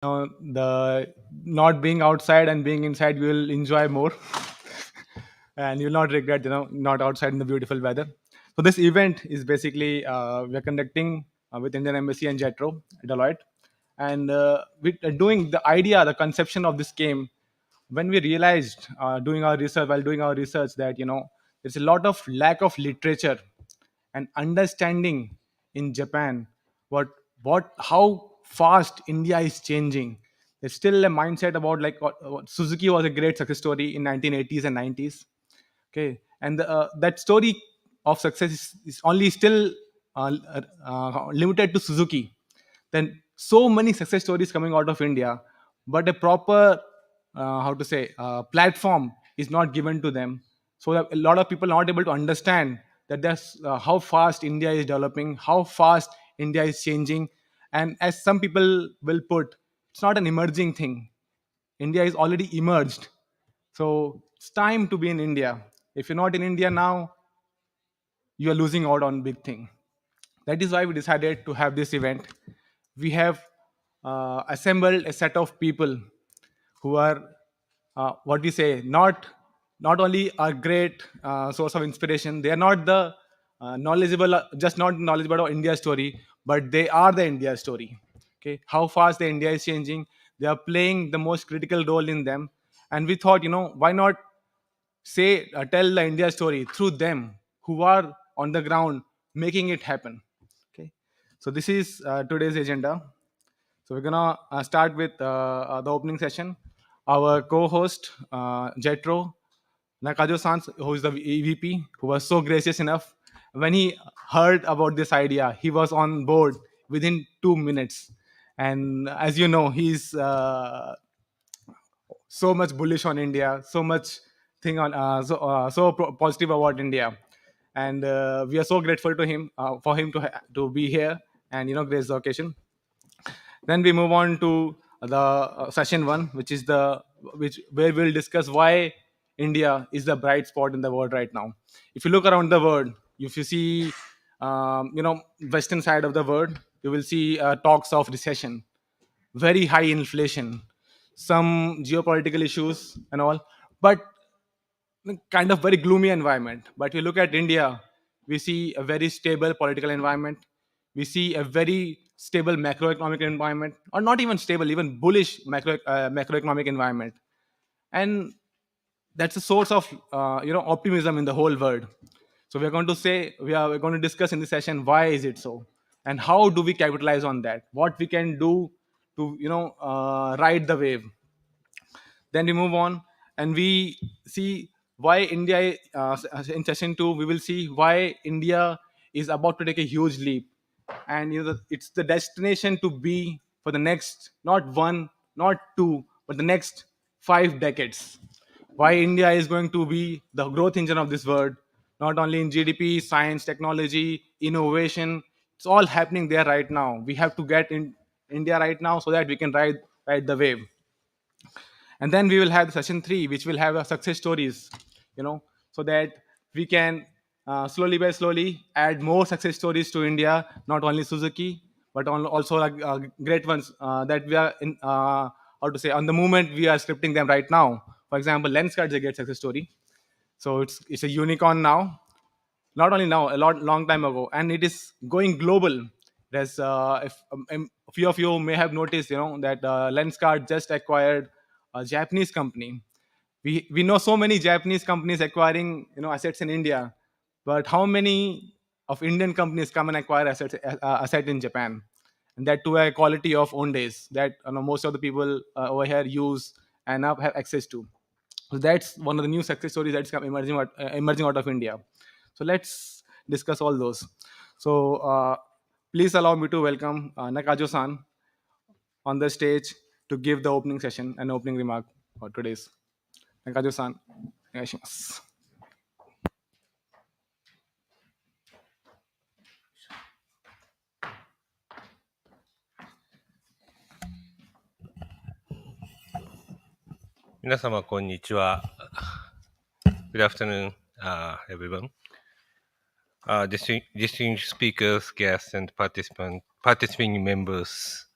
The not being outside and being inside, you will enjoy more, and you'll not regret, not outside in the beautiful weather. So this event is basically we're conducting with Indian Embassy and Jetro, Deloitte, and doing the conception of this game. When we realized while doing our research, that there's a lot of lack of literature and understanding in Japan, what how fast India is changing. There's still a mindset about like Suzuki was a great success story in 1980s and 90s. Okay, and that story of success is only still limited to Suzuki. Then so many success stories coming out of India, but a proper how to say platform is not given to them. So that a lot of people are not able to understand that that's how fast India is developing, how fast India is changing. And as some people will put, it's not an emerging thing. India is already emerged. So it's time to be in India. If you're not in India now, you are losing out on big thing. That is why we decided to have this event. We have assembled a set of people who are what we say, not only a great source of inspiration. They are not the knowledgeable, just not knowledgeable about India story, but they are the India story. Okay, how fast the India is changing. They are playing the most critical role in them, and we thought, why not tell the India story through them who are on the ground making it happen. Okay, so this is today's agenda. So we're gonna start with the opening session. Our co-host Jetro Nakajo-san, who is the EVP, who was so gracious enough. When he heard about this idea, he was on board within 2 minutes. And as you know, he's so much bullish on India, so much thing on positive about India, and we are so grateful to him for him to be here and grace the occasion. Then we move on to the session one, which is the which where we'll discuss why India is the bright spot in the world right now. If you look around the world, if you see, western side of the world, you will see talks of recession, very high inflation, some geopolitical issues and all, but kind of very gloomy environment. But we look at India, we see a very stable political environment. We see a very stable macroeconomic environment, or not even stable, even bullish macroeconomic environment, and that's a source of optimism in the whole world. So we're going to discuss in this session why is it so, and how do we capitalize on that, what we can do to ride the wave. Then we move on and we see why India, in session 2, we will see why India is about to take a huge leap. And it's the destination to be for the next, not one, not two, but the next 5 decades. Why India is going to be the growth engine of this world, not only in GDP, science, technology, innovation. It's all happening there right now. We have to get in India right now so that we can ride the wave. And then we will have session 3, which will have success stories, so that we can slowly by slowly add more success stories to India, not only Suzuki, but also like, great ones that we are in, how to say, on the moment we are scripting them right now. For example, Lenskart is a great success story. So it's a unicorn now, not only now, a long time ago, and it is going global. There's if a few of you may have noticed, that Lenskart just acquired a Japanese company. We know so many Japanese companies acquiring assets in India, but how many of Indian companies come and acquire asset in Japan, and that to a quality of own days that most of the people over here use and now have access to. So that's one of the new success stories that's emerging out of India. So let's discuss all those. So please allow me to welcome Nakajo-san on the stage to give the opening session and opening remark for today's. Nakajo-san, お願いします。皆様こんにちは。Good afternoon, everyone. Distinguished speakers, guests, and participating members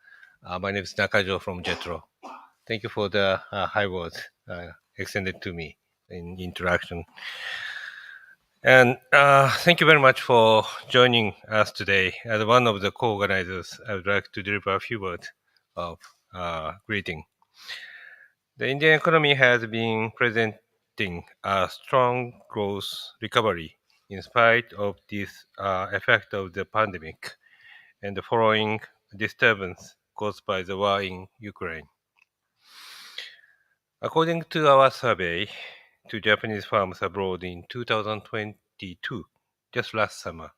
My name is Nakajo from Jetro. Thank you for the high words extended to me in interaction. And thank you very much for joining us today. As one of the co-organizers, I would like to deliver a few words of greeting. The Indian economy has been presenting a strong growth recovery in spite of this effect of the pandemic and the following disturbance caused by the war in Ukraine. According to our survey to Japanese firms abroad in 2022, just last summer,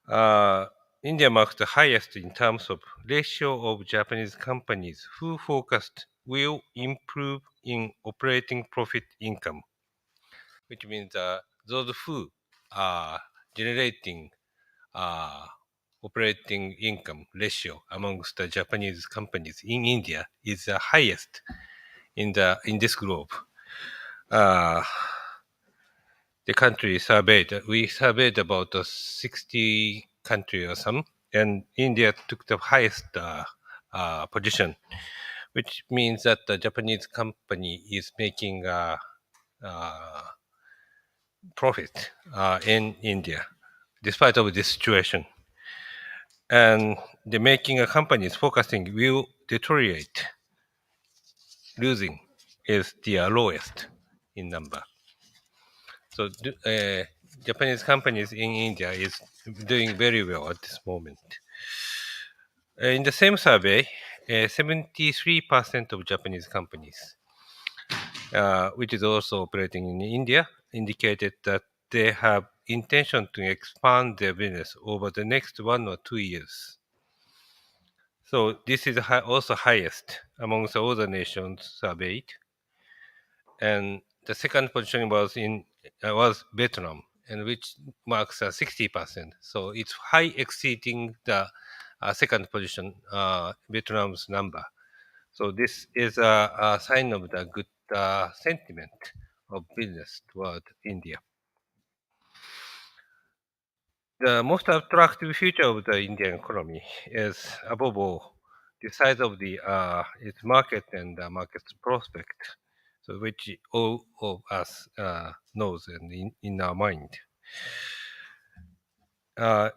uh, India marked the highest in terms of ratio of Japanese companies who forecast will improve in operating profit income, which means those who are generating uh, operating income ratio amongst the Japanese companies in India is the highest in this group. Uh, the country surveyed, we surveyed about 60 countries or some, and India took the highest position, which means that the Japanese company is making uh, profit in India, despite of this situation. And the making a company is focusing will deteriorate, losing is the lowest in number. So Japanese companies in India is doing very well at this moment. In the same survey, 73% of Japanese companies, which is also operating in India, indicated that they have intention to expand their business over the next 1 or 2 years. So this is also highest amongst all the nations surveyed. And the second position was Vietnam, and which marks 60%. So it's high exceeding the second position, Vietnam's number. So this is a sign of the good sentiment of business toward India. The most attractive feature of the Indian economy is, above all, the size of the its market and the market's prospect, so which all of us knows and in our mind.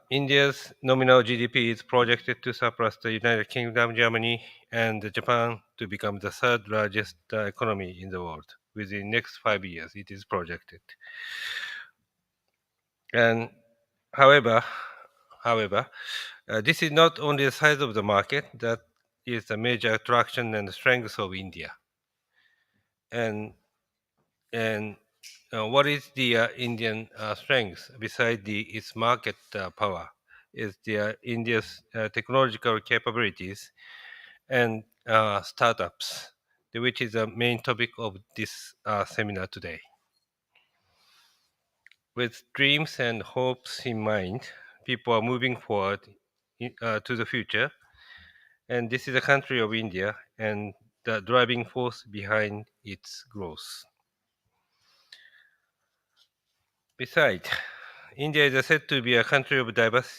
India's nominal GDP is projected to surpass the United Kingdom, Germany, and Japan to become the third largest economy in the world within next 5 years. It is projected, and however, however, this is not only the size of the market that is the major attraction and strength of India. And what is the Indian strength beside its market power? Is the India's technological capabilities and startups, which is the main topic of this seminar today. With dreams and hopes in mind, people are moving forward to the future, and this is the country of India and the driving force behind its growth. Besides, India is said to be a country of diversity,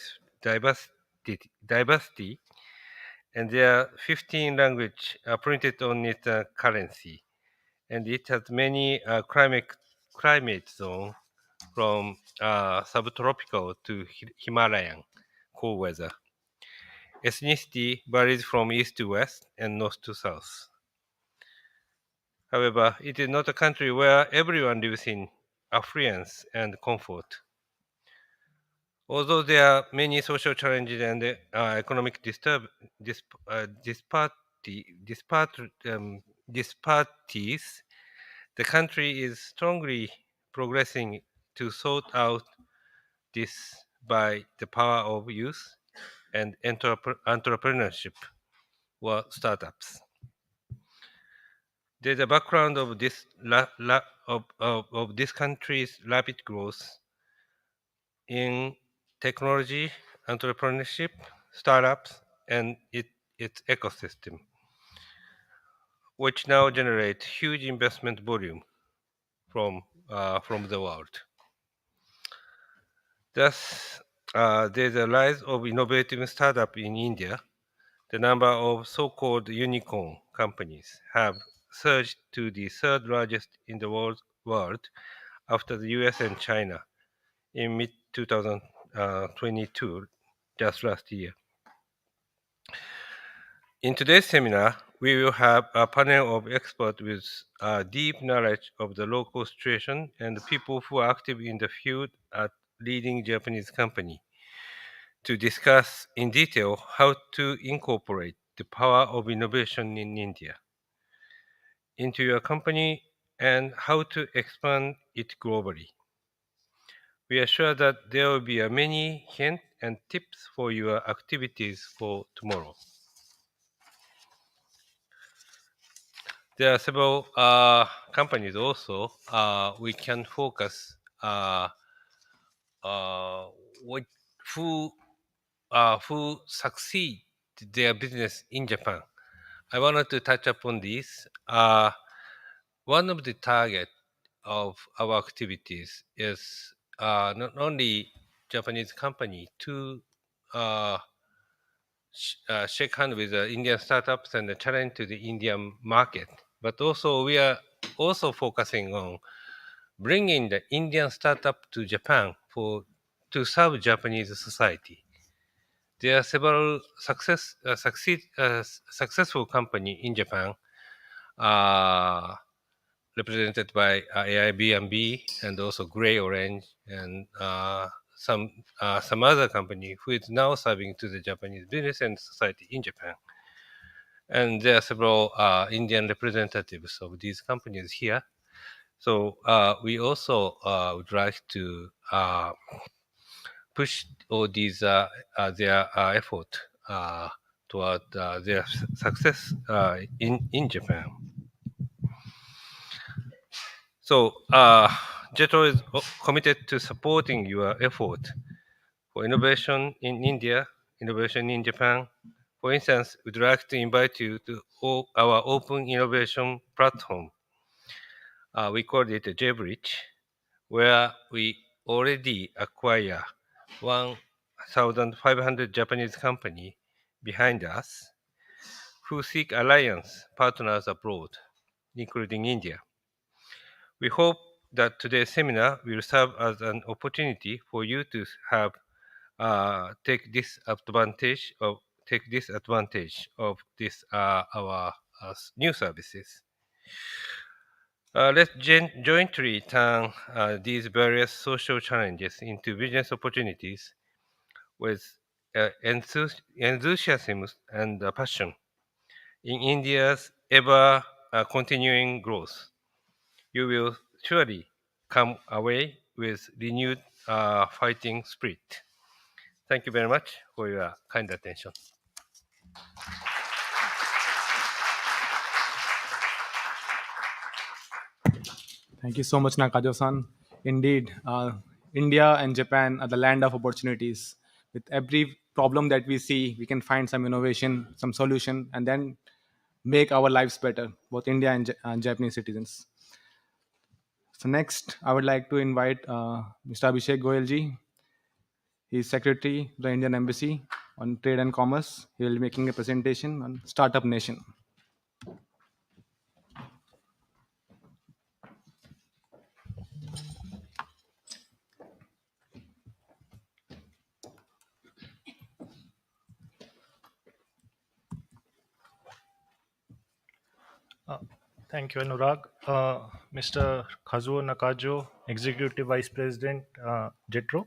and there are 15 languages printed on its currency, and it has many climate zones from subtropical to Himalayan cold weather. Ethnicity varies from east to west and north to south. However, it is not a country where everyone lives in affluence and comfort. Although there are many social challenges and economic disparities, the country is strongly progressing to sort out this by the power of youth and entrepreneurship or startups. There's a background of this country's rapid growth in technology, entrepreneurship, startups, and its ecosystem, which now generate huge investment volume from the world. Thus, there's a rise of innovative startup in India the number of so-called unicorn companies have surged to the third largest in the world after the US and China in mid 2022, just last year. In today's seminar, we will have a panel of experts with deep knowledge of the local situation and people who are active in the field at leading Japanese company to discuss in detail how to incorporate the power of innovation in India into your company and how to expand it globally. We are sure that there will be many hints and tips for your activities for tomorrow. There are several companies also. We can focus uh, what, who who succeed their business in Japan. I wanted to touch upon this. One of the target of our activities is not only Japanese company to uh, shake hand with the Indian startups and the challenge to the Indian market, but also we are also focusing on bringing the Indian startup to Japan for to serve Japanese society. There are several successful company in Japan, uh, represented by Airbnb and also Gray Orange and some other company who is now serving to the Japanese business and society in Japan. And there are several Indian representatives of these companies here. So we also would like to push all these their effort toward their success in Japan. So JETRO is committed to supporting your effort for innovation in India, innovation in Japan. For instance, we'd like to invite you to our open innovation platform. We call it a JBridge, where we already acquire 1,500 Japanese company behind us who seek alliance partners abroad, including India. We hope that today's seminar will serve as an opportunity for you to have take this advantage of this our new services. Let's jointly turn these various social challenges into business opportunities with enthusiasm and passion in India's ever continuing growth. You will surely come away with renewed fighting spirit. Thank you very much for your kind attention. Thank you so much, Nakajo-san. Indeed, India and Japan are the land of opportunities. With every problem that we see, we can find some innovation, some solution, and then make our lives better, both India and Japanese citizens. So next, I would like to invite Mr. Abhishek Goyalji. He is Secretary to the Indian Embassy on Trade and Commerce. He will be making a presentation on Startup Nation. Uh, Thank you, Anurag. Mr. Kazuo Nakajo, Executive Vice President, JETRO.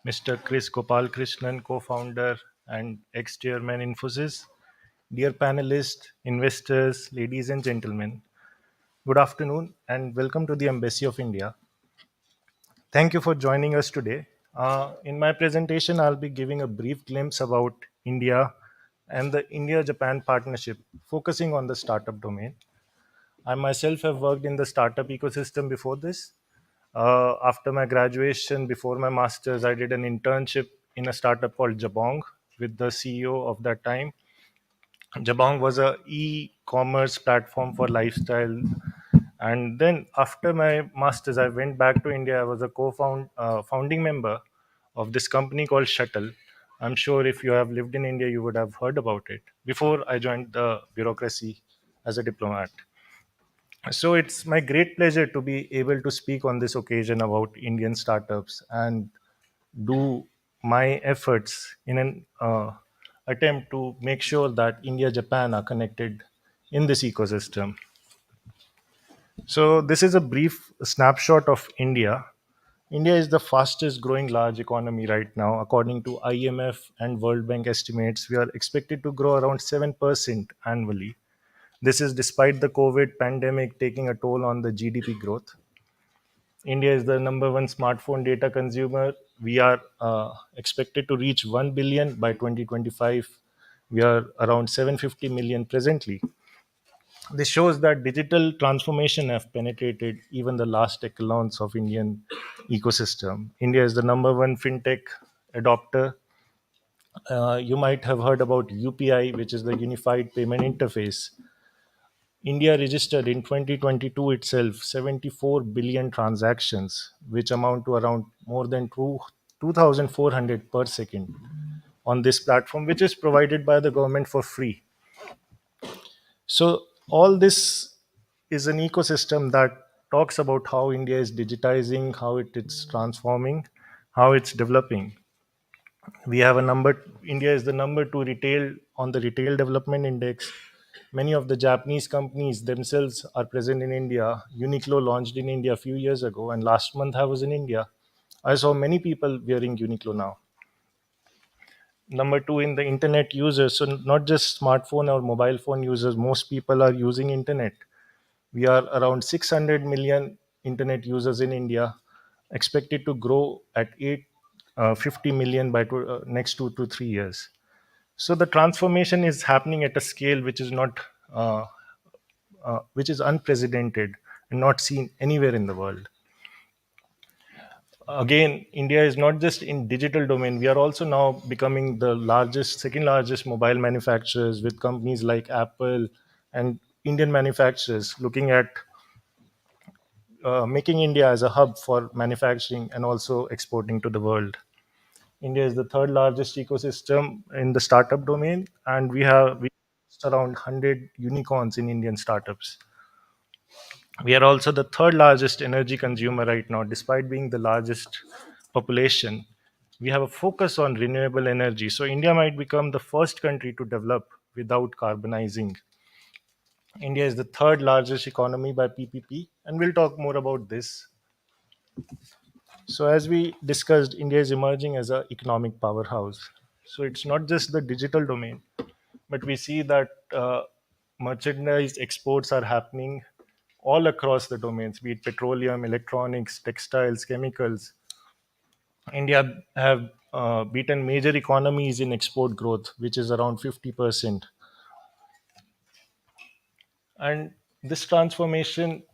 Mr. Chris Gopal Krishnan, Co-founder and ex-chairman Infosys. Dear panelists, investors, ladies and gentlemen, good afternoon and welcome to the Embassy of India. Thank you for joining us today. In my presentation, I'll be giving a brief glimpse about India and the India-Japan partnership, focusing on the startup domain. I myself have worked in the startup ecosystem before this. After my graduation, before my master's, I did an internship in a startup called Jabong with the CEO of that time. Jabong was a e-commerce platform for lifestyle. And then after my master's, I went back to India. I was a founding member of this company called Shuttle, I'm sure if you have lived in India, you would have heard about it before I joined the bureaucracy as a diplomat. So it's my great pleasure to be able to speak on this occasion about Indian startups and do my efforts in an attempt to make sure that India Japan are connected in this ecosystem. So this is a brief snapshot of India. India is the fastest growing large economy right now. According to IMF and World Bank estimates, we are expected to grow around 7% annually. This is despite the COVID pandemic taking a toll on the GDP growth. India is the number one smartphone data consumer. We are expected to reach 1 billion by 2025. We are around 750 million presently. This shows that digital transformation have penetrated even the last echelons of Indian ecosystem. India is the number one fintech adopter. You might have heard about UPI, which is the Unified Payment Interface. India registered in 2022 itself 74 billion transactions, which amount to around more than 2,400 per second on this platform, which is provided by the government for free. So, all this is an ecosystem that talks about how India is digitizing, how it is transforming, how it's developing. We have a number, India is the number two retail on the retail development index. Many of the Japanese companies themselves are present in India. Uniqlo launched in India a few years ago, and last month I was in India. I saw many people wearing Uniqlo now. Number two in the internet users, so not just smartphone or mobile phone users, most people are using internet. We are around 600 million internet users in India, expected to grow at 50 million by next 2 to 3 years. So the transformation is happening at a scale which is not, which is unprecedented and not seen anywhere in the world. Again, India is not just in digital domain. We are also now becoming the largest, second largest mobile manufacturers with companies like Apple and Indian manufacturers looking at making India as a hub for manufacturing and also exporting to the world. India is the third largest ecosystem in the startup domain, and we around 100 unicorns in Indian startups. We are also the third largest energy consumer right now, despite being the largest population. We have a focus on renewable energy, so India might become the first country to develop without carbonizing. India is the third largest economy by PPP, and we'll talk more about this. So, as we discussed, India is emerging as an economic powerhouse. So, it's not just the digital domain, but we see that merchandise exports are happening all across the domains, be it petroleum, electronics, textiles, chemicals. India have beaten major economies in export growth, which is around 50%. And this transformation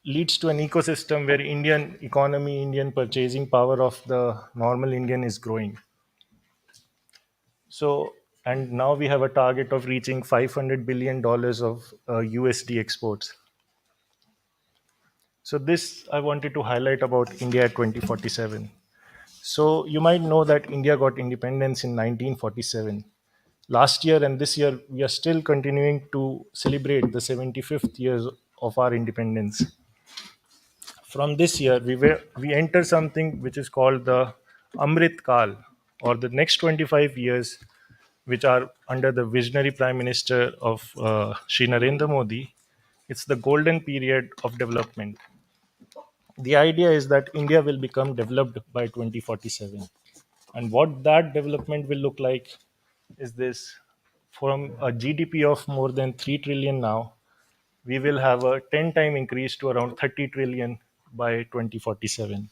leads to an ecosystem where Indian economy, Indian purchasing power of the normal Indian is growing. So, and now we have a target of reaching $500 billion of USD exports. So, this I wanted to highlight about India at 2047. So, you might know that India got independence in 1947. Last year and this year, we are still continuing to celebrate the 75th years of our independence. From this year, we enter something which is called the Amrit Kal, or the next 25 years, which are under the visionary Prime Minister of Shri Narendra Modi. It's the golden period of development. The idea is that India will become developed by 2047. And what that development will look like is this: from a GDP of more than 3 trillion now, we will have a 10 time increase to around 30 trillion by 2047.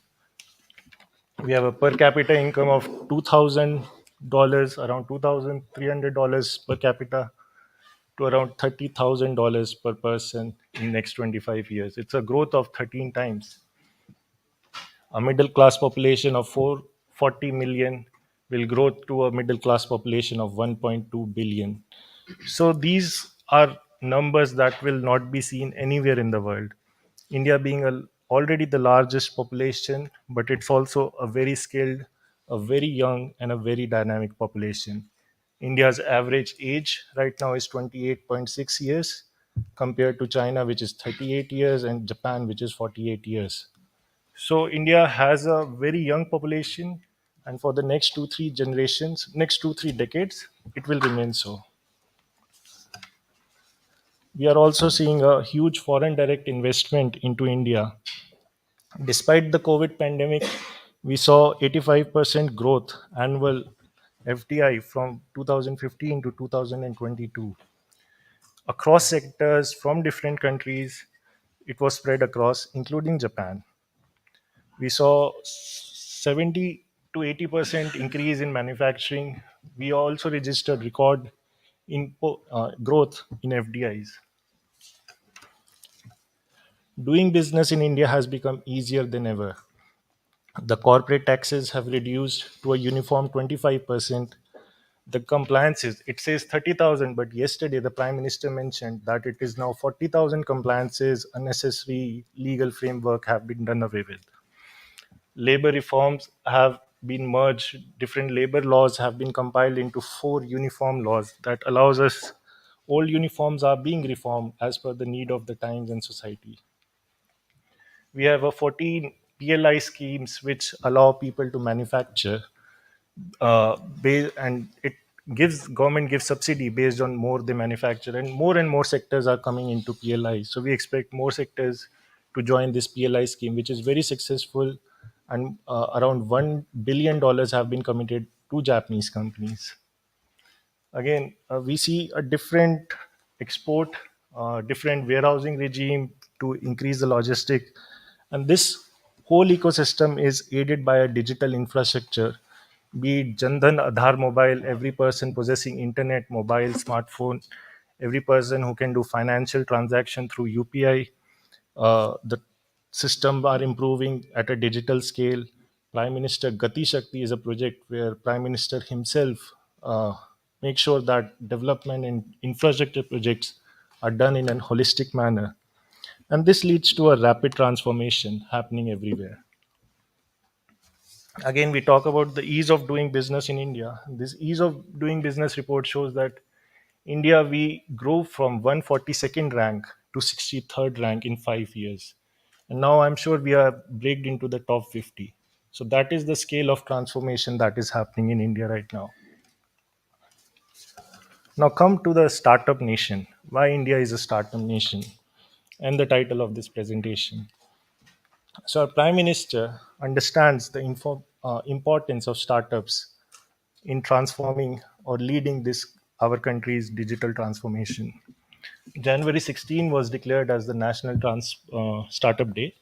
We have a per capita income of $2,000, around $2,300 per capita, to around $30,000 per person in next 25 years. It's a growth of 13 times. A middle class population of 440 million will grow to a middle class population of 1.2 billion. So these are numbers that will not be seen anywhere in the world. India being already the largest population, but it's also a very skilled, a very young and a very dynamic population. India's average age right now is 28.6 years compared to China, which is 38 years, and Japan, which is 48 years. So India has a very young population, and for the next two, three generations, next two, three decades, it will remain so. We are also seeing a huge foreign direct investment into India. Despite the COVID pandemic, we saw 85% growth annual FDI from 2015 to 2022 across sectors from different countries. It was spread across, including Japan. We saw 70 to 80% increase in manufacturing. We also registered record growth in FDIs. Doing business in India has become easier than ever. The corporate taxes have reduced to a uniform 25%. The compliances, it says 30,000, but yesterday the Prime Minister mentioned that it is now 40,000 compliances, unnecessary legal framework have been done away with. Labor reforms have been merged, different labor laws have been compiled into four uniform laws that allows us, old uniforms are being reformed as per the need of the times and society. We have a 14 PLI schemes which allow people to manufacture, and it gives government gives subsidy based on more they manufacture, and more sectors are coming into PLI. So we expect more sectors to join this PLI scheme, which is very successful, and around $1 billion have been committed to Japanese companies. Again, we see a different export, different warehousing regime to increase the logistic, and this whole ecosystem is aided by a digital infrastructure, be it Jandhan Aadhaar mobile, every person possessing internet, mobile, smartphone, every person who can do financial transaction through UPI. The system are improving at a digital scale. Prime Minister Gati Shakti is a project where Prime Minister himself makes sure that development and infrastructure projects are done in a holistic manner. And this leads to a rapid transformation happening everywhere. Again, we talk about the ease of doing business in India. This ease of doing business report shows that India, we grew from 142nd rank to 63rd rank in 5 years. And now I'm sure we are breaked into the top 50. So that is the scale of transformation that is happening in India right now. Now come to the startup nation. Why India is a startup nation and the title of this presentation. So our Prime Minister understands the importance of startups in transforming or leading this our country's digital transformation. January 16 was declared as the National Startup Day,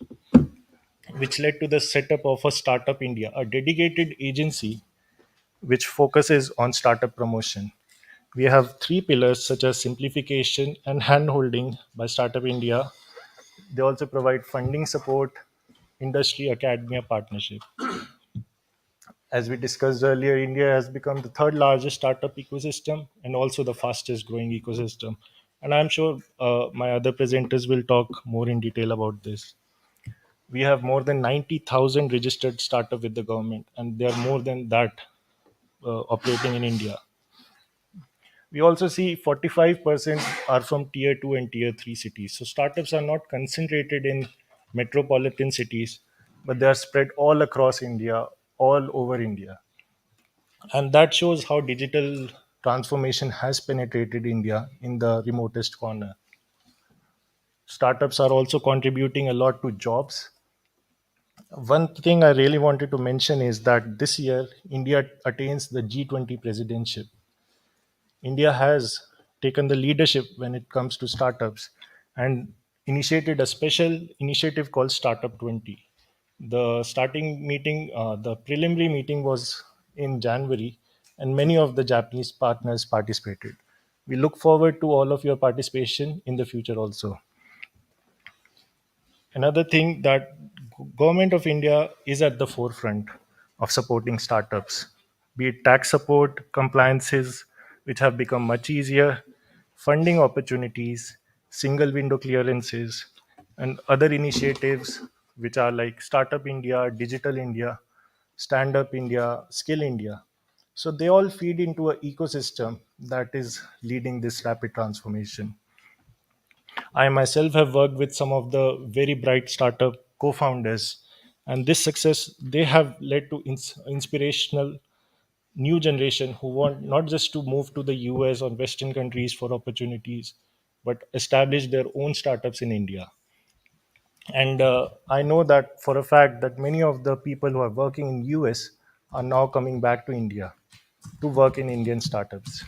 which led to the setup of a Startup India, a dedicated agency which focuses on startup promotion. We have three pillars such as simplification and handholding by Startup India. They also provide funding support, industry academia partnership. As we discussed earlier, India has become the third largest startup ecosystem and also the fastest growing ecosystem. And I'm sure my other presenters will talk more in detail about this. We have more than 90,000 registered startup with the government, and there are more than that operating in India. We also see 45% are from tier 2 and tier 3 cities. So startups are not concentrated in metropolitan cities, but they are spread all across India, all over India. And that shows how digital transformation has penetrated India in the remotest corner. Startups are also contributing a lot to jobs. One thing I really wanted to mention is that this year India attains the G20 presidentship. India has taken the leadership when it comes to startups and initiated a special initiative called Startup 20. The starting meeting, the preliminary meeting was in January, and many of the Japanese partners participated. We look forward to all of your participation in the future also. Another thing that government of India is at the forefront of supporting startups, be it tax support, compliances, which have become much easier, funding opportunities, single window clearances, and other initiatives which are like Startup India, Digital India. Stand Up India, Skill India. So they all feed into an ecosystem that is leading this rapid transformation. I myself have worked with some of the very bright startup co-founders, and this success they have led to inspirational new generation who want not just to move to the US or Western countries for opportunities, but establish their own startups in India. And I know that for a fact that many of the people who are working in US are now coming back to India to work in Indian startups.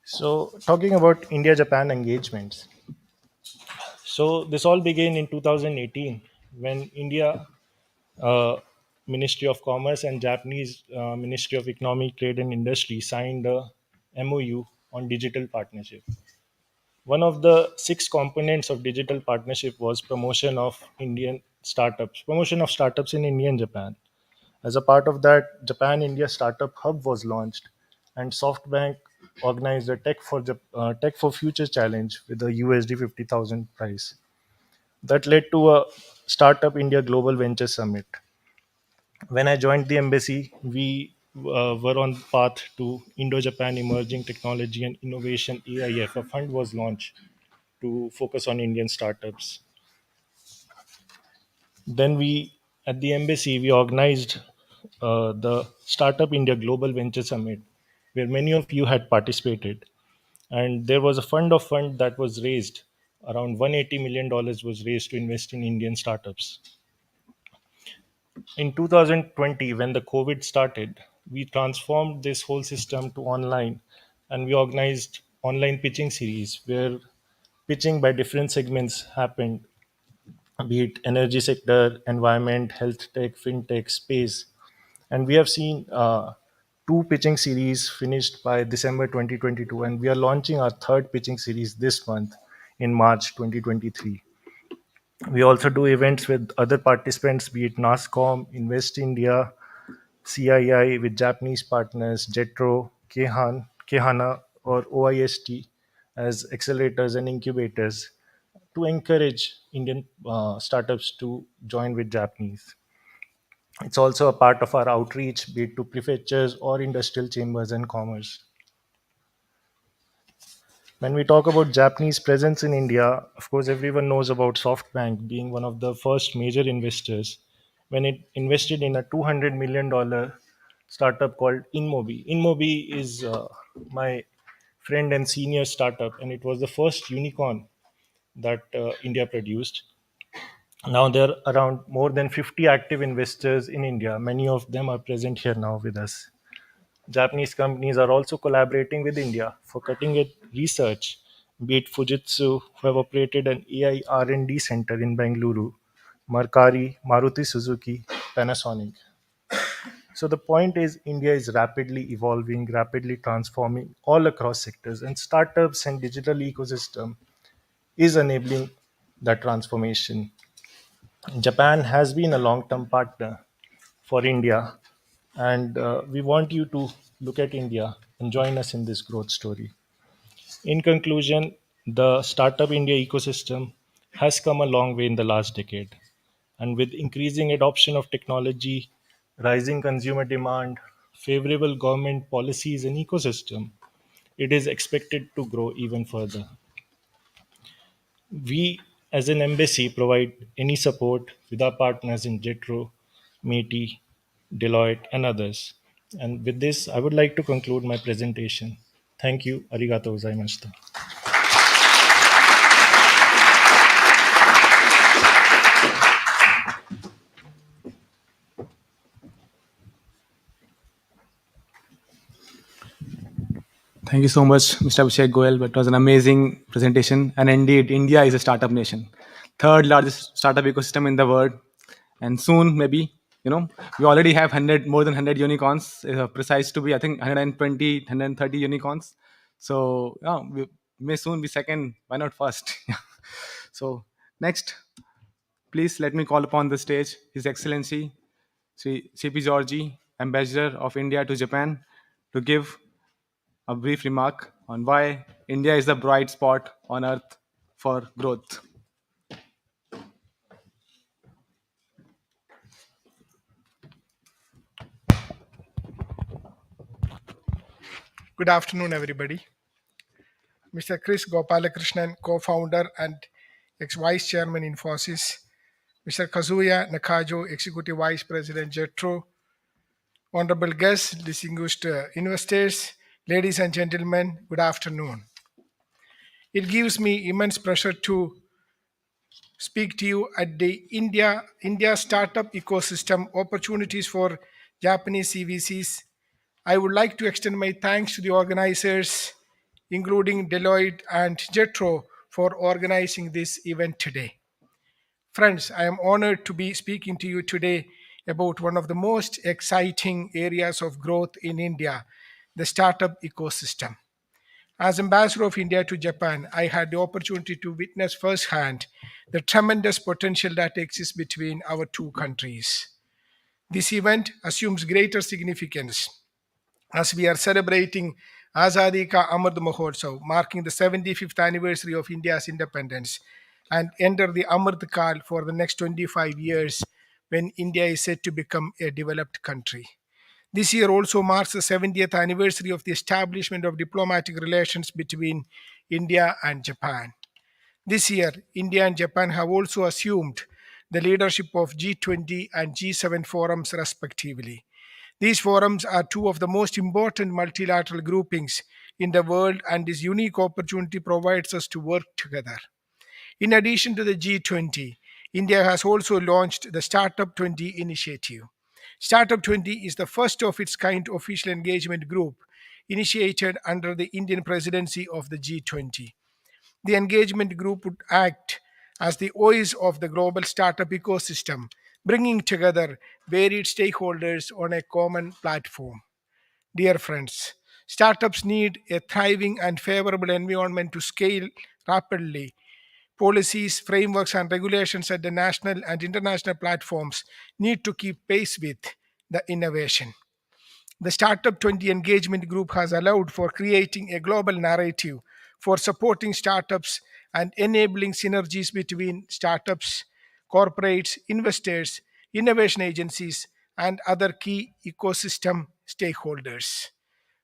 So talking about India Japan engagements, so this all began in 2018 when India uh, Ministry of Commerce and Japanese Ministry of Economic Trade and Industry signed a MOU on digital partnership. One of the six components of digital partnership was promotion of startups in India and Japan. As a part of that, Japan India Startup Hub was launched, and SoftBank organized a Tech for Future challenge with a USD 50,000 prize. That led to a Startup India Global Venture Summit. When I joined the embassy, we were on path to Indo-Japan Emerging Technology and Innovation AIF. A fund was launched to focus on Indian startups. Then at the embassy, we organized the Startup India Global Venture Summit, where many of you had participated. And there was a fund that was raised. Around $180 million was raised to invest in Indian startups. In 2020, when the COVID started, we transformed this whole system to online, and we organized online pitching series where pitching by different segments happened, be it energy sector, environment, health tech, fintech, space. And we have seen two pitching series finished by December 2022, and we are launching our third pitching series this month in March 2023. We also do events with other participants, be it NASCOM, Invest India, CII with Japanese partners, JETRO, Kehana, or OIST as accelerators and incubators to encourage Indian startups to join with Japanese. It's also a part of our outreach, be it to prefectures or industrial chambers and commerce. When we talk about Japanese presence in India, of course, everyone knows about SoftBank being one of the first major investors when it invested in a $200 million startup called InMobi. InMobi is my friend and senior startup, and it was the first unicorn that India produced. Now there are around more than 50 active investors in India. Many of them are present here now with us. Japanese companies are also collaborating with India for cutting-edge research, be it Fujitsu, who have operated an AI R&D center in Bengaluru, Mercari, Maruti Suzuki, Panasonic. So the point is, India is rapidly evolving, rapidly transforming all across sectors, and startups and digital ecosystem is enabling that transformation. Japan has been a long-term partner for India, and we want you to look at India and join us in this growth story. In conclusion, the Startup India ecosystem has come a long way in the last decade, and with increasing adoption of technology, rising consumer demand, favorable government policies, and ecosystem, it is expected to grow even further. We, as an embassy, provide any support with our partners in JETRO, METI, Deloitte, and others. And with this, I would like to conclude my presentation. Thank you. Arigato gozaimashita. Thank you so much, Mr. Abhishek Goel. It was an amazing presentation. And indeed, India is a startup nation, third largest startup ecosystem in the world. And soon, maybe, we already have 100, more than 100 unicorns, precise to be, I think, 120, 130 unicorns. So, yeah, we may soon be second. Why not first? So, next, please let me call upon the stage His Excellency Sri CP Georgie, Ambassador of India to Japan, to give a brief remark on why India is a bright spot on earth for growth. Good afternoon, everybody. Mr. Chris Gopalakrishnan, co-founder and ex-vice chairman Infosys. Mr. Kazuya Nakajo, executive vice president Jetro. Honorable guests, distinguished investors, ladies and gentlemen, good afternoon. It gives me immense pleasure to speak to you at the India startup ecosystem opportunities for Japanese CVCs. I would like to extend my thanks to the organizers, including Deloitte and Jetro, for organizing this event today. Friends, I am honored to be speaking to you today about one of the most exciting areas of growth in India, the startup ecosystem. As ambassador of India to Japan, I had the opportunity to witness firsthand the tremendous potential that exists between our two countries. This event assumes greater significance as we are celebrating Azadi Ka Amrit Mahotsav, marking the 75th anniversary of India's independence, and enter the Amrit Kal for the next 25 years when India is set to become a developed country. This year also marks the 70th anniversary of the establishment of diplomatic relations between India and Japan. This year, India and Japan have also assumed the leadership of G20 and G7 forums, respectively. These forums are two of the most important multilateral groupings in the world, and this unique opportunity provides us to work together. In addition to the G20, India has also launched the Startup 20 initiative. Startup 20 is the first of its kind official engagement group initiated under the Indian presidency of the G20. The engagement group would act as the voice of the global startup ecosystem, bringing together varied stakeholders on a common platform. Dear friends, startups need a thriving and favorable environment to scale rapidly. Policies, frameworks, and regulations at the national and international platforms need to keep pace with the innovation. The Startup 20 Engagement Group has allowed for creating a global narrative for supporting startups and enabling synergies between startups, corporates, investors, innovation agencies, and other key ecosystem stakeholders.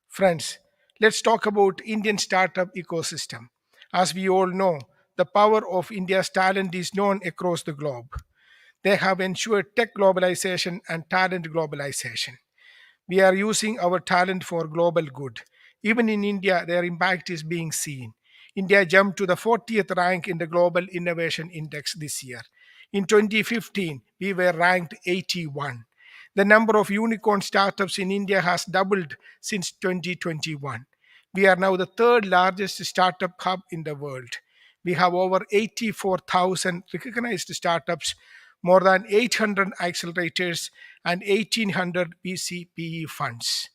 Friends, let's talk about Indian startup ecosystem. As we all know, the power of India's talent is known across the globe. They have ensured tech globalization and talent globalization. We are using our talent for global good. Even in India, their impact is being seen. India jumped to the 40th rank in the Global Innovation Index this year. In 2015, we were ranked 81. The number of unicorn startups in India has doubled since 2021. We are now the third largest startup hub in the world. We have over 84,000 recognized startups, more than 800 accelerators, and 1,800 VCPE funds.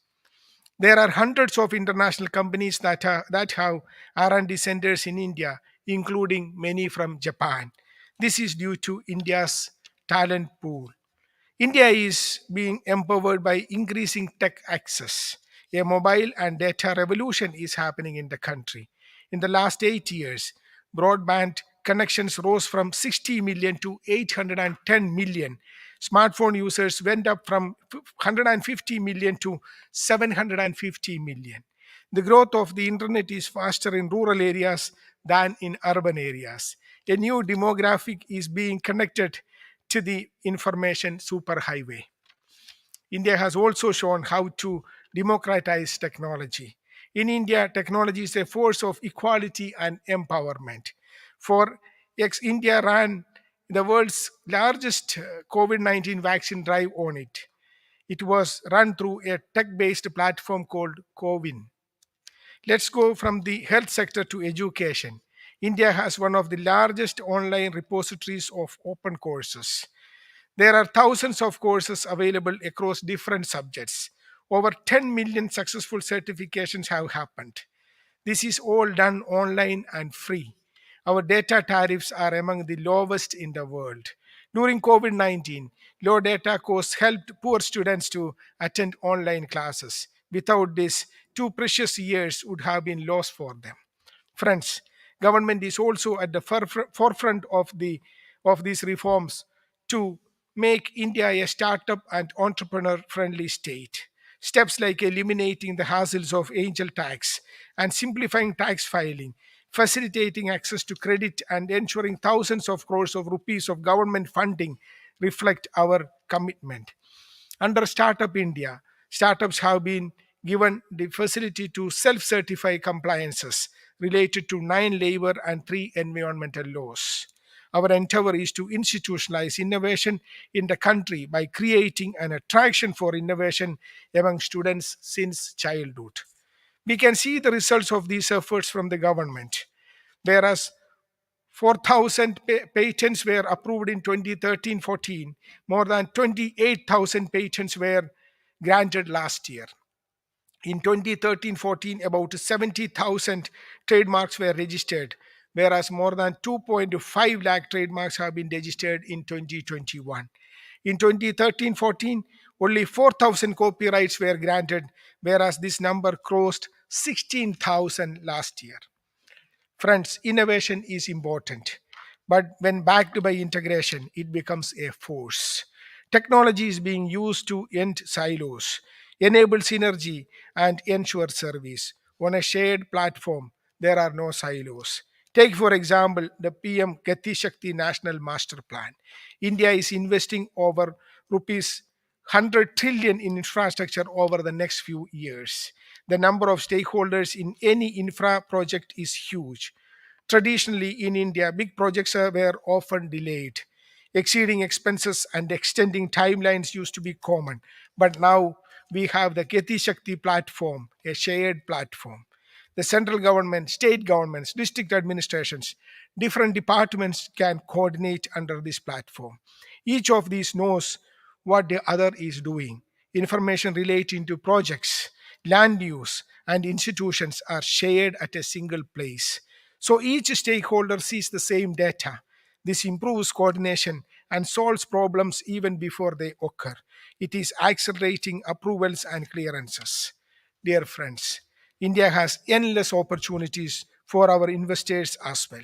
There are hundreds of international companies that have R&D centers in India, including many from Japan. This is due to India's talent pool. India is being empowered by increasing tech access. A mobile and data revolution is happening in the country. In the last 8 years, broadband connections rose from 60 million to 810 million. Smartphone users went up from 150 million to 750 million. The growth of the internet is faster in rural areas than in urban areas. A new demographic is being connected to the information superhighway. India has also shown how to democratize technology. In India, technology is a force of equality and empowerment. For India ran the world's largest COVID 19 vaccine drive on it. It was run through a tech based platform called CoWIN. Let's go from the health sector to education. India has one of the largest online repositories of open courses. There are thousands of courses available across different subjects. Over 10 million successful certifications have happened. This is all done online and free. Our data tariffs are among the lowest in the world. During COVID 19, low data costs helped poor students to attend online classes. Without this, 2 precious years would have been lost for them. Friends, government is also at the forefront of these reforms to make India a startup and entrepreneur friendly state. Steps like eliminating the hassles of angel tax and simplifying tax filing, facilitating access to credit, and ensuring thousands of crores of rupees of government funding reflect our commitment. Under Startup India, startups have been given the facility to self certify compliances related to 9 labor and 3 environmental laws. Our endeavor is to institutionalize innovation in the country by creating an attraction for innovation among students since childhood. We can see the results of these efforts from the government. Whereas 4,000 patents were approved in 2013-14. More than 28,000 patents were granted last year. In 2013-14, about 70,000 trademarks were registered, whereas more than 2.5 lakh trademarks have been registered in 2021. In 2013-14, only 4,000 copyrights were granted, whereas this number crossed 16,000 last year. Friends, innovation is important, but when backed by integration, it becomes a force. Technology is being used to end silos, enable synergy, and ensure service. On a shared platform, there are no silos. Take, for example, the PM Gati Shakti National Master Plan. India is investing over rupees 100 trillion in infrastructure over the next few years. The number of stakeholders in any infra project is huge. Traditionally, in India, big projects were often delayed. Exceeding expenses and extending timelines used to be common. But now we have the Gati Shakti platform, a shared platform. The central government, state governments, district administrations, different departments can coordinate under this platform. Each of these knows what the other is doing. Information relating to projects, land use, and institutions are shared at a single place. So each stakeholder sees the same data. This improves coordination and solves problems even before they occur. It is accelerating approvals and clearances. Dear friends, India has endless opportunities for our investors as well.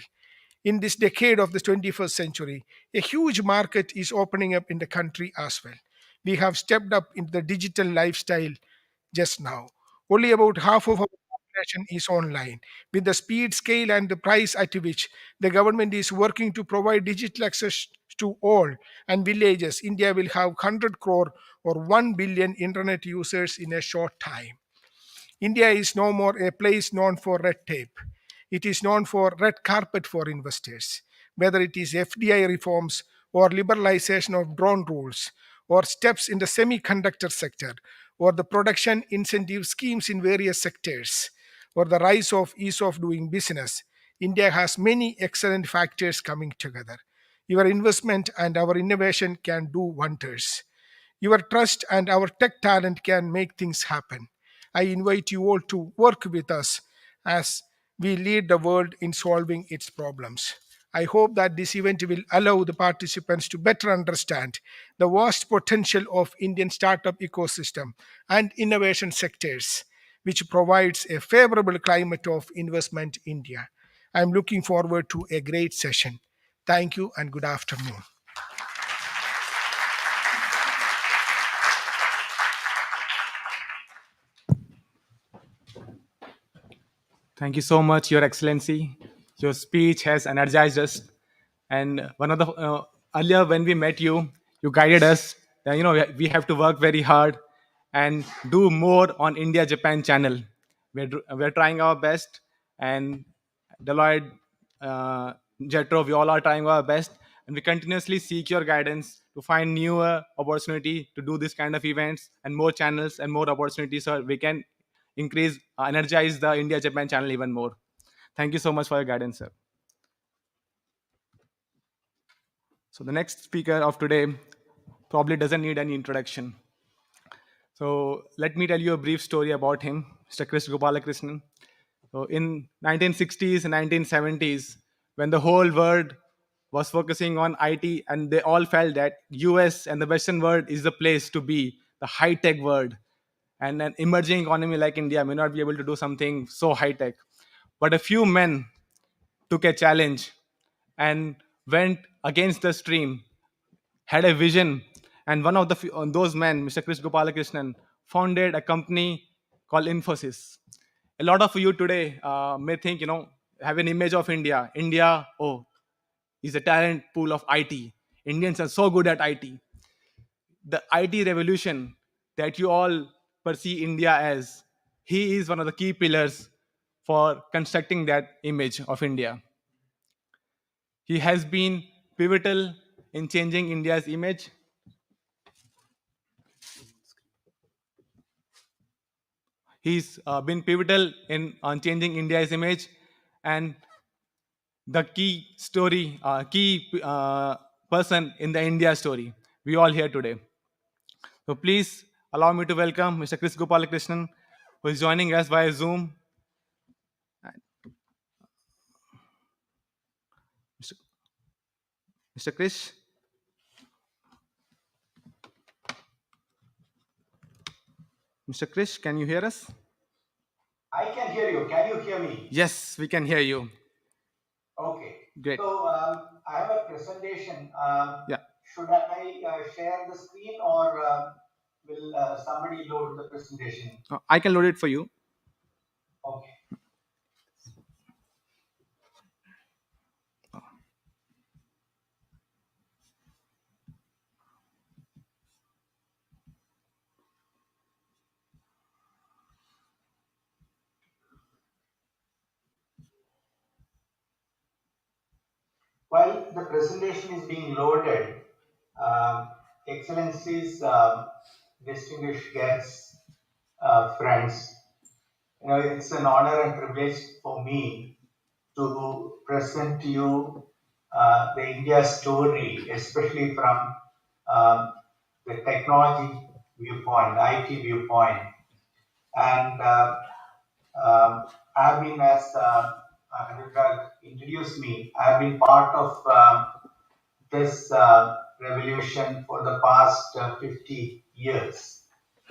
In this decade of the 21st century, a huge market is opening up in the country as well. We have stepped up into the digital lifestyle just now. Only about half of our population is online. With the speed, scale, and the price at which the government is working to provide digital access to all and villages, India will have 100 crore or 1 billion internet users in a short time. India is no more a place known for red tape. It is known for red carpet for investors. Whether it is FDI reforms or liberalization of drone rules or steps in the semiconductor sector or the production incentive schemes in various sectors or the rise of ease of doing business, India has many excellent factors coming together. Your investment and our innovation can do wonders. Your trust and our tech talent can make things happen. I invite you all to work with us as we lead the world in solving its problems. I hope that this event will allow the participants to better understand the vast potential of Indian startup ecosystem and innovation sectors, which provides a favorable climate of investment in India. I'm looking forward to a great session. Thank you and good afternoon. Thank you so much, Your Excellency. Your speech has energized us. And one of the earlier when we met you, you guided us. That, we have to work very hard and do more on India-Japan channel. We're trying our best, and Deloitte, Jetro, we all are trying our best, and we continuously seek your guidance to find newer opportunity to do this kind of events and more channels and more opportunities, so we can increase, energize the India Japan channel even more. Thank you so much for your guidance, sir. So the next speaker of today probably doesn't need any introduction. So let me tell you a brief story about him, Mr. Chris Gopalakrishnan. So in 1960s and 1970s, when the whole world was focusing on IT and they all felt that US and the Western world is the place to be, the high-tech world. and an emerging economy like India may not be able to do something so high tech. But a few men took a challenge and went against the stream, had a vision, and one of those men, Mr. Chris Gopalakrishnan, founded a company called Infosys. A lot of you today may think, have an image of India. India, oh, is a talent pool of IT. Indians are so good at IT. The IT revolution that you all perceive India as, he is one of the key pillars for constructing that image of India. He has been pivotal in changing India's image. He's been pivotal in on changing India's image, and the key person in the India story. We all here today. So please allow me to welcome Mr. Chris Gopalakrishnan, who is joining us via Zoom. Mr. Mr. Chris, Mr. Chris, can you hear us? I can hear you. Can you hear me? Yes, we can hear you. Okay. Great. So I have a presentation. Yeah. Should I share the screen, or will somebody load the presentation? I can load it for you. Okay. While the presentation is being loaded, Excellencies, distinguished guests, friends, it's an honor and privilege for me to present to you the India story, especially from the technology viewpoint, IT viewpoint. And I've been, as Anurag introduced me, I've been part of this revolution for the past 50 years.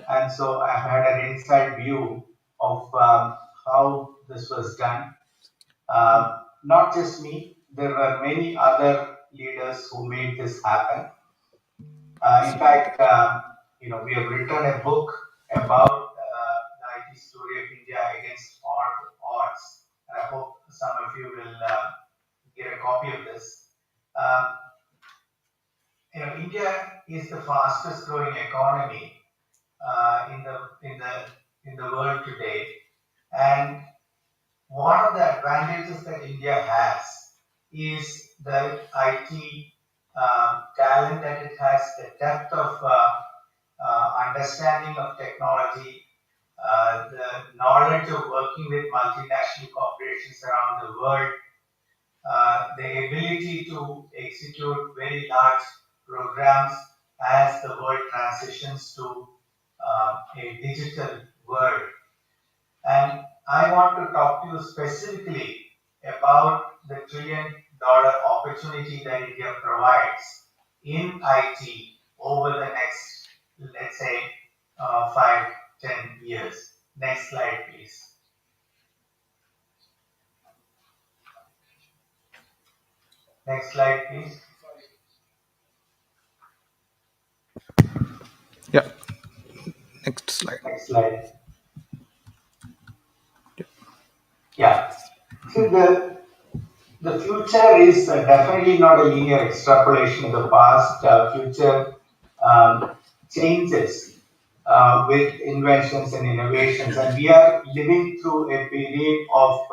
And so I've had an inside view of how this was done. Not just me, there were many other leaders who made this happen. In fact, we have written a book about the IT story of India against all odds. And I hope some of you will get a copy of this. India is the fastest growing economy in the world today, and one of the advantages that India has is the IT talent that it has, the depth of understanding of technology, the knowledge of working with multinational corporations around the world, the ability to execute very large programs as the world transitions to a digital world. And I want to talk to you specifically about the $1 trillion opportunity that India provides in IT over the next, let's say, 5-10 years. Next slide, please. Next slide, please. Yeah. Next slide. Next slide. Yeah. See, the future is definitely not a linear extrapolation of the past. Future changes with inventions and innovations, and we are living through a period of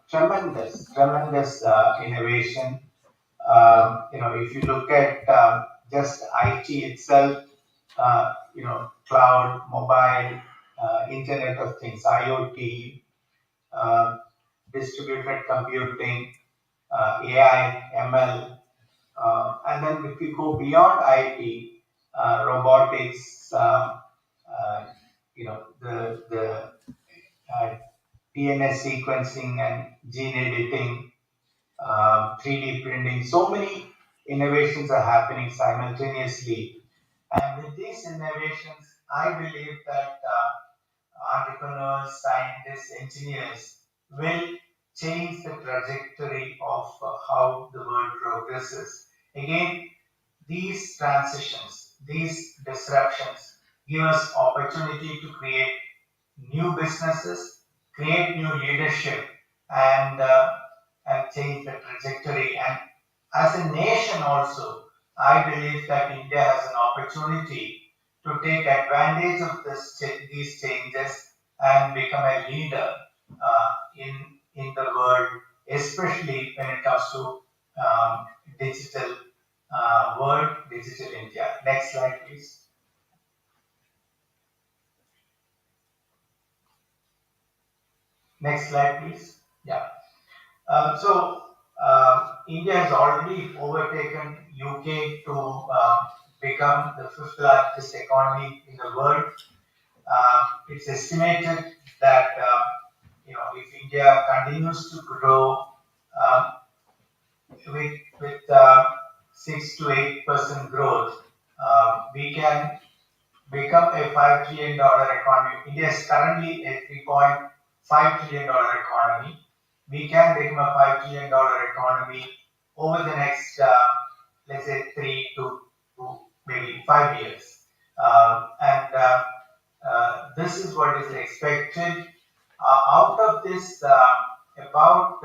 tremendous innovation. If you look at just IT itself, cloud, mobile, Internet of Things, IoT, distributed computing, AI, ML, and then if you go beyond IT, robotics, the DNA sequencing and gene editing, 3D printing. So many innovations are happening simultaneously. And with these innovations, I believe that entrepreneurs, scientists, engineers will change the trajectory of how the world progresses. Again, these transitions, these disruptions give us opportunity to create new businesses, create new leadership, and change the trajectory. And as a nation, also, I believe that India has an opportunity to take advantage of these changes and become a leader in the world, especially when it comes to digital world, digital India. Next slide, please. Next slide, please. Yeah. India has already overtaken UK to become the fifth largest economy in the world. It's estimated that if India continues to grow um, with 6 to 8% growth, we can become a $5 trillion economy. India is currently a $3.5 trillion economy. We can become a $5 trillion economy over the next, let's say, 3 to maybe 5 years. This is what is expected. Out of this, about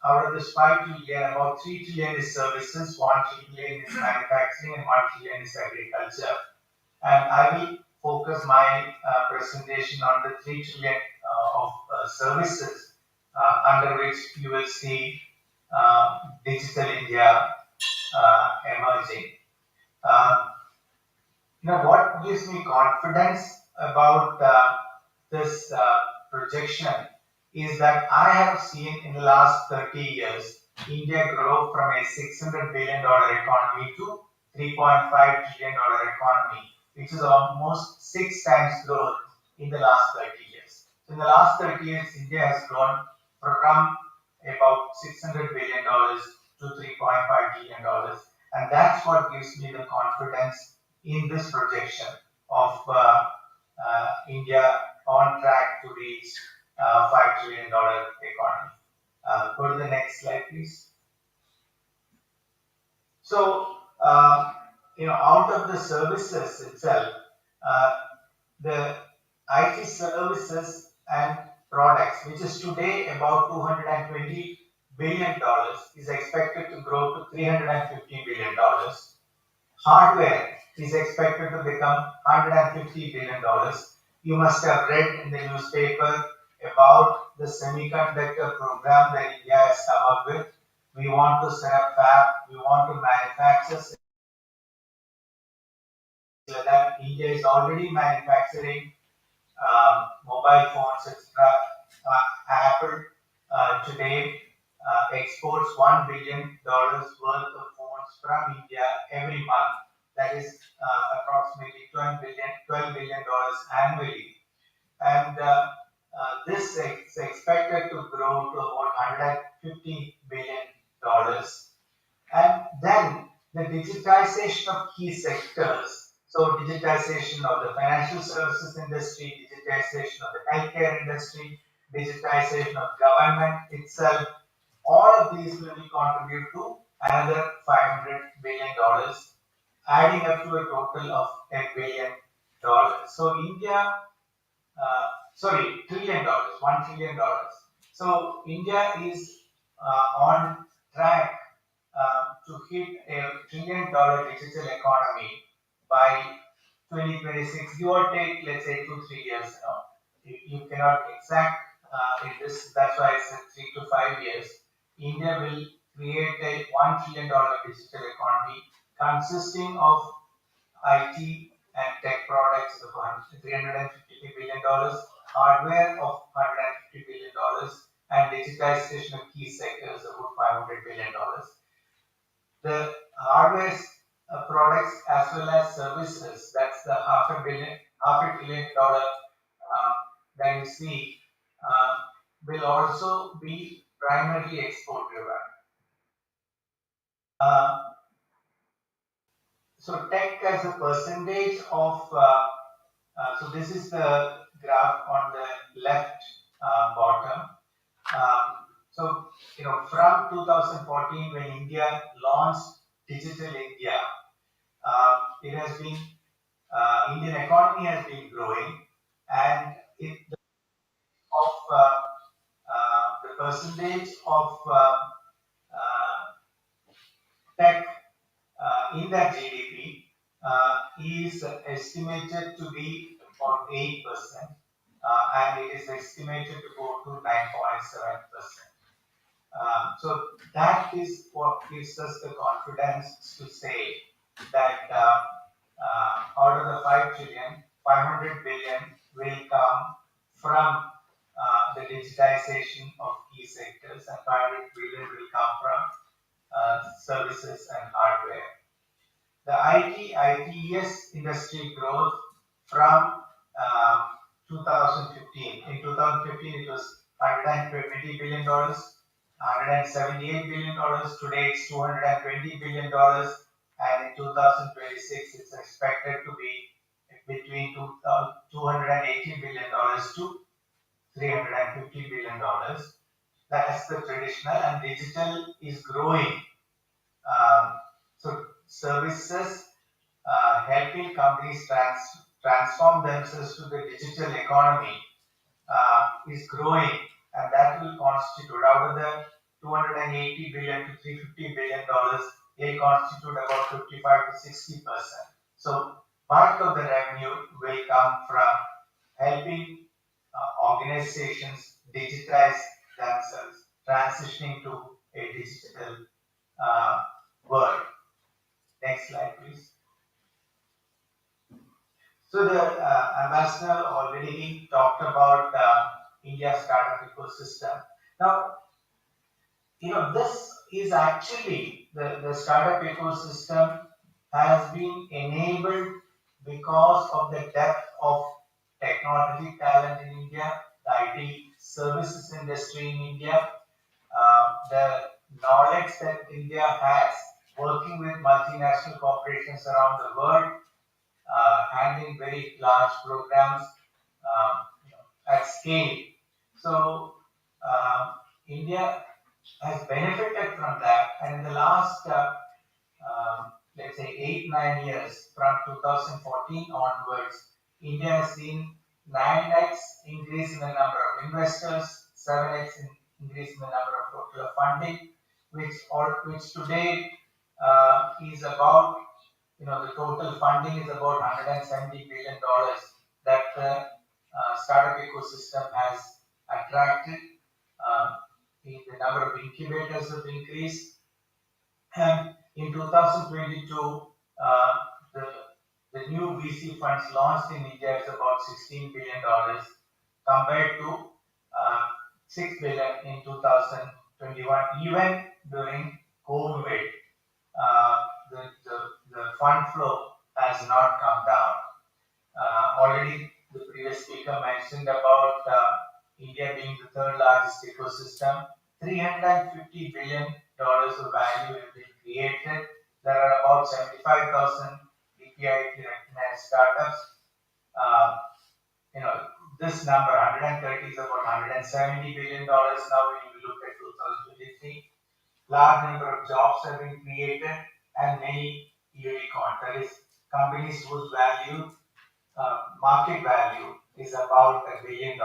out of this 5 trillion, about 3 trillion is services, 1 trillion is manufacturing, and 1 trillion is agriculture. And I will focus my presentation on the 3 trillion of services under which you will see digital India emerging. Uh, what gives me confidence about this projection is that I have seen in the last 30 years India grow from a $600 billion economy to $3.5 trillion economy, which is almost 6 times growth in the last 30 years. So in the last 30 years, India has grown from about $600 billion to $3.5 trillion, and that's what gives me the confidence in this projection of India on track to reach $5 trillion economy. Go to the next slide, please. So, out of the services itself, the IT services and products, which is today about $220 billion, is expected to grow to $350 billion. Hardware is expected to become $150 billion. You must have read in the newspaper about the semiconductor program that India has come up with. We want to set up fab, we want to manufacture that. India is already manufacturing mobile phones, etc. Apple today exports $1 billion worth of phones from India every month. That is approximately $12 billion annually. And this is expected to grow to about $150 billion. And then the digitization of key sectors. So digitization of the financial services industry, digitization of the healthcare industry, digitization of government itself, all of these will contribute to another $500 billion, adding up to a total of $1 billion. So India, trillion dollars, $1 trillion. So India is on track to hit a $1 trillion digital economy by 2026, give or take, let's say 2 3 years. You cannot exact in this. That's why I said 3 to 5 years. India will create a $1 trillion digital economy consisting of IT and tech products of $350 billion, hardware of $150 billion, and digitization of key sectors about $500 billion. The hardware products as well as services, that's the $500 billion that you see, will also be primarily export driven. Uh, So tech as a percentage of, so this is the graph on the left bottom. So, from 2014 when India launched Digital India, it has been, Indian economy has been growing, and the percentage of tech in that GDP is estimated to be about 8%, and it is estimated to go to 9.7%. So that is what gives us the confidence to say that out of the 5 trillion, 500 billion will come from the digitization of key sectors, and 500 billion will come from services and hardware. The ITES industry growth from 2015. In 2015, it was $120 billion, $178 billion. Today, it's $220 billion. And in 2026, it's expected to be between $280 billion to $350 billion. That's the traditional, and digital is growing. So services helping companies transform themselves to the digital economy is growing, and that will constitute out of the 280 billion to 350 billion dollars, they constitute about 55 to 60%. So part of the revenue will come from helping organizations digitize themselves, transitioning to a digital world. Next slide, please. So the ambassador already talked about India's startup ecosystem. Now, this is actually the startup ecosystem has been enabled because of the depth of technology talent in India, the IT services industry in India, the knowledge that India has working with multinational corporations around the world, handling very large programs at scale. So India has benefited from that, and in the last let's say 8-9 years, from 2014 onwards, India has seen 9x increase in the number of investors, 7x increase in the number of total funding, which today is about, the total funding is about $170 billion that the startup ecosystem has attracted. The number of incubators have increased, and in 2022, the, the new VC funds launched in India is about $16 billion compared to $6 billion in 2021. Even during COVID, the fund flow has not come down. Already the previous speaker mentioned about India being the third largest ecosystem. $350 billion of value has been created. There are about 75,000 DPIIT recognized startups. Uh, this number 130 is about $170 billion now when you look at 2023. Large number of jobs have been created, and many unicorns, that is, companies whose value, market value is about $1 billion,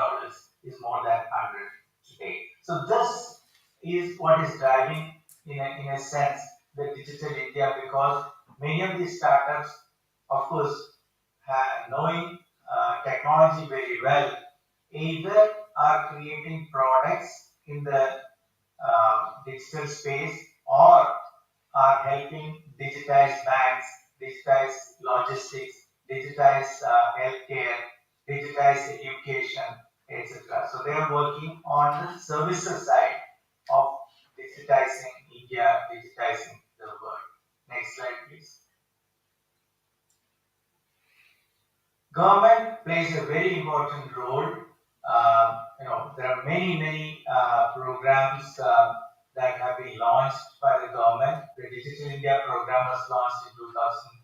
is more than 100 today. So this is what is driving, in a sense, the digital India, because many of these startups, of course, knowing technology very well, either are creating products in the digital space, or are helping digitize banks, digitize logistics, digitize healthcare, digitize education, etc. So they are working on the services side of digitizing India, digitizing the world. Next slide, please. Government plays a very important role. There are many programs that have been launched by the government. The Digital India program was launched in 2000.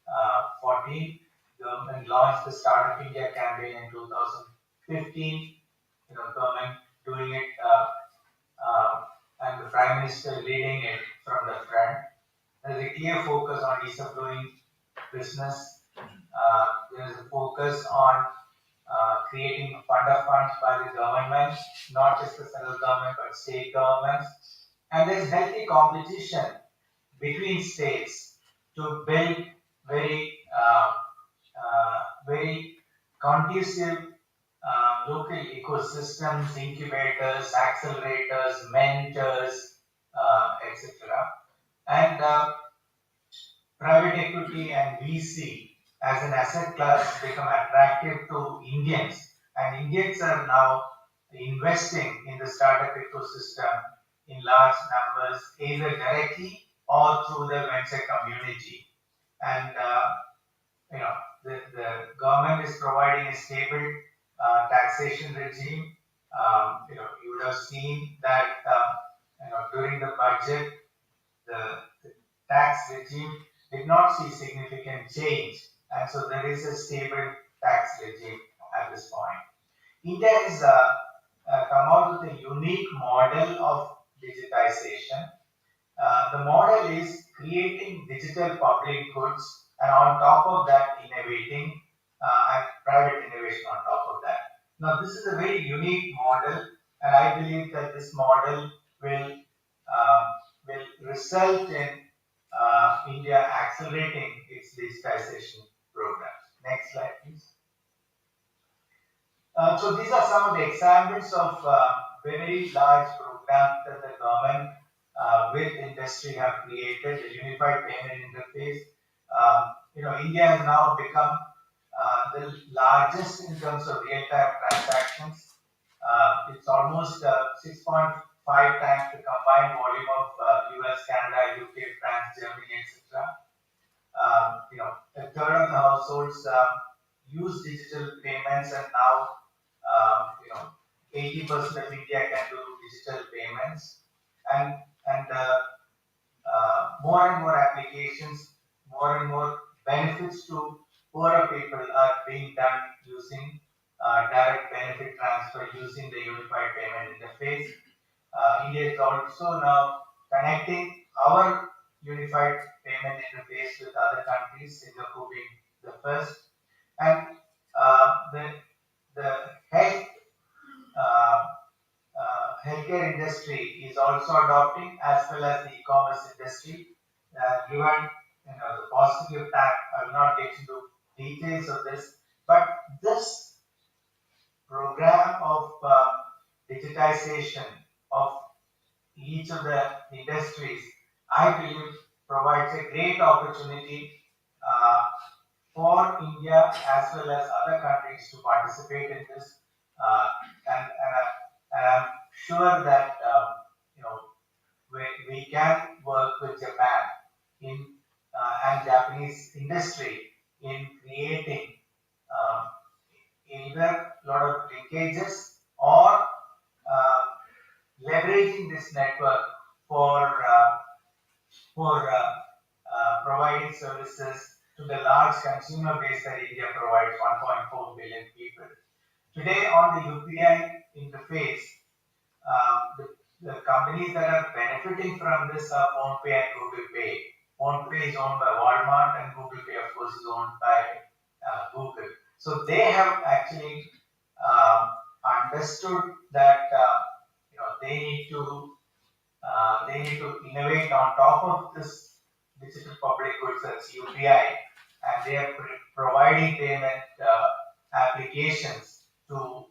2014. Government launched the Startup India campaign in 2015. Government doing it, and the Prime Minister leading it from the front. There's a clear focus on ease of doing business. There is a focus on creating a fund of funds by the government, not just the central government but state governments. And there's healthy competition between states to build very very conducive local ecosystems, incubators, accelerators, mentors, etc. And private equity and VC as an asset class become attractive to Indians, and Indians are now investing in the startup ecosystem in large numbers, either directly or through the venture community. And the government is providing a stable taxation regime. You would have seen that during the budget, the tax regime did not see significant change, and so there is a stable tax regime at this point. India has come out with a unique model of digitization. The model is creating digital public goods, and on top of that, innovating and private innovation on top of that. Now, this is a very unique model, and I believe that this model will uh, result in India accelerating its digitization programs. Next slide, please. So these are some of the examples of very large programs that the government with industry have created, the unified payment interface. India has now become the largest in terms of real-time transactions. It's almost 6.5 times the combined volume of US, Canada, UK, France, Germany, etc. A third of the households use digital payments, and now 80% of India can do digital payments, and more and more applications, more and more benefits to poorer people are being done using direct benefit transfer using the unified payment interface. India is also now connecting our unified payment interface with other countries, Singapore being the first, and the health uh, healthcare industry is also adopting, as well as the e-commerce industry. Given the positive impact, I will not get into details of this, but this program of digitization of each of the industries, I believe, provides a great opportunity uh, for India as well as other countries to participate in this. Uh, and I'm sure that we can work with Japan in and Japanese industry in creating uh, either a lot of linkages or uh, leveraging this network for providing services to the large consumer base that India provides, 1.4 billion people. Today, on the UPI interface, the companies that are benefiting from this are PhonePe and Google Pay. PhonePe is owned by Walmart, and Google Pay, of course, is owned by Google. So they have actually understood that they need to innovate on top of this digital public goods as UPI, and they are providing payment applications to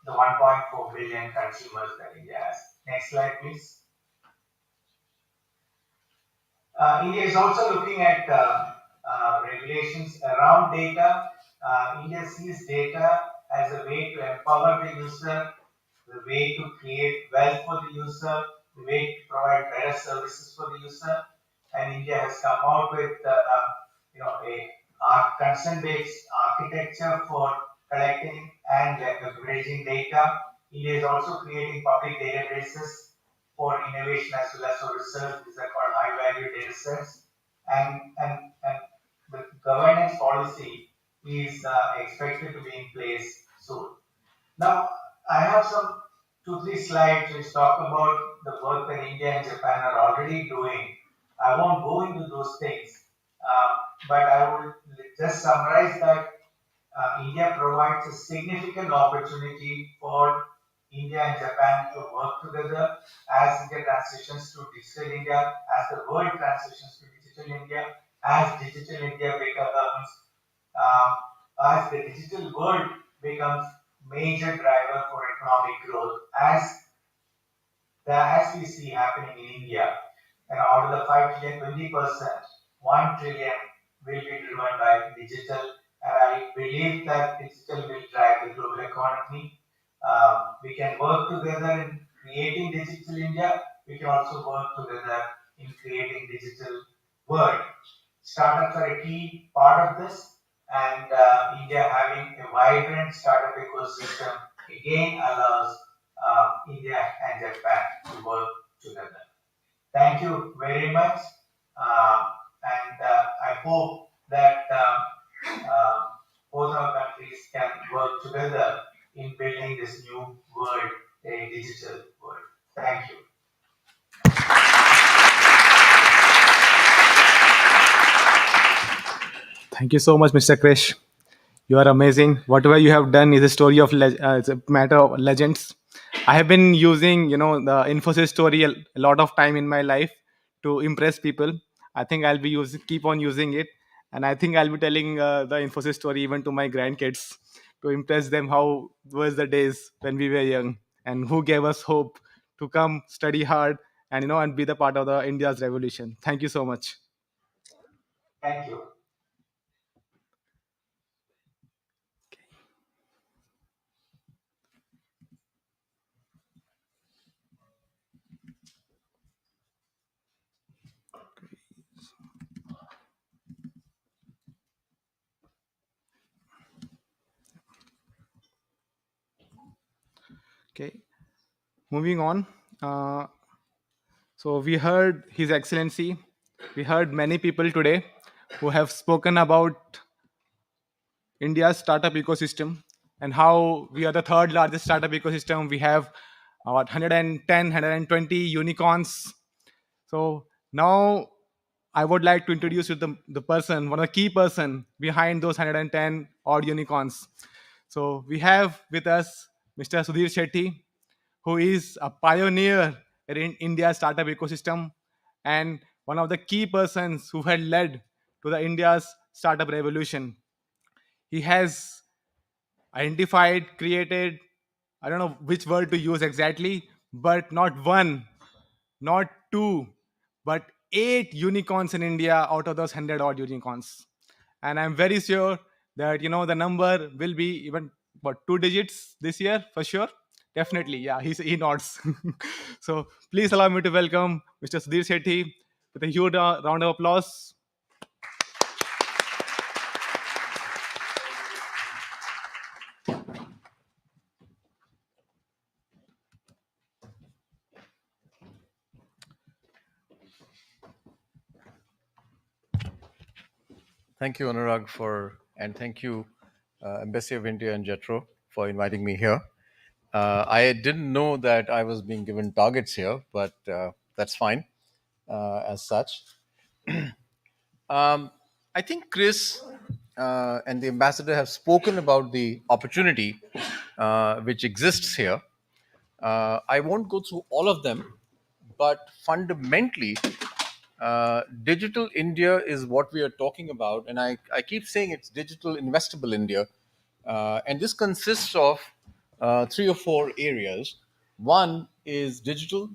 the 1.4 billion consumers that India has. Next slide, please. India is also looking at regulations around data. India sees data as a way to empower the user, the way to create wealth for the user, the way to provide better services for the user. And India has come out with a consent-based architecture for collecting and leveraging data. India is also creating public databases for innovation as well as for research. These are called high-value data sets. And governance policy is expected to be in place soon. Now, I have some 2, 3 slides which talk about the work that India and Japan are already doing. I won't go into those things, but I will just summarize that India provides a significant opportunity for India and Japan to work together as India transitions to digital India, as the world transitions to digital India, as digital India becomes, um, as the digital world becomes major driver for economic growth, as we see happening in India. And out of the 5 trillion, 20%, 1 trillion will be driven by digital. And I believe that digital will drive the global economy. We can work together in creating digital India. We can also work together in creating digital world. Startups are a key part of this, and India having a vibrant startup ecosystem again allows India and Japan to work together. Thank you very much, and I hope that both our countries can work together in building this new world, a digital world. Thank you. Thank you so much, Mr. Krish. You are amazing. Whatever you have done is a story of it's a matter of legends. I have been using, the Infosys story a lot of time in my life to impress people. I think I'll be keep on using it, and I think I'll be telling the Infosys story even to my grandkids to impress them how was the days when we were young and who gave us hope to come study hard and and be the part of the India's revolution. Thank you so much. Thank you. Okay, moving on. Uh, So we heard His Excellency. We heard many people today who have spoken about India's startup ecosystem and how we are the third largest startup ecosystem. We have about 110, 120 unicorns. So now I would like to introduce you the person, one of the key person behind those 110 odd unicorns. So we have with us Mr. Sudhir Shetty, who is a pioneer in India's startup ecosystem and one of the key persons who had led to the India's startup revolution. He has identified, created, I don't know which word to use exactly, but not one, not two, but 8 unicorns in India out of those 100 odd unicorns. And I'm very sure that the number will be even what 2 digits this year for sure. Definitely, yeah. He nods. So please allow me to welcome Mr. Sudhir Shetty with a huge round of applause. Thank you, Anurag, and thank you, Embassy of India and Jetro, for inviting me here. I didn't know that I was being given targets here, but that's fine as such. I think Chris and the ambassador have spoken about the opportunity which exists here. I won't go through all of them, but fundamentally, digital India is what we are talking about. And I keep saying it's digital investable India. And this consists of 3 or 4 areas. One is digital,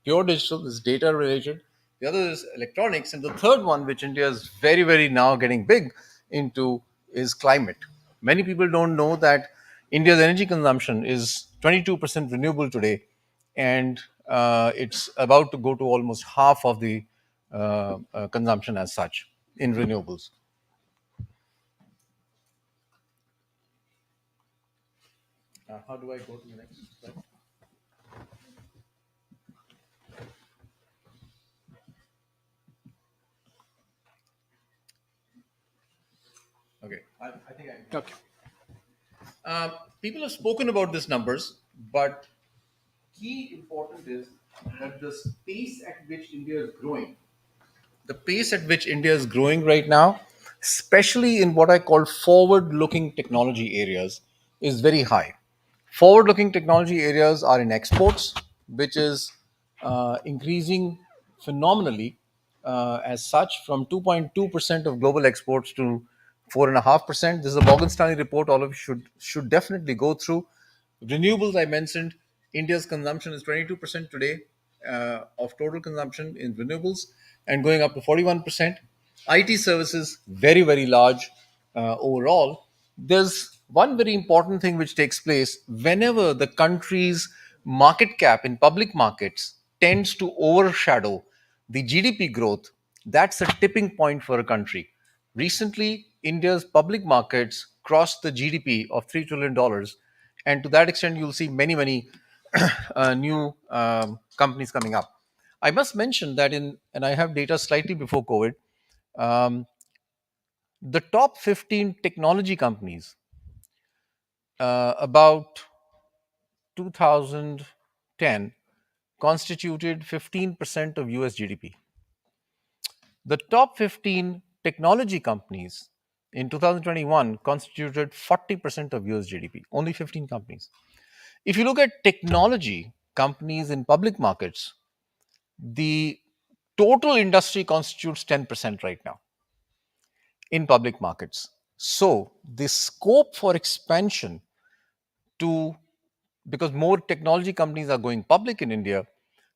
pure digital, is data related. The other is electronics. And the third one, which India is very, very now getting big into, is climate. Many people don't know that India's energy consumption is 22% renewable today, and it's about to go to almost half of the consumption as such in renewables. How do I go to the next slide? Okay, I think I. Okay. People have spoken about these numbers, but key important is that the pace at which India is growing, the pace at which India is growing right now, especially in what I call forward looking technology areas, is very high. Forward looking technology areas are in exports, which is increasing phenomenally as such from 2.2% of global exports to 4.5%. This is a Morgan Stanley report, all of you should definitely go through. Renewables, I mentioned, India's consumption is 22% today of total consumption in renewables and going up to 41%. IT services, very, very large overall. There's one very important thing which takes place whenever the country's market cap in public markets tends to overshadow the GDP growth. That's a tipping point for a country. Recently, India's public markets crossed the GDP of $3 trillion. And to that extent, you'll see many, many new companies coming up. I must mention that and I have data slightly before COVID, um, the top 15 technology companies about 2010 constituted 15% of US GDP. The top 15 technology companies in 2021 constituted 40% of US GDP, only 15 companies. If you look at technology companies in public markets, the total industry constitutes 10% right now in public markets. So, the scope for expansion to, because more technology companies are going public in India,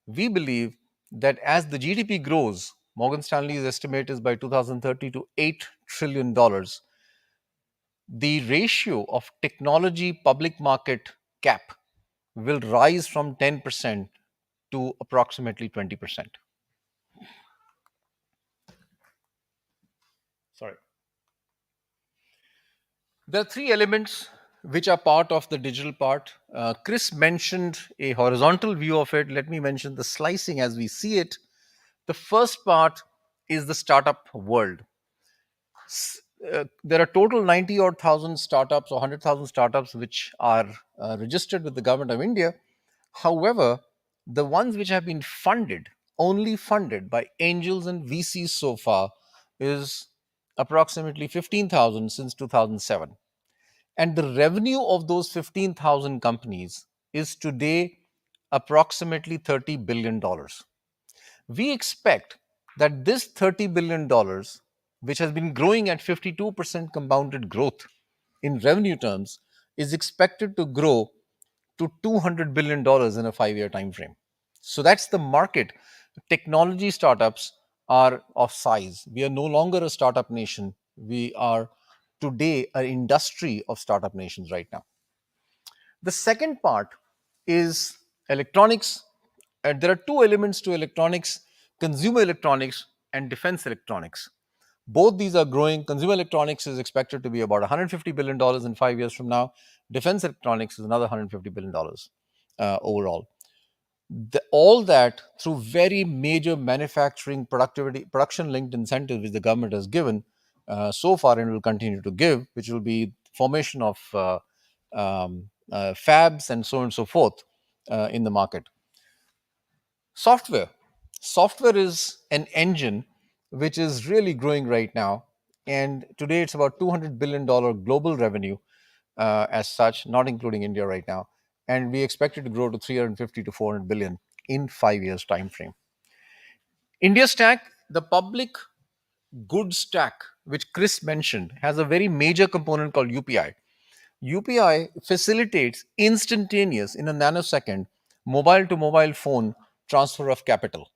we believe that as the GDP grows, Morgan Stanley's estimate is by 2030 to $8 trillion, the ratio of technology public market cap will rise from 10% to approximately 20%. Sorry. There are three elements which are part of the digital part. Chris mentioned a horizontal view of it. Let me mention the slicing as we see it. The first part is the startup world. There are total 90 or 1,000 startups or 100,000 startups which are registered with the government of India. However, the ones which have been funded, only funded by angels and VCs so far, is approximately 15,000 since 2007. And the revenue of those 15,000 companies is today approximately $30 billion. We expect that this $30 billion, which has been growing at 52% compounded growth in revenue terms, is expected to grow to $200 billion in a 5-year time frame. So that's the market. Technology startups are of size. We are no longer a startup nation. We are today an industry of startup nations right now. The second part is electronics. And there are two elements to electronics: consumer electronics and defense electronics. Both these are growing. Consumer electronics is expected to be about $150 billion in 5 years from now. Defense electronics is another $150 billion overall. All that through very major manufacturing production linked incentives which the government has given so far and will continue to give, which will be formation of fabs and so on and so forth in the market. Software is an engine which is really growing right now, and today it's about $200 billion global revenue as such, not including India right now, and we expect it to grow to 350 to 400 billion in 5 years time frame. India Stack, the public goods stack which Chris mentioned, has a very major component called UPI. UPI facilitates instantaneous, in a nanosecond, mobile to mobile phone transfer of capital,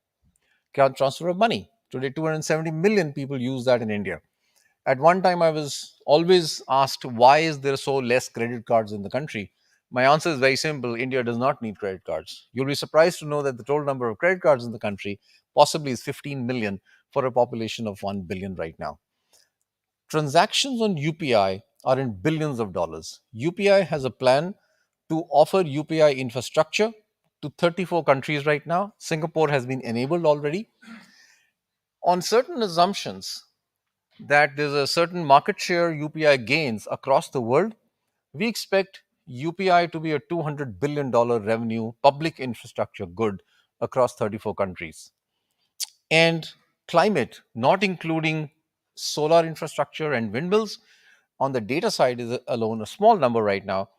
transfer of money. Today, 270 million people use that in India. At one time, I was always asked, why is there so less credit cards in the country? My answer is very simple: India does not need credit cards. You'll be surprised to know that the total number of credit cards in the country possibly is 15 million for a population of 1 billion right now. Transactions on UPI are in billions of dollars. UPI has a plan to offer UPI infrastructure to 34 countries right now. Singapore has been enabled already. On certain assumptions, that there's a certain market share UPI gains across the world, we expect UPI to be a $200 billion revenue public infrastructure good across 34 countries. And climate, not including solar infrastructure and windmills, on the data side is alone a small number right now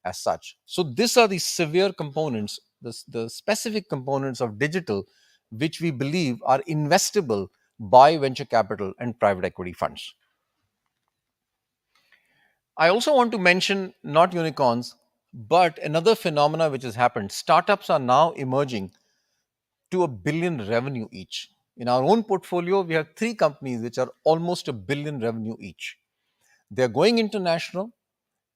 as such. So these are the severe components, the specific components of digital, which we believe are investable by venture capital and private equity funds. I also want to mention not unicorns, but another phenomena which has happened. Startups are now emerging to a billion revenue each. In our own portfolio, we have three companies which are almost a billion revenue each. They're going international,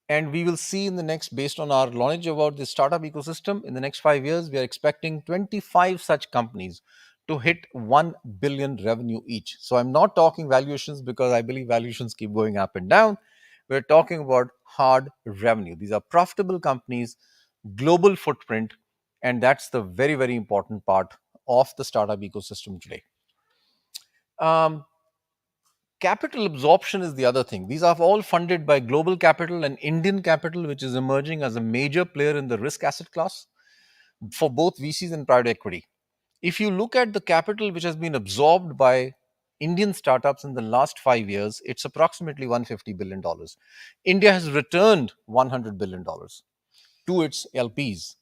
and we will see in the next, based on our knowledge about the startup ecosystem, in the next 5 years, we are expecting 25 such companies to hit 1 billion revenue each. So I'm not talking valuations because I believe valuations keep going up and down. We're talking about hard revenue. These are profitable companies, global footprint, and that's the very, very important part of the startup ecosystem today. Um, Capital absorption is the other thing. These are all funded by global capital and Indian capital, which is emerging as a major player in the risk asset class for both VCs and private equity. If you look at the capital which has been absorbed by Indian startups in the last 5 years, it's approximately $150 billion. India has returned $100 billion to its LPs.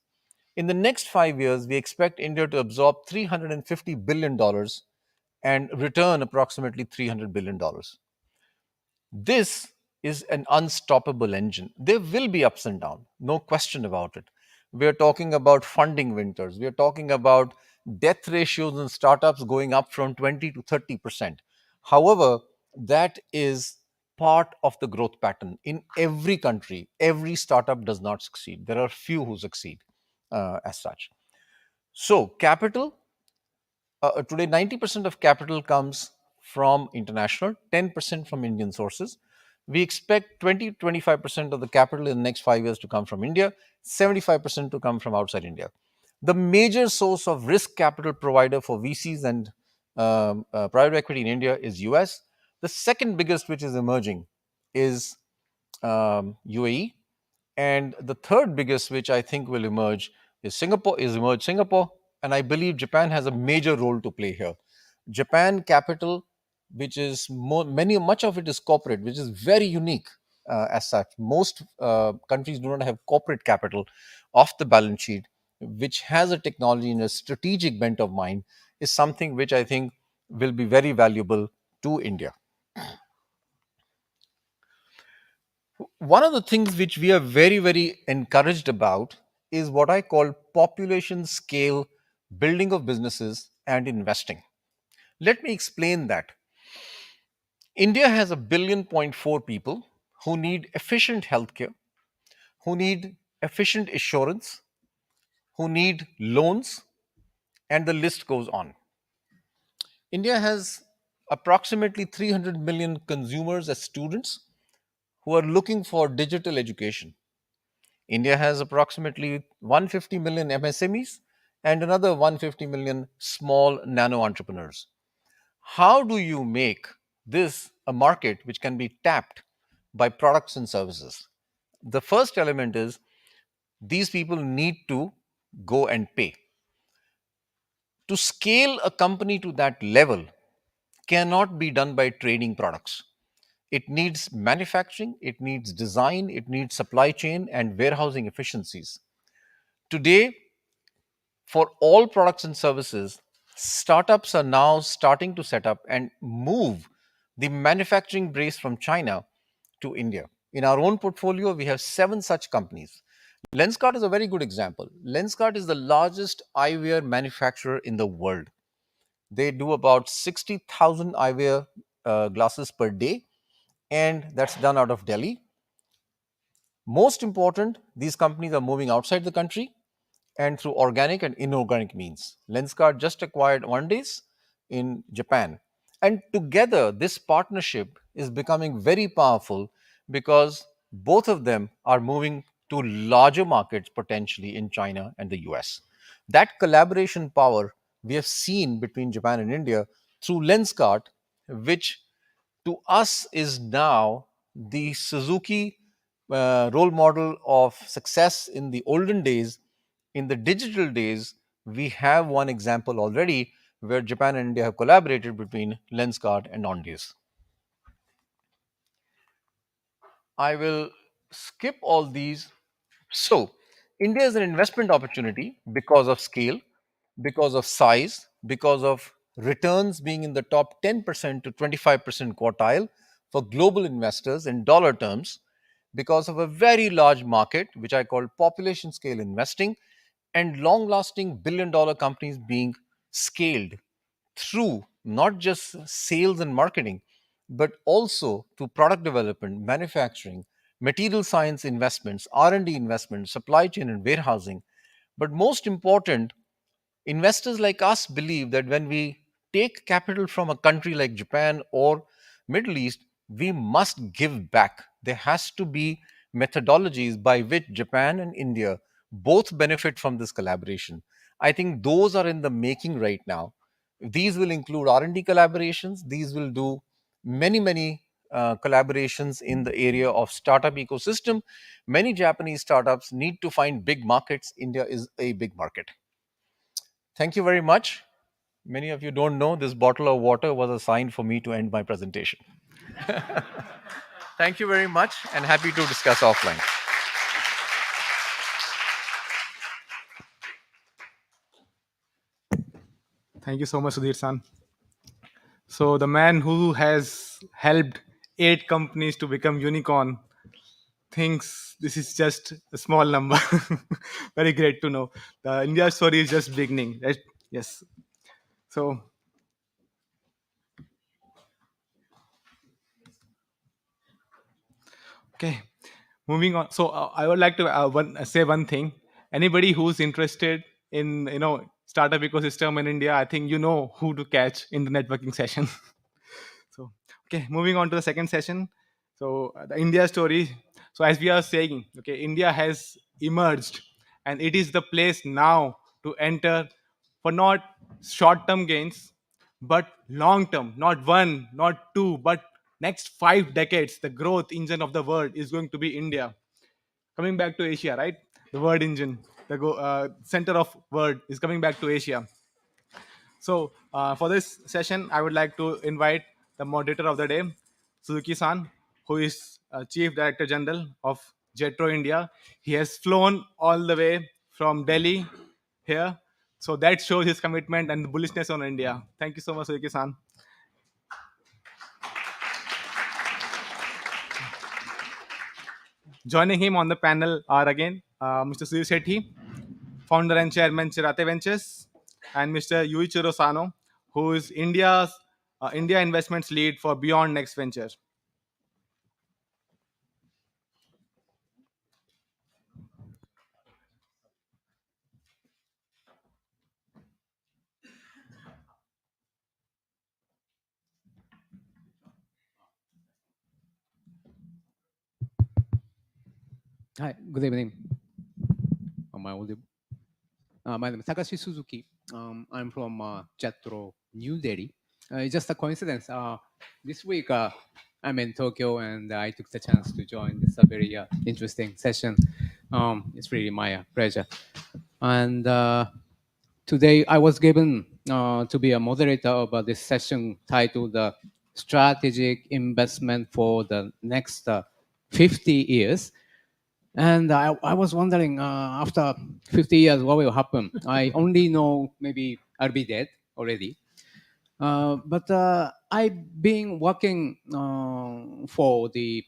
In the next 5 years, we expect India to absorb $350 billion and return approximately $300 billion. This is an unstoppable engine. There will be ups and downs, no question about it. We are talking about funding winters. We are talking about death ratios in startups going up from 20 to 30%. However, that is part of the growth pattern. In every country, every startup does not succeed. There are few who succeed as such. So, capital today 90% of capital comes from international, 10% from Indian sources. We expect 20 to 25% of the capital in the next 5 years to come from India, 75% to come from outside India. The major source of risk capital provider for VCs and private equity in India is US. The second biggest, which is emerging, is UAE, and the third biggest, which I think will emerge, is Singapore, and I believe Japan has a major role to play here. Japan capital, which is much of it is corporate, which is very unique as such. Most countries do not have corporate capital off the balance sheet, which has a technology and a strategic bent of mind, is something which I think will be very valuable to India. One of the things which we are very, very encouraged about is what I call population scale building of businesses and investing. Let me explain that. India has a billion point four people who need efficient healthcare, who need efficient assurance, who need loans, and the list goes on. India has approximately 300 million consumers as students who are looking for digital education. India has approximately 150 million MSMEs and another 150 million small nano entrepreneurs. How do you make this a market which can be tapped by products and services? The first element is these people need to go and pay. To scale a company to that level cannot be done by trading products. It needs manufacturing, it needs design, it needs supply chain and warehousing efficiencies. Today, for all products and services, startups are now starting to set up and move the manufacturing base from China to India. In our own portfolio, we have 7 such companies. Lenskart is a very good example. Lenskart is the largest eyewear manufacturer in the world. They do about 60,000 eyewear glasses per day, and that's done out of Delhi. Most important, these companies are moving outside the country and through organic and inorganic means. Lenskart just acquired Ondays in Japan. And together, this partnership is becoming very powerful because both of them are moving to larger markets potentially in China and the US. That collaboration power we have seen between Japan and India through Lenskart, which to us is now the Suzuki role model of success in the olden days. In the digital days, we have one example already where Japan and India have collaborated between Lenskart and Ondays. I will skip all these. So, India is an investment opportunity because of scale, because of size, because of returns being in the top 10% to 25% quartile for global investors in dollar terms, because of a very large market, which I call population scale investing, and long lasting billion-dollar companies being scaled through not just sales and marketing, but also to product development, manufacturing, material science investments, R&D investments, supply chain and warehousing. But most important, investors like us believe that when we take capital from a country like Japan or Middle East, we must give back. There has to be methodologies by which Japan and India both benefit from this collaboration. I think those are in the making right now. These will include R&D collaborations. These will do many collaborations in the area of startup ecosystem. Many Japanese startups need to find big markets. India is a big market. Thank you very much. Many of you don't know this bottle of water was a sign for me to end my presentation. Thank you very much and happy to discuss offline. Thank you so much, Sudhir san. So the man who has helped 8 companies to become unicorn thinks this is just a small number. Very great to know. The India story is just beginning, right? Yes. So okay, moving on. So I would like to say one thing. Anybody who's interested in startup ecosystem in India, I think you know who to catch in the networking session. So okay, moving on to the second session. So the India story. So as we are saying, okay, India has emerged, and it is the place now to enter for not short-term gains, but long-term. Not one, not two, but next 5 decades. The growth engine of the world is going to be India. Coming back to Asia, right? The word engine, the center of world is coming back to Asia. So, for this session, I would like to invite the moderator of the day, Suzuki san, who is Chief Director General of Jetro India. He has flown all the way from Delhi here. So, that shows his commitment and the bullishness on India. Thank you so much, Suzuki san. Joining him on the panel are again Mr. Sudhir Sethi, founder and chairman Chirate Ventures, and Mr. Yuichiro Sano, who is India's India investments lead for Beyond Next Venture. Hi, good evening. Am I audible? My name is Takashi Suzuki. I'm from Jetro, New Delhi. It's just a coincidence. This week, I'm in Tokyo and I took the chance to join this very interesting session. It's really my pleasure. And today I was given to be a moderator of this session titled Strategic Investment for the Next 50 Years. And I was wondering, after 50 years, what will happen? I only know maybe I'll be dead already. But I've been working for the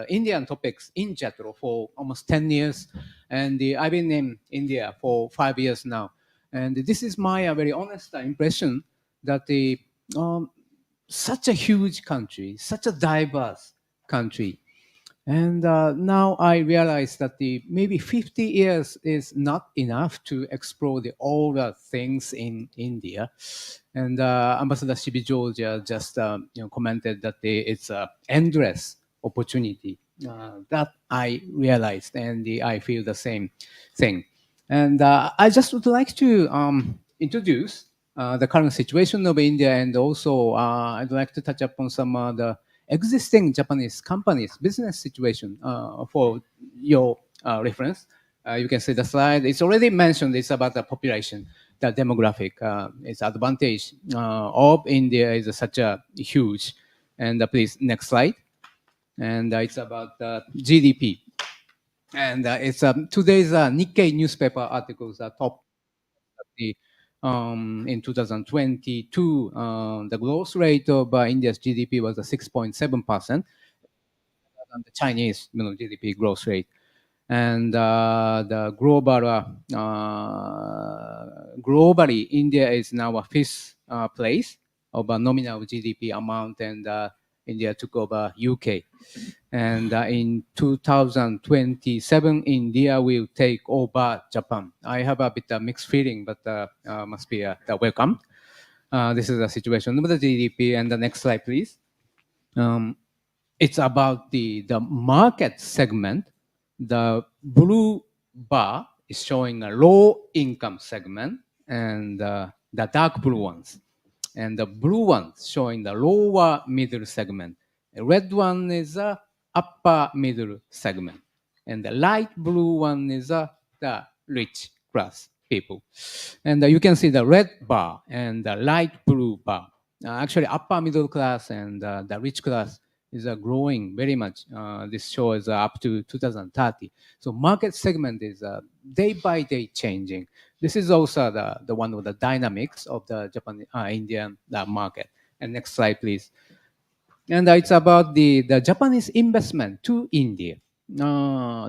Indian topics in Jetro for almost 10 years. And I've been in India for 5 years now. And this is my very honest impression that such a huge country, such a diverse country, and now I realize that maybe 50 years is not enough to explore all the things in India. And Ambassador Shibi Georgia just commented that it's an endless opportunity. That I realized, and I feel the same thing. And I just would like to introduce the current situation of India, and also I'd like to touch upon some of the existing Japanese companies' business situation for your reference. You can see the slide. It's already mentioned. It's about the population, the demographic. Its advantage of India is such a huge. And please, next slide. And it's about GDP. And it's today's Nikkei newspaper articles are top in 2022. The growth rate of India's GDP was 6.7%, and the Chinese GDP growth rate. And the globally, India is now a fifth place of a nominal GDP amount, and India took over UK. And in 2027, India will take over Japan. I have a bit of mixed feeling, but must be welcome. This is the situation of the GDP. And the next slide, please. It's about the market segment. The blue bar is showing a low income segment, and the dark blue ones. And the blue ones showing the lower middle segment. The red one is a upper middle segment. And the light blue one is the rich class people. And you can see the red bar and the light blue bar. Actually, upper middle class and the rich class is growing very much. This shows up to 2030. So market segment is day by day changing. This is also the one of the dynamics of the Japan Indian market. And next slide, please. And it's about the Japanese investment to India.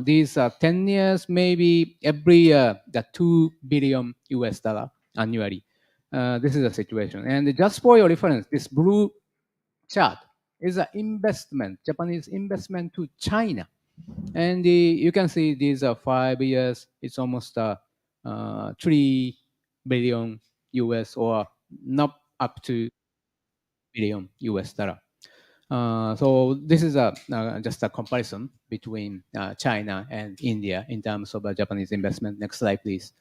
These 10 years, maybe every year, the $2 billion US dollar annually. This is the situation. And just for your reference, this blue chart is an investment, Japanese investment to China. And you can see these are 5 years. It's almost 3 billion US or not up to billion US dollar. So this is just a comparison between China and India in terms of Japanese investment. Next slide, please.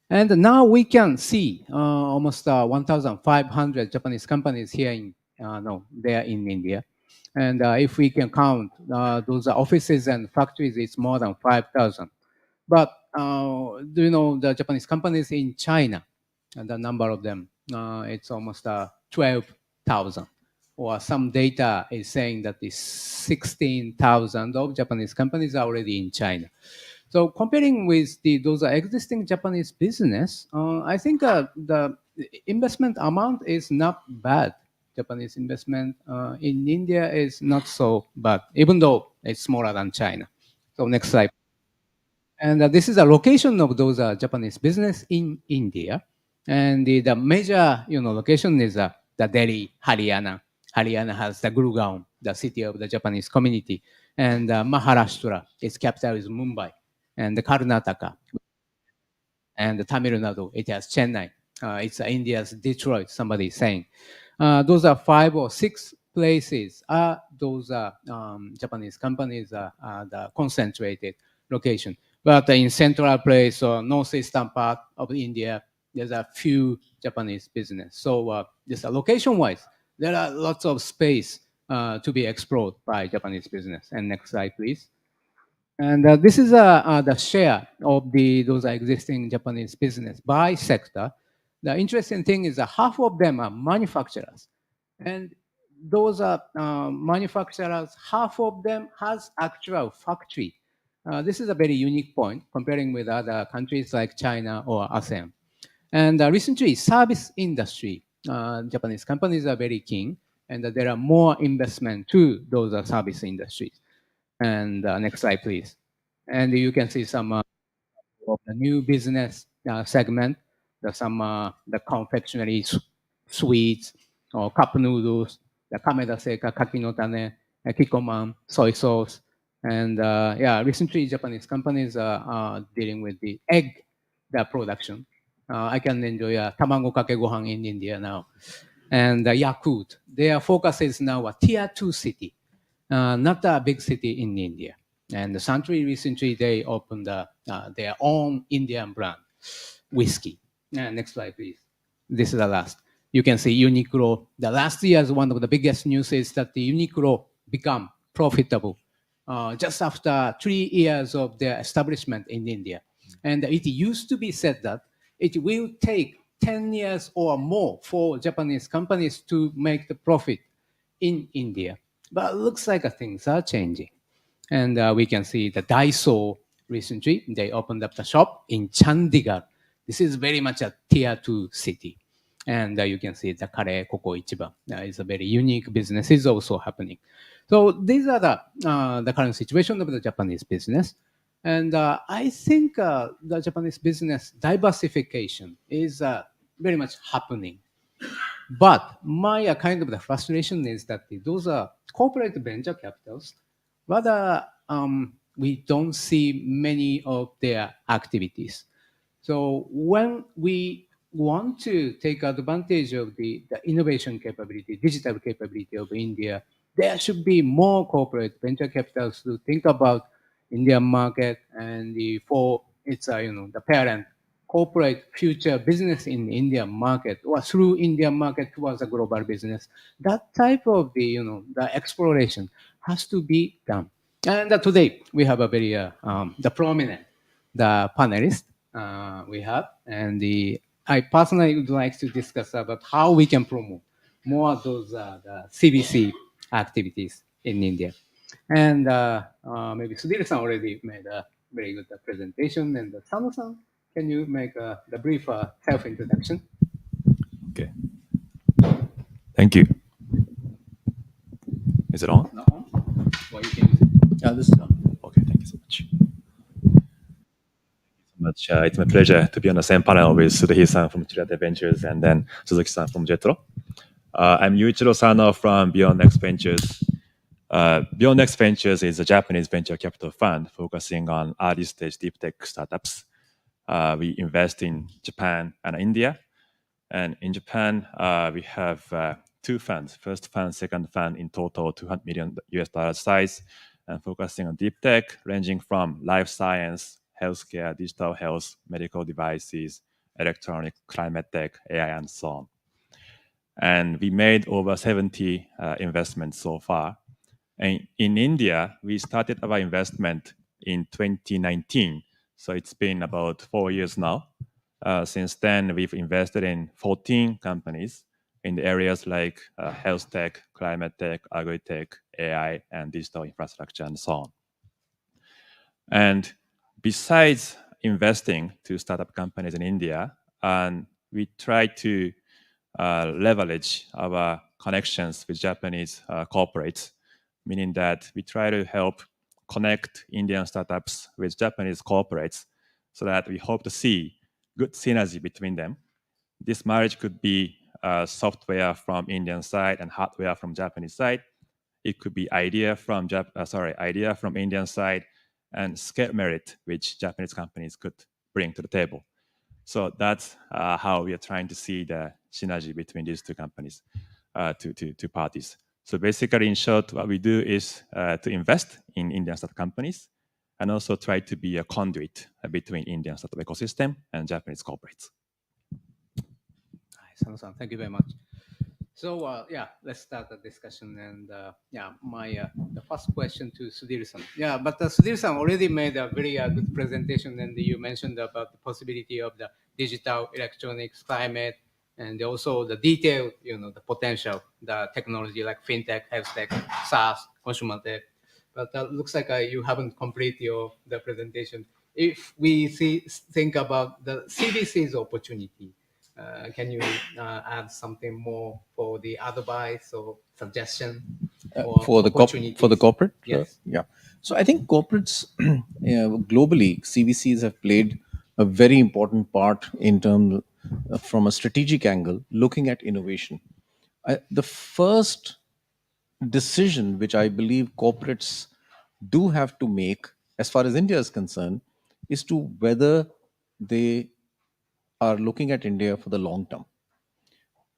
And now we can see almost 1,500 Japanese companies here in they are in India. And if we can count those offices and factories, it's more than 5,000. But do you know the Japanese companies in China? And the number of them, it's almost 12,000. Or some data is saying that the 16,000 of Japanese companies are already in China. So comparing with those existing Japanese business, I think the investment amount is not bad. Japanese investment in India is not so bad, even though it's smaller than China. So next slide. And this is a location of those Japanese business in India. And the major location is the Delhi, Haryana. Haryana has the Gurgaon, the city of the Japanese community. And Maharashtra, its capital is Mumbai. And the Karnataka, and the Tamil Nadu, it has Chennai. It's India's Detroit, somebody is saying. Those are 5 or 6 places. Those Japanese companies are the concentrated location. But in central place or northeastern part of India, there's a few Japanese business. So this location-wise, there are lots of space to be explored by Japanese business. And next slide, please. And this is the share of those existing Japanese business by sector. The interesting thing is that half of them are manufacturers. And those are manufacturers, half of them has actual factory. This is a very unique point comparing with other countries like China or ASEAN. And recently, service industry, Japanese companies are very keen, and there are more investment to those service industries. And next slide, please. And you can see some of the new business segment. There's some the confectionery sweets or cup noodles, the kameda seka, kaki no tane, kikoman, soy sauce. And yeah, recently Japanese companies are dealing with the egg production. I can enjoy tamago kake gohan in India now. And Yakult, their focus is now a tier 2 city, not a big city in India. And Suntory recently, they opened their own Indian brand, whiskey. Next slide, please. This is the last. you can see Uniqlo. The last year's one of the biggest news is that the Uniqlo become profitable just after 3 years of their establishment in India. And it used to be said that it will take 10 years or more for Japanese companies to make the profit in India. But it looks like things are changing. And we can see the Daiso recently, they opened up the shop in Chandigarh. This is very much a tier 2 city. And you can see the Kare Koko Ichiban is a very unique business is also happening. So these are the current situation of the Japanese business. And I think the Japanese business diversification is very much happening. But my kind of the frustration is that those are corporate venture capitals. Rather, we don't see many of their activities. So when we want to take advantage of the innovation capability, digital capability of India, there should be more corporate venture capitals to think about Indian market and for its the parent corporate future business in Indian market or through Indian market towards a global business. That type of the exploration has to be done. And today we have a very the prominent the panelist we have, and I personally would like to discuss about how we can promote more of those the CBC activities in India. And maybe Sudhir-san already made a very good presentation, and Sano-san, can you make the brief self-introduction? Okay. Thank you. Is it on? No? Well, you can use it. Yeah, this is done. Okay, thank you so much. It's my pleasure to be on the same panel with Sudhir-san from Chirate Ventures and then Suzuki-san from Jetro. I'm Yuichiro Sano from Beyond Next Ventures. Beyond Next Ventures is a Japanese venture capital fund focusing on early stage deep tech startups. We invest in Japan and India. And in Japan, we have two funds. First fund, second fund, in total $200 million US size, and focusing on deep tech, ranging from life science, healthcare, digital health, medical devices, electronic, climate tech, AI, and so on. And we made over 70 investments so far. And in India, we started our investment in 2019. So it's been about 4 years now. Since then, we've invested in 14 companies in the areas like health tech, climate tech, agri-tech, AI, and digital infrastructure, and so on. And besides investing to startup companies in India, we try to leverage our connections with Japanese corporates, meaning that we try to help connect Indian startups with Japanese corporates so that we hope to see good synergy between them. This marriage could be software from Indian side and hardware from Japanese side. It could be idea from Indian side and scale merit, which Japanese companies could bring to the table. So that's how we are trying to see the synergy between these two companies, two parties. So basically, in short, what we do is to invest in Indian startup companies and also try to be a conduit between Indian startup ecosystem and Japanese corporates. Sano-san, thank you very much. So yeah, let's start the discussion. And yeah, my the first question to Sudhir-san. Yeah, but Sudhir-san already made a very good presentation, and you mentioned about the possibility of the digital, electronics, climate, and also the detail, the potential, the technology like fintech, health tech, SaaS, consumer tech. But looks like you haven't completed the presentation. If we think about the CVC's opportunity, can you add something more for the advice or suggestion For the corporate? Yes. Yeah. So I think corporates globally, CVCs have played a very important part in terms from a strategic angle, looking at innovation. The first decision which I believe corporates do have to make, as far as India is concerned, is to whether they are looking at India for the long term.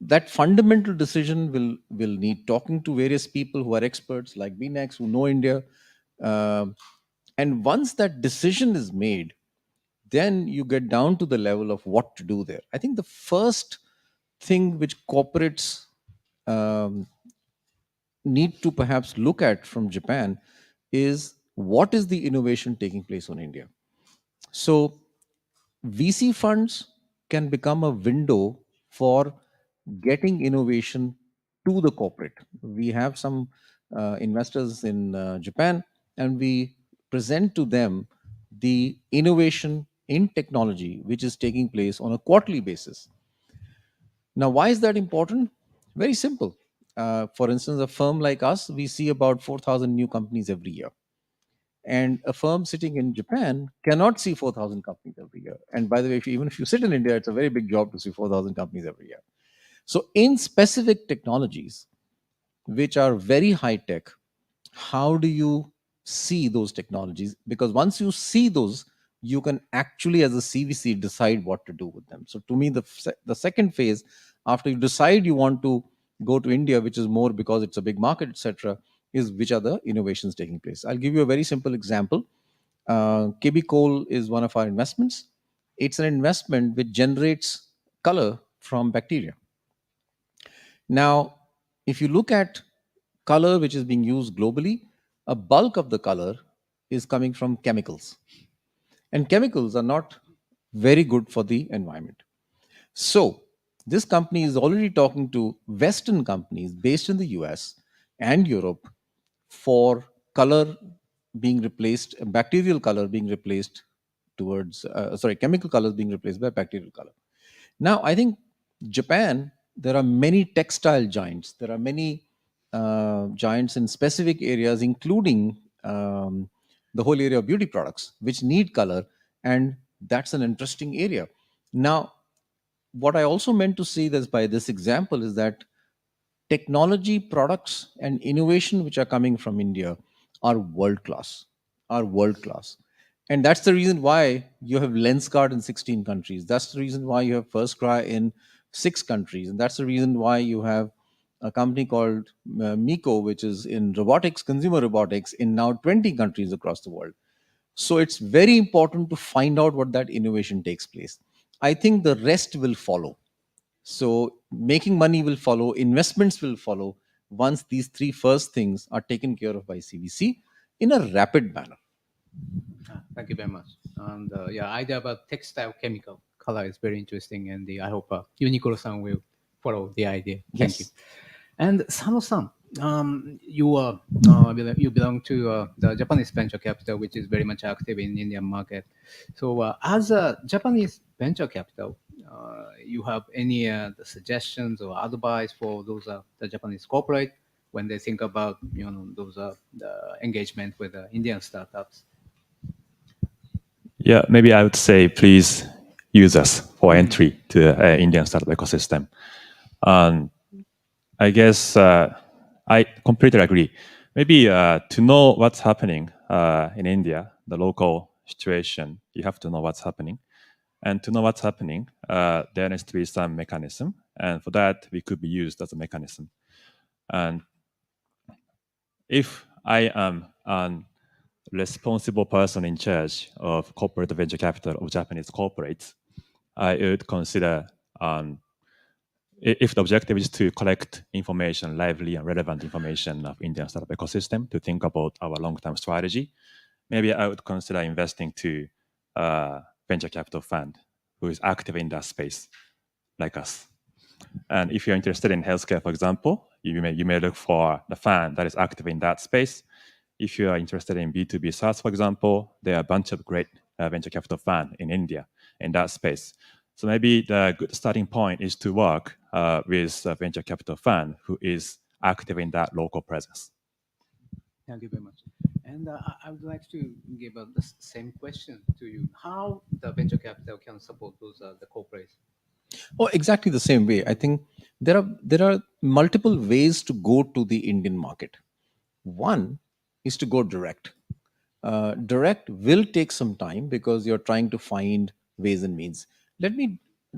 That fundamental decision will need talking to various people who are experts like BNEX, who know India. And once that decision is made, then you get down to the level of what to do there. I think the first thing which corporates um, need to perhaps look at from Japan is what is the innovation taking place on India. So VC funds can become a window for getting innovation to the corporate. We have some investors in Japan, and we present to them the innovation in technology which is taking place on a quarterly basis. Now, why is that important? Very simple. For instance, a firm like us, we see about 4,000 new companies every year. And a firm sitting in Japan cannot see 4,000 companies every year. And by the way, even if you sit in India, it's a very big job to see 4,000 companies every year. So, in specific technologies, which are very high tech, how do you see those technologies? Because once you see those, you can actually, as a CVC, decide what to do with them. So, to me, the second phase, after you decide you want to go to India, which is more because it's a big market, etc., is which are the innovations taking place. I'll give you a very simple example. KB Coal is one of our investments. It's an investment which generates color from bacteria. Now, if you look at color which is being used globally, a bulk of the color is coming from chemicals. And chemicals are not very good for the environment. So, this company is already talking to Western companies based in the US and Europe for color being replaced, bacterial color being replaced towards, chemical colors being replaced by bacterial color. Now, I think Japan, there are many textile giants. There are many giants in specific areas, including the whole area of beauty products, which need color. And that's an interesting area. Now, what I also meant to say this by this example is that technology products and innovation which are coming from India are world class, are world class. And that's the reason why you have Lenskart in 16 countries. That's the reason why you have First Cry in 6 countries. And that's the reason why you have a company called Miko, which is in robotics, consumer robotics, in now 20 countries across the world. So it's very important to find out what that innovation takes place. I think the rest will follow. So making money will follow, investments will follow once these three first things are taken care of by CVC in a rapid manner. Thank you very much. And yeah, idea about textile chemical color is very interesting, and I hope Uniqlo-san will follow the idea. Thank you. Yes. And Sano-san, you belong to the Japanese venture capital, which is very much active in Indian market. So, as a Japanese venture capital, you have any suggestions or advice for those the Japanese corporate when they think about those the engagement with Indian startups? Yeah, maybe I would say please use us for entry to the Indian startup ecosystem. I guess I completely agree. Maybe to know what's happening in India, the local situation, you have to know what's happening. And to know what's happening, there needs to be some mechanism. And for that, we could be used as a mechanism. And if I am a responsible person in charge of corporate venture capital of Japanese corporates, I would consider if the objective is to collect information, lively and relevant information of Indian startup ecosystem to think about our long-term strategy, maybe I would consider investing to a venture capital fund who is active in that space, like us. And if you're interested in healthcare, for example, you may look for the fund that is active in that space. If you are interested in B2B SaaS, for example, there are a bunch of great venture capital funds in India in that space. So maybe the good starting point is to work with a venture capital fund who is active in that local presence. Thank you very much. And I would like to give the same question to you. How the venture capital can support those the corporates? Oh, exactly the same way. I think there are multiple ways to go to the Indian market. One is to go direct. Direct will take some time because you're trying to find ways and means.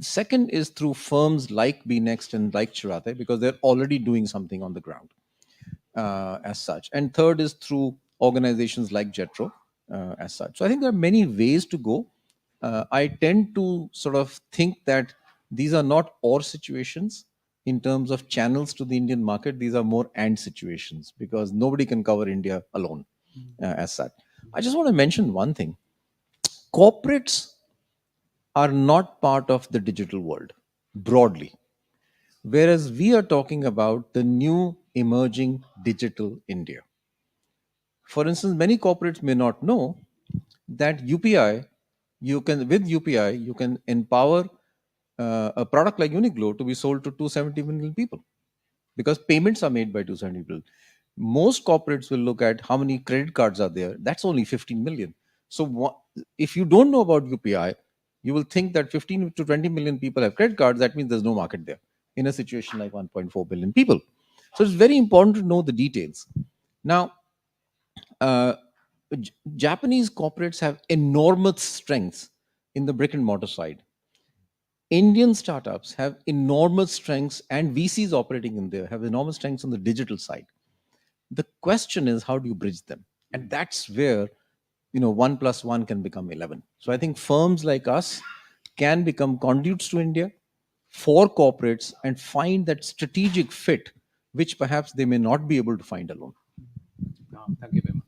Second is through firms like BNext and like Chirate because they're already doing something on the ground as such. And third is through organizations like Jetro as such. So I think there are many ways to go. I tend to sort of think that These are not or situations in terms of channels to the Indian market. These are more and situations because nobody can cover India alone as such. I just want to mention one thing. Corporates are not part of the digital world broadly, whereas we are talking about the new emerging digital India. For instance, many corporates may not know that UPI, you can with UPI you can empower a product like Uniqlo to be sold to 270 million people because payments are made by 270 people. Most corporates will look at how many credit cards are there. That's only 15 million. So if you don't know about UPI, you will think that 15 to 20 million people have credit cards. That means there's no market there in a situation like 1.4 billion people. So it's very important to know the details. Now, uh, Japanese corporates have enormous strengths in the brick and mortar side. Indian startups have enormous strengths, and VCs operating in there have enormous strengths on the digital side. The question is, how do you bridge them? And that's where 1 plus 1 can become 11. So I think firms like us can become conduits to India for corporates and find that strategic fit, which perhaps they may not be able to find alone. Thank you very much.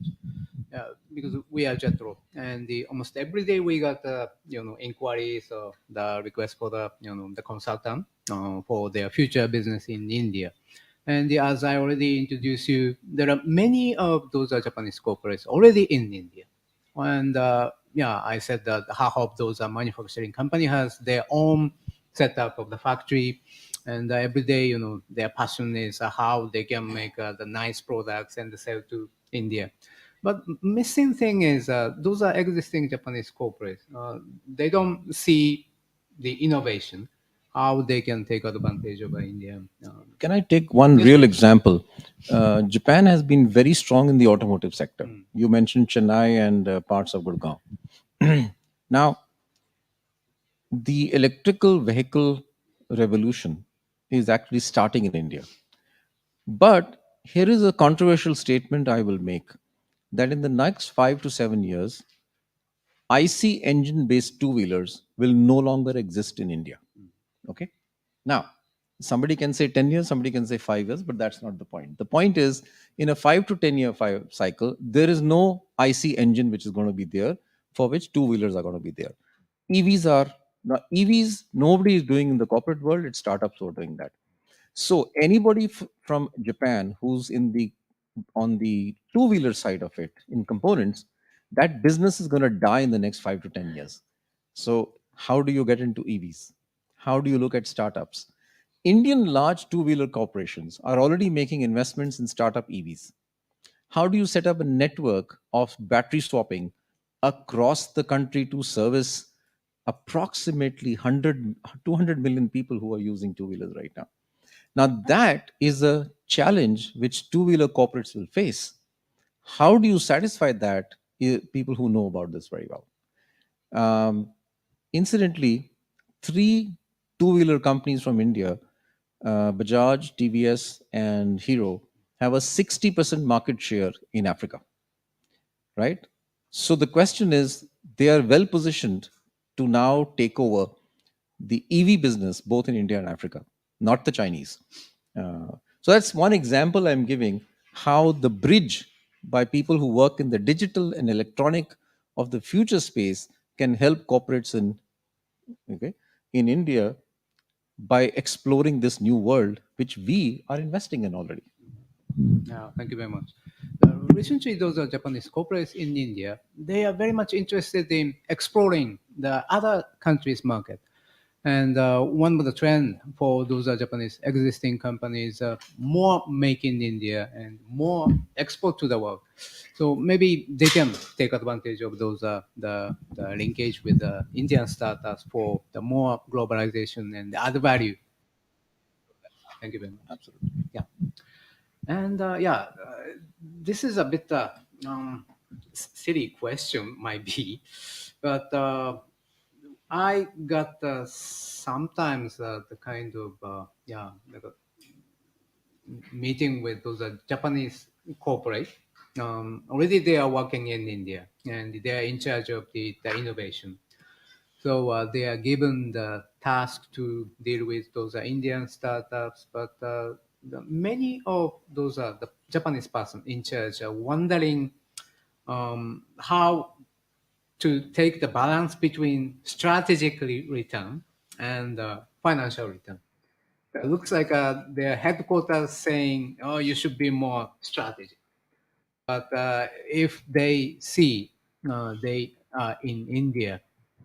Because we are Jetro, and almost every day we got inquiries or the request for the consultant for their future business in India. And as I already introduced you, there are many of those Japanese corporates already in India. And I said that half of those manufacturing company has their own setup of the factory, and every day, their passion is how they can make the nice products and sell to India. But missing thing is those are existing Japanese corporates. They don't see the innovation, how they can take advantage of India. Can I take one Yes, real please. example? Japan has been very strong in the automotive sector. You mentioned Chennai and parts of Gurgaon. Now, the electrical vehicle revolution is actually starting in India. But here is a controversial statement I will make that in the next 5 to 7 years, IC engine based two wheelers will no longer exist in India. Okay. Now, somebody can say 10 years, somebody can say 5 years, but that's not the point. The point is, in a 5 to 10 year cycle, there is no IC engine which is going to be there for which two wheelers are going to be there. EVs are now EVs, nobody is doing in the corporate world, it's startups who are doing that. So anybody from Japan who's in the on the two wheeler side of it in components, that business is going to die in the next 5 to 10 years. So how do you get into EVs? How do you look at startups? Indian large two wheeler corporations are already making investments in startup EVs. How do you set up a network of battery swapping across the country to service approximately 100 200 million people who are using two wheelers right now? Now, that is a challenge which two wheeler corporates will face. How do you satisfy that? People who know about this very well. Incidentally, three two wheeler companies from India, Bajaj, TVS, and Hero, have a 60% market share in Africa, right? So the question is, they are well positioned to now take over the EV business both in India and Africa, not the Chinese. So that's one example I'm giving how the bridge by people who work in the digital and electronic of the future space can help corporates in India by exploring this new world which we are investing in already. Thank you very much. Recently, those are Japanese corporates in India. They are very much interested in exploring the other countries' market. And one of the trend for those Japanese existing companies, more make in India and more export to the world. So maybe they can take advantage of those the linkage with the Indian startups for the more globalization and add value. Thank you very much. Absolutely. Yeah. And this is a bit silly question, might be, but I got sometimes the kind of like a meeting with those Japanese corporate. Already they are working in India and they are in charge of the innovation. So they are given the task to deal with those Indian startups, but many of those the Japanese person in charge are wondering how to take the balance between strategic return and financial return. It looks like their headquarters saying, "Oh, you should be more strategic." But if they see they are in India,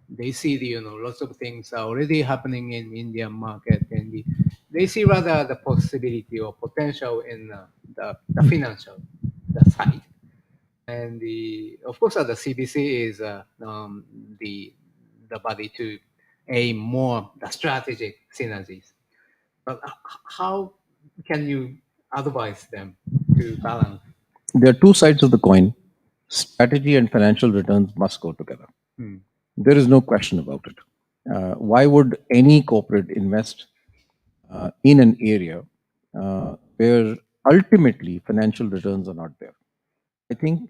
they see the lots of things are already happening in Indian market, and they see rather the possibility or potential in the financial the side. And of course, the CBC is the body to aim more the strategic synergies. But how can you advise them to balance? There are two sides of the coin. Strategy and financial returns must go together. Hmm. There is no question about it. Why would any corporate invest in an area where ultimately financial returns are not there? I think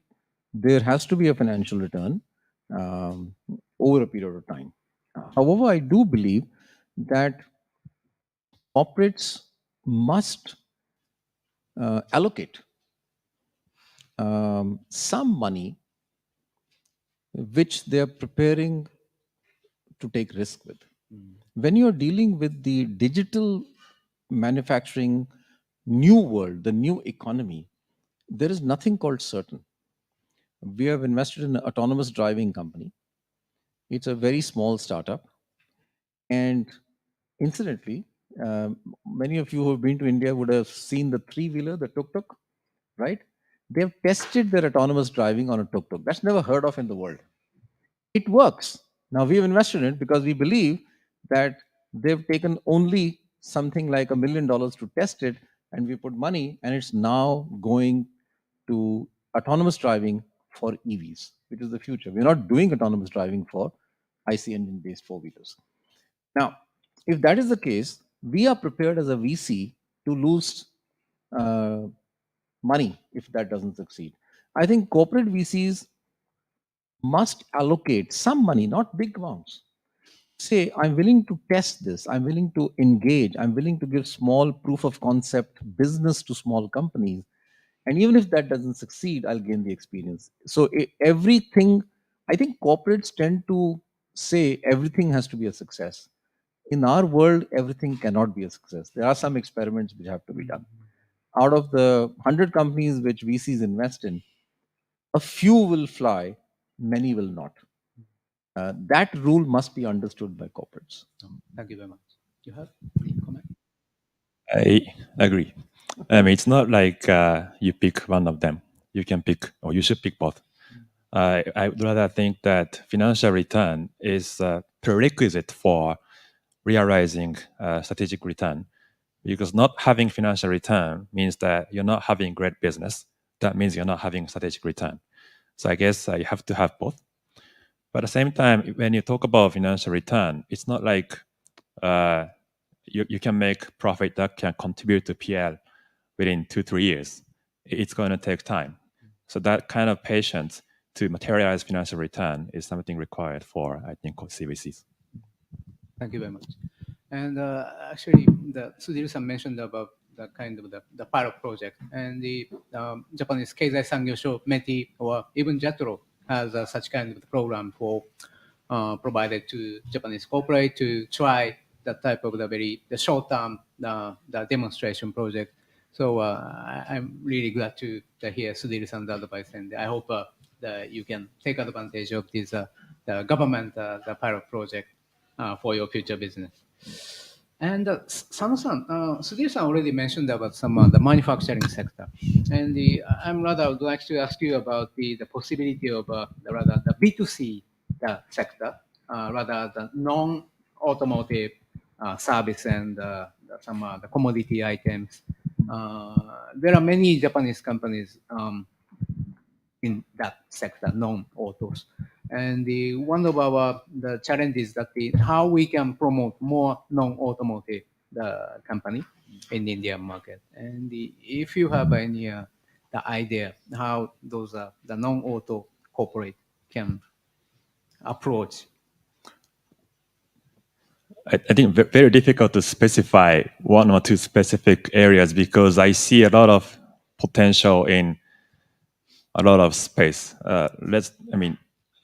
there has to be a financial return over a period of time. However, I do believe that corporates must allocate some money which they are preparing to take risk with. When you're dealing with the digital manufacturing new world, the new economy, there is nothing called certain. We have invested in an autonomous driving company. It's a very small startup. And incidentally, many of you who have been to India would have seen the three-wheeler, the tuk-tuk, right? They've tested their autonomous driving on a tuk-tuk. That's never heard of in the world. It works. Now we've invested in it because we believe that they've taken only something like $1 million to test it, and we put money, and it's now going to autonomous driving for EVs, which is the future. We're not doing autonomous driving for IC engine based four wheelers. Now, if that is the case, we are prepared as a VC to lose uh, money if that doesn't succeed. I think corporate VCs must allocate some money, not big amounts. Say, I'm willing to test this, I'm willing to engage, I'm willing to give small proof of concept business to small companies. And even if that doesn't succeed, I'll gain the experience. So everything, I think corporates tend to say everything has to be a success. In our world, everything cannot be a success. There are some experiments which have to be done. Out of the 100 companies which VCs invest in, a few will fly, many will not. That rule must be understood by corporates. Thank you very much. You have any comment? I agree. I mean, it's not like you pick one of them. You can pick, or you should pick both. I would rather think that financial return is a prerequisite for realizing strategic return, because not having financial return means that you're not having great business. That means you're not having strategic return. So I guess you have to have both. But at the same time, when you talk about financial return, it's not like you can make profit that can contribute to PL within 2-3 years. It's going to take time. So that kind of patience to materialize financial return is something required for, I think, CVCs. Thank you very much. And actually, the Sudhir-san mentioned about the kind of the pilot project, and the Japanese Keizai Sangyo Sho, METI, or even JETRO has such kind of program for provided to Japanese corporate to try that type of the short-term the demonstration project. So I'm really glad to hear Sudhir-san's advice, and I hope that you can take advantage of this the government the pilot project for your future business. And Sano-san, Sudhir-san already mentioned about some the manufacturing sector, and I'm rather would like to ask you about the possibility of rather the B2C sector, rather the non-automotive service and some the commodity items. There are many Japanese companies in that sector, non-autos. And one of our the challenges that how we can promote more non-automotive the company in the Indian market. And if you have any the idea how those the non-auto corporate can approach. I think very difficult to specify one or two specific areas because I see a lot of potential in a lot of space.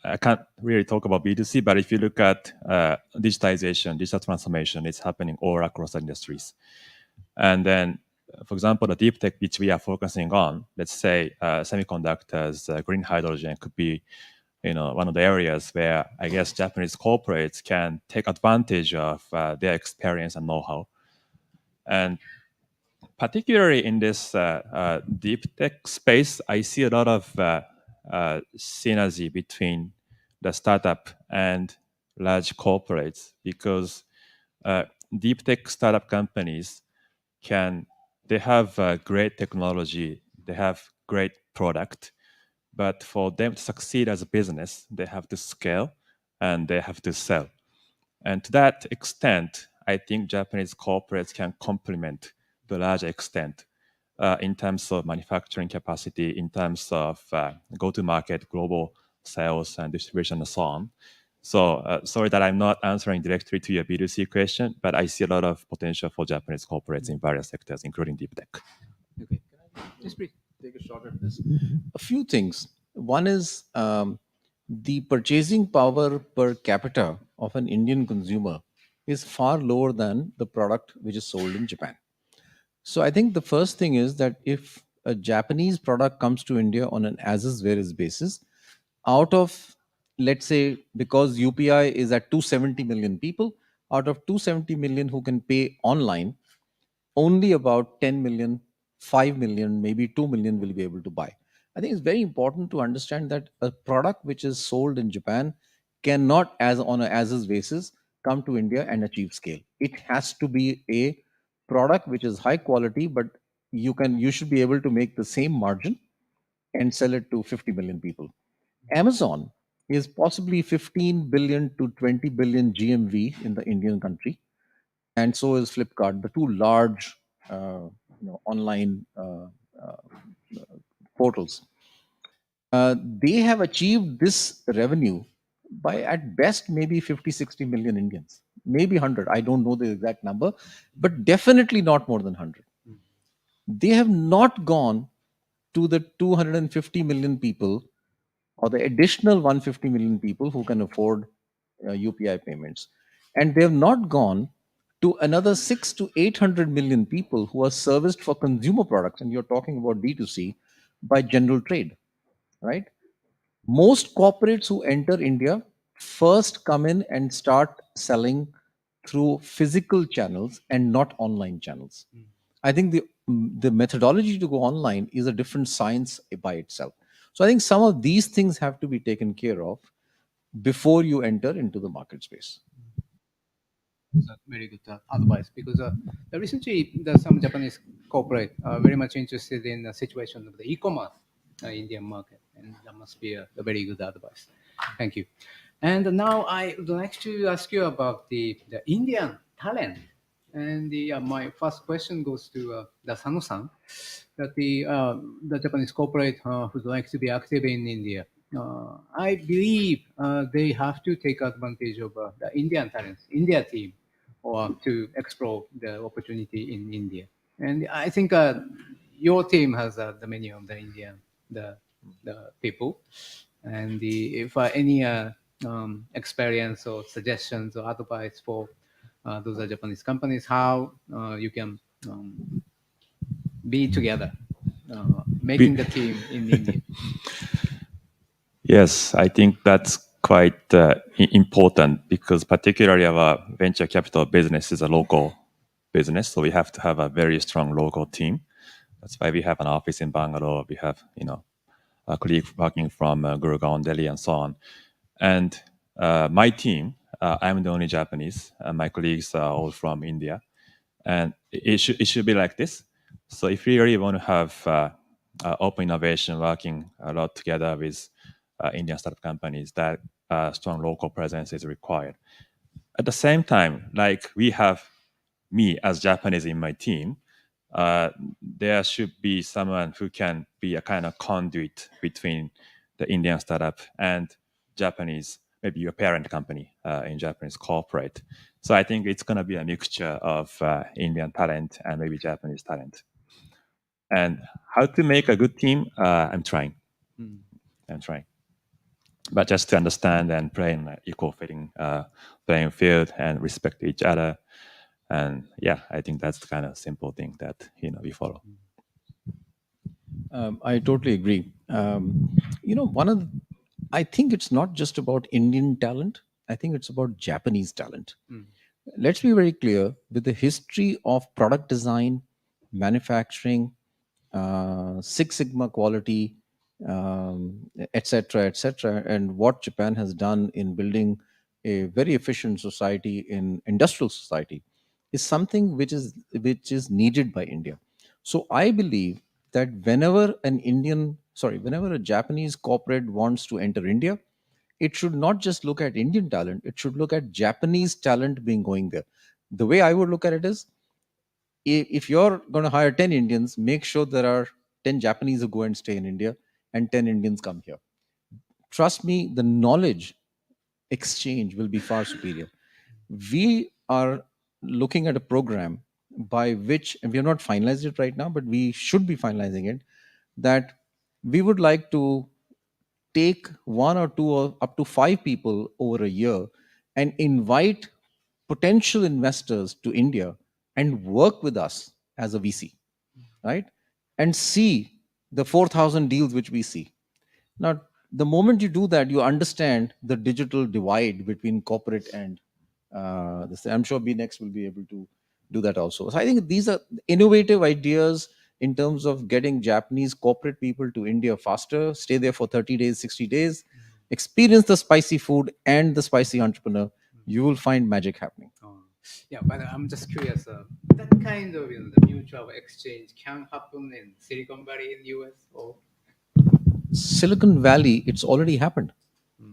I can't really talk about B2C, but if you look at digitization, digital transformation, it's happening all across industries. And then, for example, the deep tech which we are focusing on, let's say semiconductors, green hydrogen could be, one of the areas where I guess Japanese corporates can take advantage of their experience and know-how. And particularly in this deep tech space, I see a lot of synergy between the startup and large corporates because deep tech startup companies they have great technology, they have great product, but for them to succeed as a business, they have to scale and they have to sell. And to that extent, I think Japanese corporates can complement to a large extent in terms of manufacturing capacity, in terms of go-to-market, global sales and distribution, and so on. So sorry that I'm not answering directly to your B2C question, but I see a lot of potential for Japanese corporates in various sectors, including deep tech. Okay. Just brief, take a shot at this. A few things. One is the purchasing power per capita of an Indian consumer is far lower than the product which is sold in Japan. So I think the first thing is that if a Japanese product comes to India on an as is where is basis, out of, let's say, because UPI is at 270 million people, out of 270 million who can pay online, only about 10 million, 5 million, maybe 2 million will be able to buy. I think it's very important to understand that a product which is sold in Japan cannot, as on a as is basis, come to India and achieve scale. It has to be a product which is high quality, but you should be able to make the same margin and sell it to 50 million people. Amazon is possibly 15 billion to 20 billion GMV in the Indian country, and so is Flipkart, the two large online portals. They have achieved this revenue by at best maybe 50, 60 million Indians, maybe 100. I don't know the exact number, but definitely not more than 100. They have not gone to the 250 million people or the additional 150 million people who can afford UPI payments. And they have not gone to another 6 to 800 million people who are serviced for consumer products. And you're talking about D2C by general trade, right? Most corporates who enter India first come in and start selling through physical channels and not online channels. I think the methodology to go online is a different science by itself. So I think some of these things have to be taken care of before you enter into the market space. Very good advice because recently some Japanese corporate are very much interested in the situation of the e-commerce Indian market, and that must be a very good advice. Thank you. And now I would like to ask you about the Indian talent. And my first question goes to the Sano-san, that the Japanese corporate would like to be active in India. I believe they have to take advantage of the Indian talents, India team, or to explore the opportunity in India. And I think your team has the many of the Indian the people, and if any experience or suggestions or advice for those are Japanese companies, how you can be together, making the team in India. Yes, I think that's quite important because particularly our venture capital business is a local business, so we have to have a very strong local team. That's why we have an office in Bangalore. We have, a colleague working from Gurgaon, Delhi, and so on. And my team, I'm the only Japanese. My colleagues are all from India, and it should be like this. So if we really want to have open innovation, working a lot together with Indian startup companies, that strong local presence is required. At the same time, like we have me as Japanese in my team, there should be someone who can be a kind of conduit between the Indian startup and Japanese maybe your parent company in Japanese corporate. So I think it's going to be a mixture of Indian talent and maybe Japanese talent. And how to make a good team? I'm trying. I'm trying. But just to understand and play in an equal fitting playing field and respect each other. And yeah, I think that's the kind of simple thing that we follow. I totally agree. One of I think it's not just about Indian talent. I think it's about Japanese talent. Let's be very clear, with the history of product design, manufacturing, Six Sigma quality, etc., etc., and what Japan has done in building a very efficient society in industrial society is something which is needed by India. So I believe that whenever a Japanese corporate wants to enter India, it should not just look at Indian talent, it should look at Japanese talent being going there. The way I would look at it is, if you're going to hire 10 Indians, make sure there are 10 Japanese who go and stay in India and 10 Indians come here. Trust me, the knowledge exchange will be far superior. We are looking at a program by which, and we have not finalized it right now, but we should be finalizing it, that we would like to take one or two or up to five people over a year and invite potential investors to India and work with us as a VC, right? And see the 4,000 deals which we see. Now, the moment you do that, you understand the digital divide between corporate and this. I'm sure BNext will be able to do that also. So I think these are innovative ideas in terms of getting Japanese corporate people to India faster, stay there for 30 days, 60 days, experience the spicy food and the spicy entrepreneur. You will find magic happening. Yeah, but I'm just curious. That kind of the mutual exchange can happen in Silicon Valley in US or Silicon Valley, it's already happened.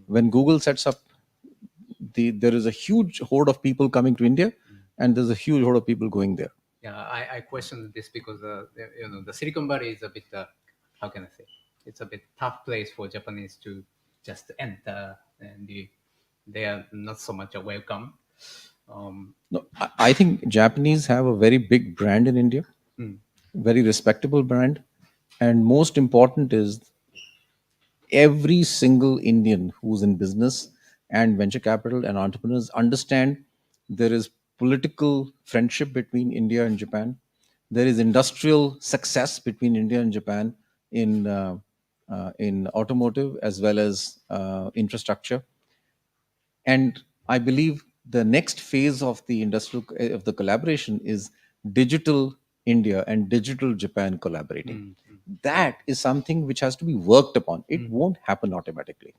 When Google sets up, there is a huge horde of people coming to India, and there's a huge horde of people going there. yeah, I questioned this because the Silicon Valley is a bit how can I say? It's a bit tough place for Japanese to just enter, and they are not so much a welcome. No, I think Japanese have a very big brand in India, very respectable brand, and most important is every single Indian who's in business and venture capital and entrepreneurs understand there is political friendship between India and Japan. There is industrial success between India and Japan in automotive as well as infrastructure. And I believe the next phase of the industrial of the collaboration is digital India and digital Japan collaborating. That is something which has to be worked upon. It won't happen automatically.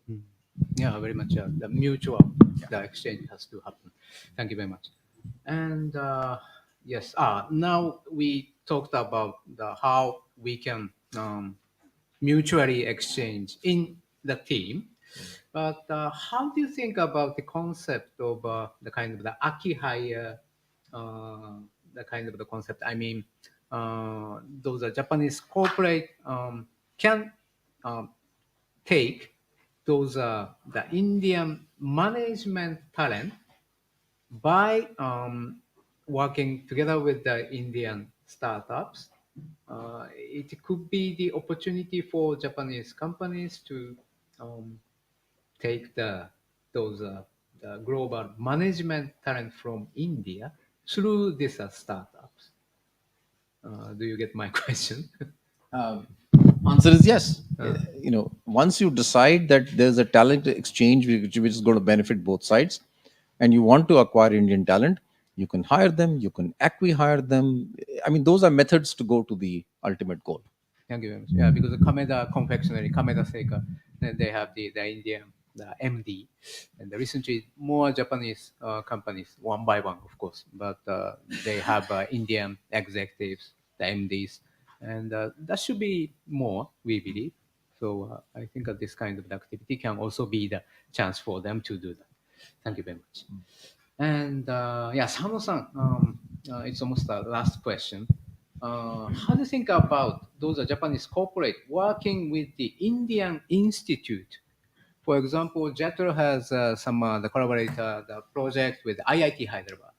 Yeah, very much. The mutual the exchange has to happen. Thank you very much. And yes, now we talked about how we can mutually exchange in the team. But how do you think about the concept of the kind of the aki hire, the kind of the concept? I mean, those are Japanese corporate can um, take those the Indian management talent by working together with the Indian startups. It could be the opportunity for Japanese companies to take those the global management talent from India through these startups. Do you get my question? Answer is yes. Once you decide that there's a talent exchange which is going to benefit both sides, and you want to acquire Indian talent, you can hire them, you can acqui-hire them. I mean, those are methods to go to the ultimate goal. Thank you very much. Yeah, because the Kameda confectionery, Kameda Seika, then they have the Indian the MD, and recently more Japanese companies, one by one, of course, but they have Indian executives, the MDs, and that should be more, we believe. So I think that this kind of activity can also be the chance for them to do that. Thank you very much. And yeah, Sano-san, it's almost the last question. How do you think about those Japanese corporate working with the Indian Institute For example, JETRO has some the collaborator the project with IIT Hyderabad.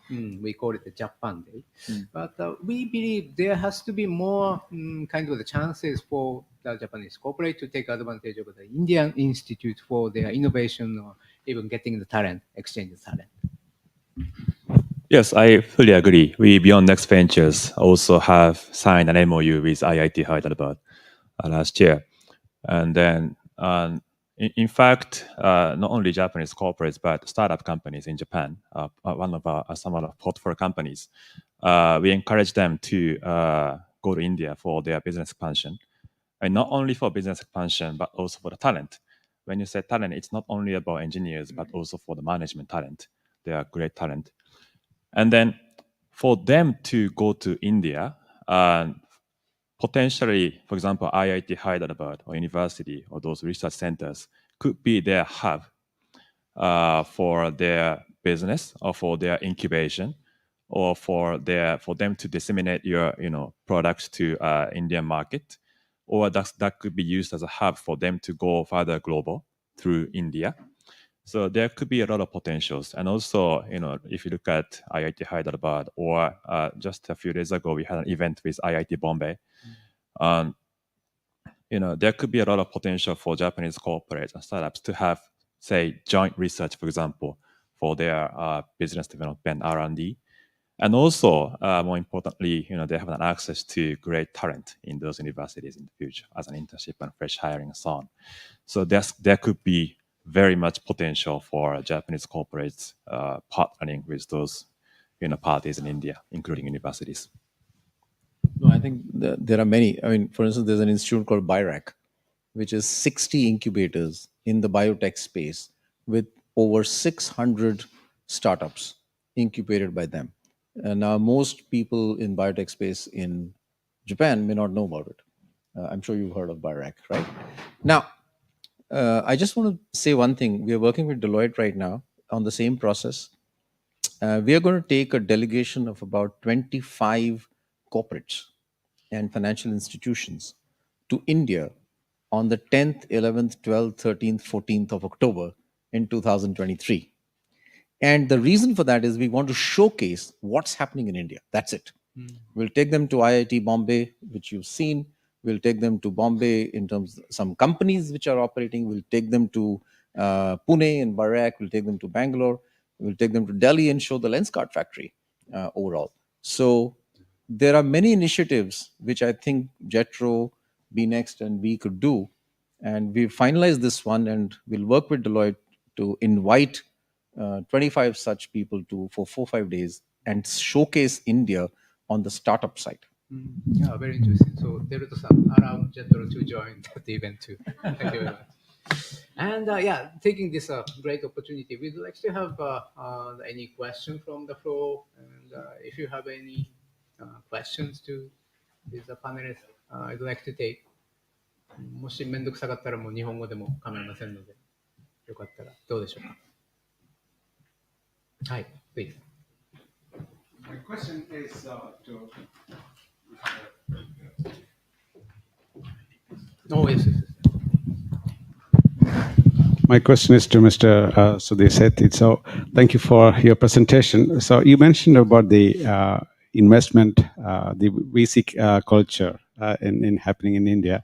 We call it the Japan Day. But we believe there has to be more kind of the chances for the Japanese corporate to take advantage of the Indian institute for their innovation or even getting the talent, exchange the talent. Yes, I fully agree. We, Beyond Next Ventures, also have signed an MOU with IIT Hyderabad last year. And then, in fact, not only Japanese corporates, but startup companies in Japan, some of our portfolio companies, we encourage them to go to India for their business expansion. And not only for business expansion, but also for the talent. When you say talent, it's not only about engineers, but also for the management talent. They are great talent. And then for them to go to India, potentially, for example, IIT Hyderabad or university or those research centers could be their hub for their business or for their incubation or for them to disseminate your products to Indian market, or that could be used as a hub for them to go further global through India. So there could be a lot of potentials. And also, if you look at IIT Hyderabad, or just a few days ago, we had an event with IIT Bombay. There could be a lot of potential for Japanese corporates and startups to have, say, joint research, for example, for their business development R&D. And also, more importantly, they have an access to great talent in those universities in the future as an internship and fresh hiring and so on. So there could be very much potential for Japanese corporates partnering with those parties in India, including universities. No, I think there are many. I mean, for instance, there's an institute called BIRAC, which is 60 incubators in the biotech space with over 600 startups incubated by them. And now, most people in biotech space in Japan may not know about it. I'm sure you've heard of BIRAC, right? Now, I just want to say one thing. We are working with Deloitte right now on the same process. We are going to take a delegation of about 25 corporates and financial institutions to India on the 10th, 11th, 12th, 13th, 14th of October in 2023. And the reason for that is we want to showcase what's happening in India. That's it. We'll take them to IIT Bombay, which you've seen. We'll take them to Bombay in terms of some companies which are operating. We'll take them to Pune and Barak. We'll take them to Bangalore. We'll take them to Delhi and show the lens card factory overall. So there are many initiatives which I think JETRO, BNext, and we could do. And we've finalized this one, and we'll work with Deloitte to invite 25 such people for 4-5 days and showcase India on the startup side. Yeah, very interesting. So Deruto-san, allow JETRO to join that event too. Thank you very much. And yeah, taking this great opportunity, we'd like to have any question from the floor. And if you have any questions to these panelists, I'd like to take. もしめんどくさかったらもう日本語でも構いませんので、よかったらどうでしょうか。はい、please. My question is to. Oh, yes, yes. My question is to Mr. Sudhir Sethi. So, thank you for your presentation. So, you mentioned about the investment, the VC culture in happening in India,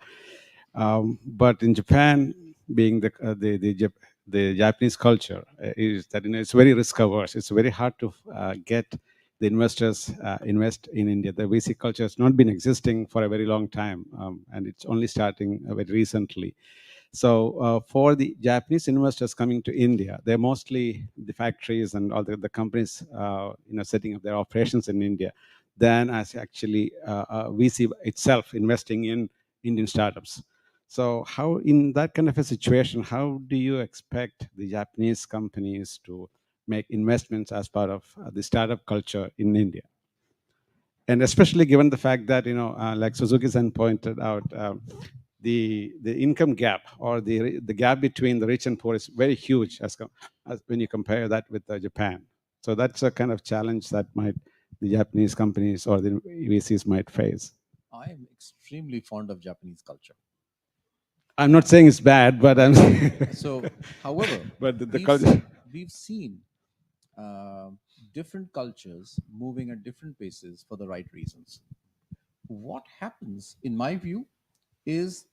but in Japan, being the Japanese culture is that it's very risk averse. It's very hard to get the investors invest in India. The VC culture has not been existing for a very long time, and it's only starting very recently. So for the Japanese investors coming to India, they're mostly the factories and all the companies setting up their operations in India, than as actually VC itself investing in Indian startups. So how, in that kind of a situation, how do you expect the Japanese companies to make investments as part of the startup culture in India? And especially given the fact that, like Suzuki-san pointed out, the income gap or the gap between the rich and poor is very huge as when you compare that with Japan. So that's a kind of challenge that the Japanese companies or the VCs might face. I am extremely fond of Japanese culture. I'm not saying it's bad, but I'm. So, however, but the we've, culture. we've seen different cultures moving at different paces for the right reasons. What happens, in my view, is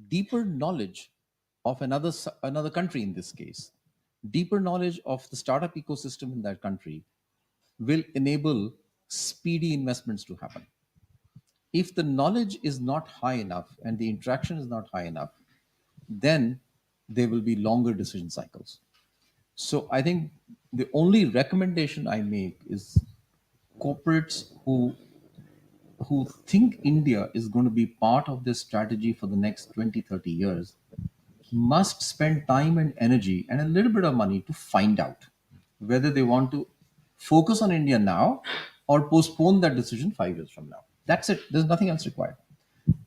deeper knowledge of another country, in this case, deeper knowledge of the startup ecosystem in that country will enable speedy investments to happen. If the knowledge is not high enough and the interaction is not high enough, then there will be longer decision cycles. So I think the only recommendation I make is corporates who think India is going to be part of this strategy for the next 20, 30 years must spend time and energy and a little bit of money to find out whether they want to focus on India now or postpone that decision 5 years from now. That's it. There's nothing else required.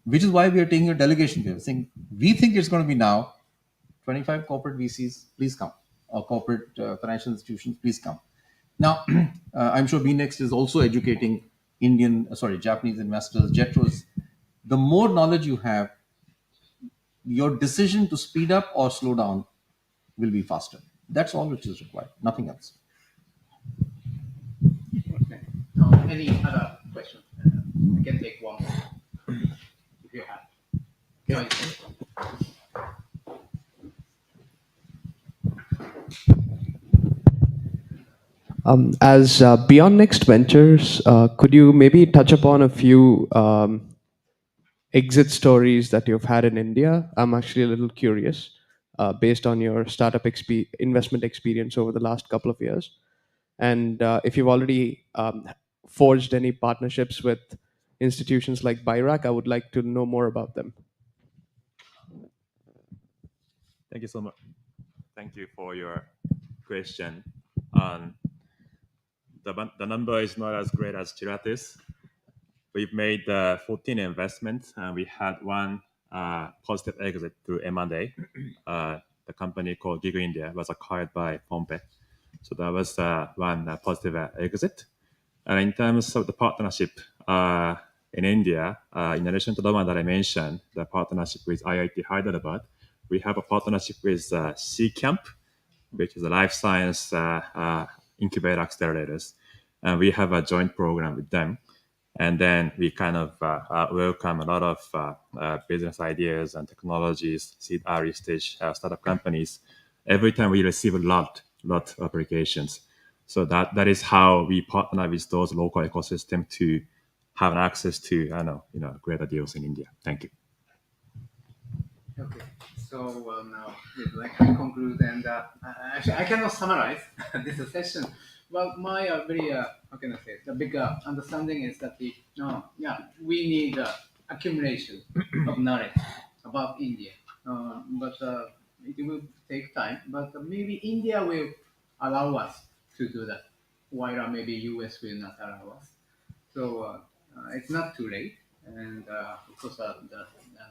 Which is why we are taking a delegation here, saying we think it's going to be now. 25 corporate VCs, please come, or corporate financial institutions, please come. Now, I'm sure BNext is also educating Japanese investors, JETROs. The more knowledge you have, your decision to speed up or slow down will be faster. That's all which is required, nothing else. Okay. Any other question? I can take one if you have. No, As Beyond Next Ventures, could you maybe touch upon a few exit stories that you've had in India? I'm actually a little curious, based on your startup investment experience over the last couple of years, and if you've already forged any partnerships with institutions like BIRAC, I would like to know more about them. Thank you so much. Thank you for your question. The number is not as great as Chiratis. We've made 14 investments, and we had one positive exit through M&A. The company called Gig India was acquired by Pompe. So that was one positive exit. And in terms of the partnership in India, in addition to the one that I mentioned, the partnership with IIT Hyderabad, we have a partnership with C-Camp, which is a life science incubator accelerators. And we have a joint program with them. And then we kind of welcome a lot of business ideas and technologies, seed early stage startup companies. Every time we receive a lot of applications. So that is how we partner with those local ecosystem to have access to greater deals in India. Thank you. Okay, so now we'd like to conclude, and actually I cannot summarize this session. Well, my very how can I say, the big understanding is that we need accumulation of knowledge about India, but it will take time. But maybe India will allow us to do that, while maybe US will not allow us. So it's not too late, and of course the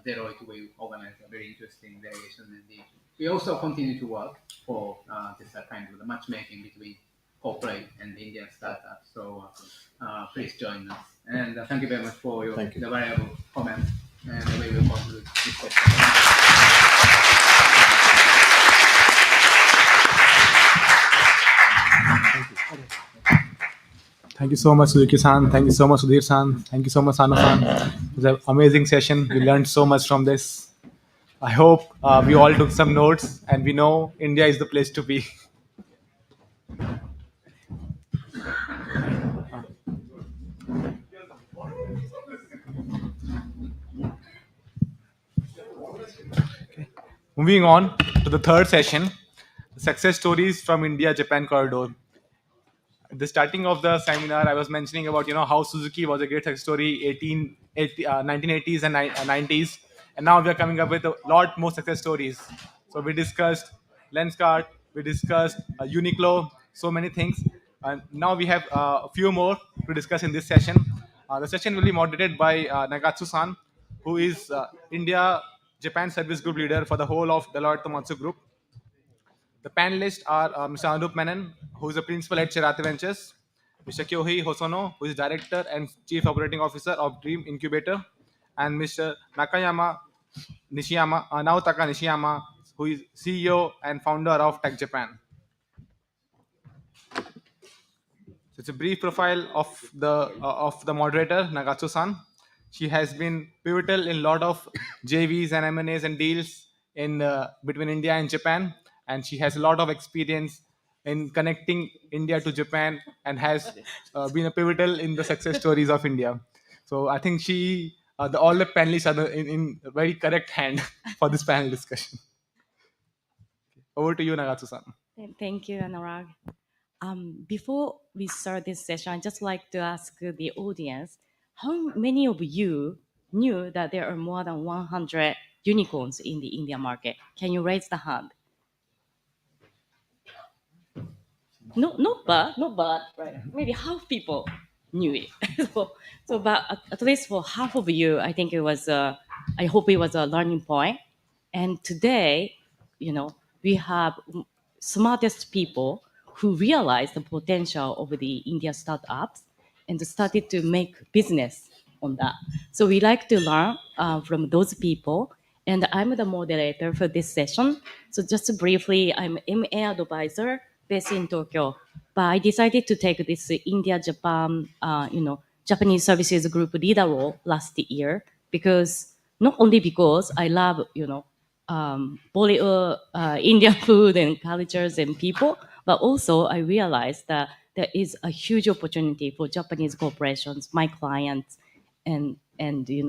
Deloitte will organize a very interesting delegation, and we also continue to work for this kind of the matchmaking between corporate and Indian startups. So please join us, and thank you very much for your the valuable comments, and we will conclude this session. Thank you so much, Suzuki-san. Thank you so much, Sudhir-san. Thank you so much, Sano-san. It was an amazing session. We learned so much from this. I hope we all took some notes, and we know India is the place to be. Moving on to the third session, success stories from India-Japan corridor. At the starting of the seminar, I was mentioning about how Suzuki was a great success story 1980s and 90s, and now we are coming up with a lot more success stories. So we discussed Lenskart, we discussed Uniqlo, so many things, and now we have a few more to discuss in this session. The session will be moderated by Nagatsu-san, who is India Japan Service Group leader for the whole of Deloitte Tomatsu Group. The panelists are Mr. Anup Menon, who is the principal at Chirata Ventures, Mr. Kyohei Hosono, who is director and chief operating officer of Dream Incubator, and Mr. Nakayama, Naotaka Nishiyama, who is CEO and founder of Tech Japan. So it's a brief profile of the moderator Nagatsu-san. She has been pivotal in a lot of JVs and M&As and deals in between India and Japan, and she has a lot of experience in connecting India to Japan and has been a pivotal in the success stories of India. So I think all the panelists are in a very correct hand for this panel discussion. Over to you, Nagatsu-san. Thank you, Anurag. Before we start this session, I'd just like to ask the audience, how many of you knew that there are more than 100 unicorns in the India market? Can you raise the hand? No, not bad, right? Maybe half people knew it. But at least for half of you, I think it was, I hope it was a learning point. And today, we have smartest people who realize the potential of the India startups and started to make business on that. So we like to learn from those people. And I'm the moderator for this session. So just briefly, I'm MA advisor based in Tokyo. But I decided to take this India-Japan, Japanese services group leader role last year because not only because I love, Bollywood, Indian food and cultures and people, but also I realized that there is a huge opportunity for Japanese corporations, my clients, and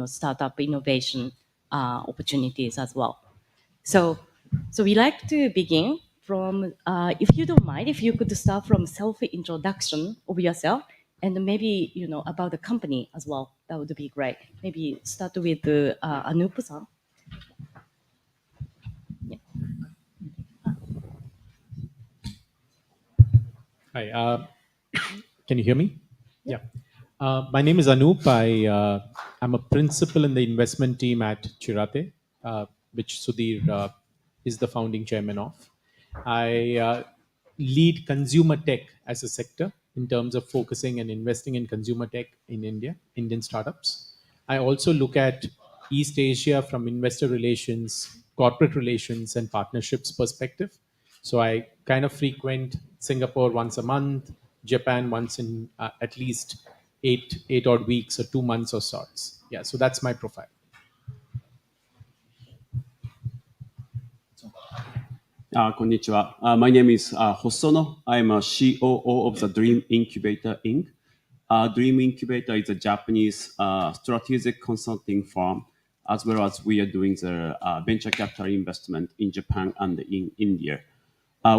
startup innovation opportunities as well. So we like to begin from, if you don't mind, if you could start from self-introduction of yourself and maybe, about the company as well. That would be great. Maybe start with Anup-san. Hi, can you hear me? Yeah. My name is Anup. I'm a principal in the investment team at Chirate, which Sudhir is the founding chairman of. I lead consumer tech as a sector in terms of focusing and investing in consumer tech in India, Indian startups. I also look at East Asia from investor relations, corporate relations, and partnerships perspective. So I kind of frequent Singapore once a month, Japan once in at least eight odd weeks or 2 months or sorts. Yeah, so that's my profile. Konnichiwa. My name is Hosono. I'm a COO of the Dream Incubator Inc. Dream Incubator is a Japanese strategic consulting firm, as well as we are doing the venture capital investment in Japan and in India.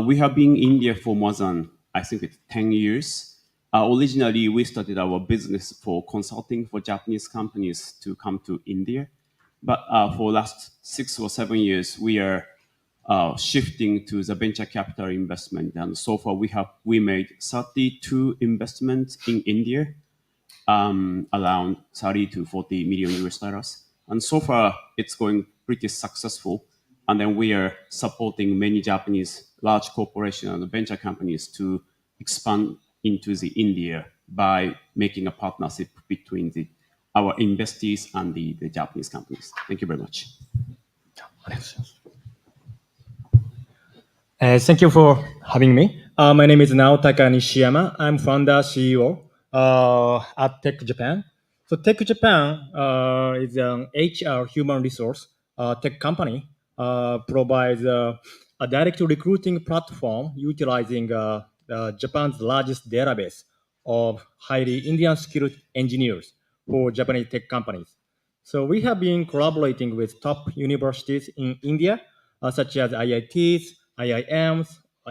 We have been in India for more than, I think it's 10 years. Originally, we started our business for consulting for Japanese companies to come to India. But for last 6 or 7 years, we are shifting to the venture capital investment. And so far, we made 32 investments in India, around 30 to 40 million US dollars. And so far, it's going pretty successful. And then we are supporting many Japanese large corporations and venture companies to expand into the India by making a partnership between our investees and the Japanese companies. Thank you very much. Thank you for having me. My name is Naotaka Nishiyama. I'm founder CEO at Tech Japan. So Tech Japan is an HR human resource tech company. Provides a direct recruiting platform utilizing Japan's largest database of highly Indian skilled engineers for Japanese tech companies. So we have been collaborating with top universities in India, such as IITs, IIMs,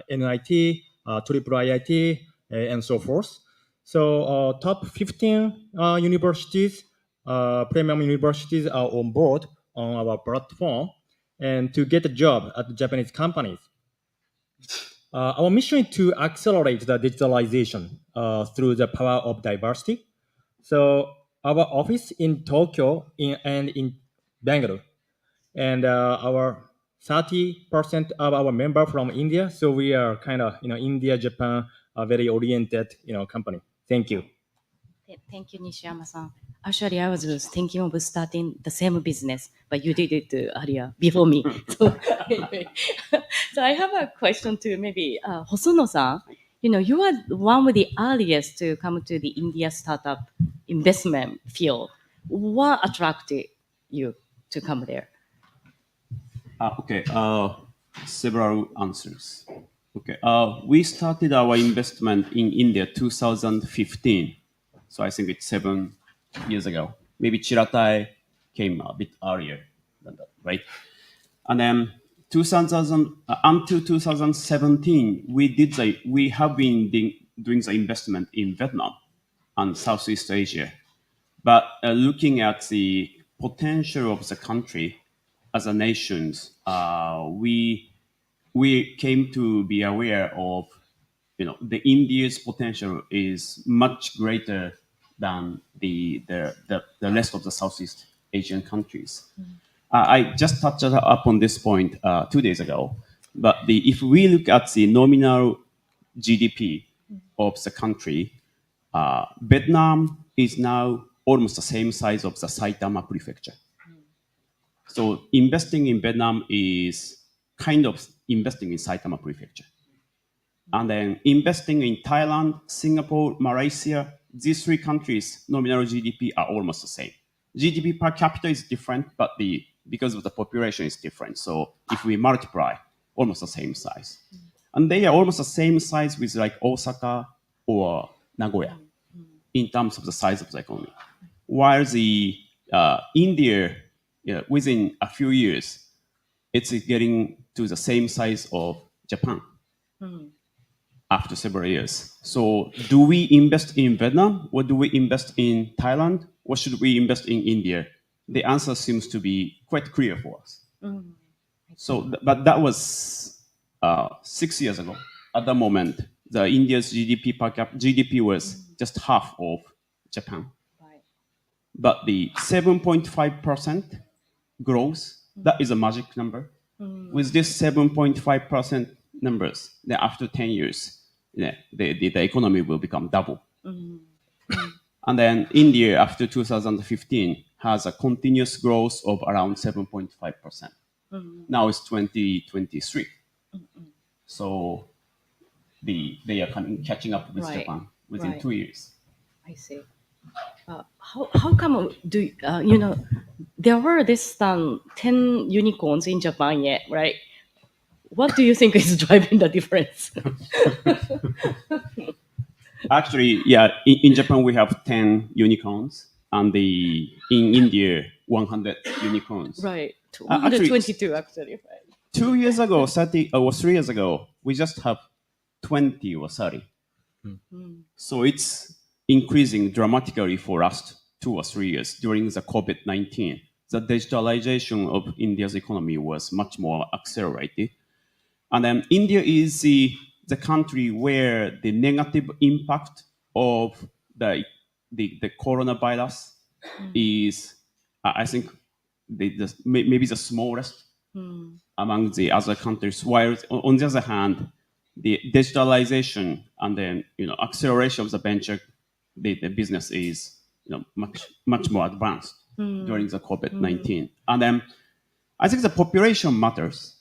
NIT, Triple IIT, and so forth. So top 15 universities, premium universities are on board on our platform and to get a job at Japanese companies. Our mission is to accelerate the digitalization through the power of diversity. So our office in Tokyo and in Bangalore, and our 30% of our member from India. So we are kind of India, Japan, a very oriented company. Thank you. Thank you, Nishiyama-san. Actually, I was thinking of starting the same business, but you did it earlier before me. So, anyway. So I have a question to maybe Hosono-san. You know, you are one of the earliest to come to the India startup investment field. What attracted you to come there? Okay, several answers. Okay, we started our investment in India 2015. So I think it's 7 years ago. Maybe Chiratai came a bit earlier than that, right? And then 2000 until 2017, we have been doing the investment in Vietnam and Southeast Asia. But looking at the potential of the country as a nation, we came to be aware of, the India's potential is much greater than the rest of the Southeast Asian countries. I just touched up on this point 2 days ago, but if we look at the nominal GDP of the country, Vietnam is now almost the same size of the Saitama prefecture. So investing in Vietnam is kind of investing in Saitama prefecture. And then investing in Thailand, Singapore, Malaysia, these three countries, nominal GDP are almost the same. GDP per capita is different, but because of the population is different. So if we multiply, almost the same size. And they are almost the same size with like Osaka or Nagoya in terms of the size of the economy. While the India, within a few years, it's getting to the same size of Japan after several years. So do we invest in Vietnam or do we invest in Thailand or should we invest in India? The answer seems to be quite clear for us. So, but that was 6 years ago. At the moment, the India's GDP was just half of Japan. But the 7.5% growth, that is a magic number. With this 7.5% numbers, then after 10 years, the economy will become double. And then India, after 2015, has a continuous growth of around 7.5%. Now it's 2023. So they are catching up with Japan within 2 years. I see. How come there were this 10 unicorns in Japan yet, right? What do you think is driving the difference? Actually, yeah, in Japan we have 10 unicorns, and in India 100 unicorns. Right, 222 actually. Right. 2 years ago, 30 or 3 years ago, we just have 20 or 30. So it's increasing dramatically for us 2 or 3 years during the COVID-19. The digitalization of India's economy was much more accelerated. And then India is the country where the negative impact of the coronavirus is, I think, maybe the smallest among the other countries. While on the other hand, the digitalization and then acceleration of the venture, the business is much more advanced during the COVID-19. And then I think the population matters.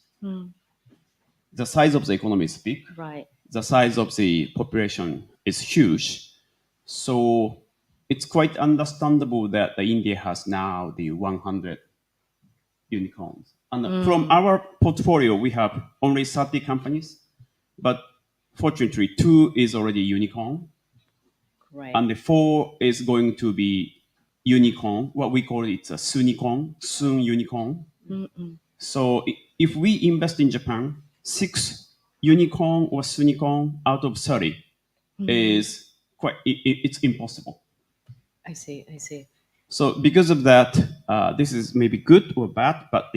The size of the economy is big. Right. The size of the population is huge. So it's quite understandable that India has now the 100 unicorns. And from our portfolio, we have only 30 companies, but fortunately, 2 is already unicorn. Right. And the 4 is going to be unicorn. What we call it a soonicorn, soon unicorn. So if we invest in Japan, 6 unicorn or soonicorn out of 30 is it's impossible. I see. So because of that, this is maybe good or bad, but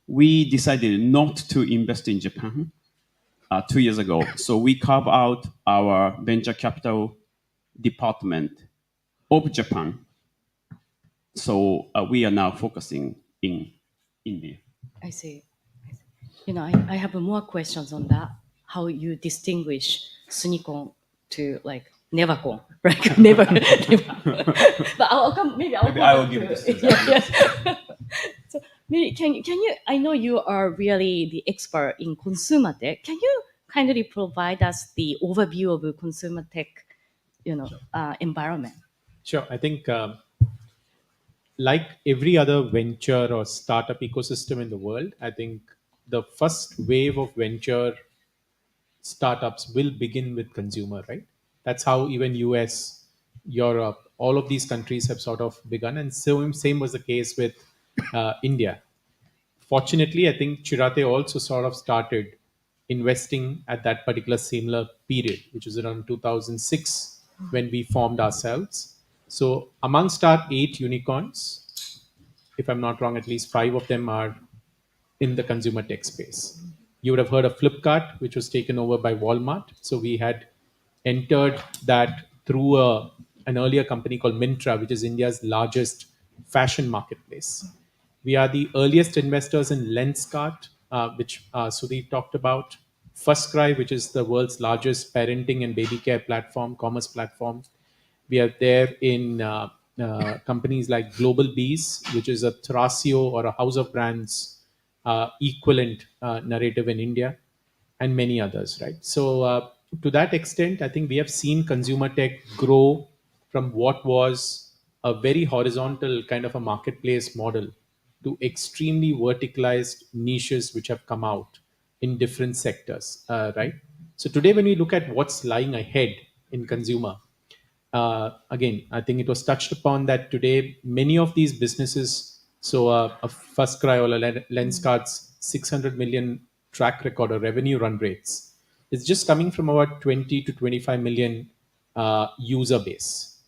we decided not to invest in Japan 2 years ago. So we carved out our venture capital department of Japan. So we are now focusing in India. I see. I have more questions on that. How you distinguish Sunikon to like never corn, right? Never, never. But I'll come. Maybe I'll Maybe go I will back give to this to yeah, Japanese. yeah. So maybe can you? I know you are really the expert in consumer tech. Can you kindly provide us the overview of the consumer tech, environment? Sure. I think, like every other venture or startup ecosystem in the world, I think the first wave of venture startups will begin with consumer, right? That's how even US, Europe, all of these countries have sort of begun. And so same was the case with India. Fortunately, I think Chirate also sort of started investing at that particular similar period, which was around 2006 when we formed ourselves. So amongst our 8 unicorns, if I'm not wrong, at least 5 of them are in the consumer tech space. You would have heard of Flipkart, which was taken over by Walmart. So we had entered that through an earlier company called Mintra, which is India's largest fashion marketplace. We are the earliest investors in Lenskart, which Sudhir talked about. FirstCry, which is the world's largest parenting and baby care platform, commerce platform. We are there in companies like Global Bees, which is a Thrasio or a House of Brands equivalent narrative in India, and many others, right? So, to that extent, I think we have seen consumer tech grow from what was a very horizontal kind of a marketplace model to extremely verticalized niches which have come out in different sectors, right? So, today, when we look at what's lying ahead in consumer, again, I think it was touched upon that today many of these businesses, so a first cry or a Lenskart's 600 million track record or revenue run rates is just coming from about 20 to 25 million user base.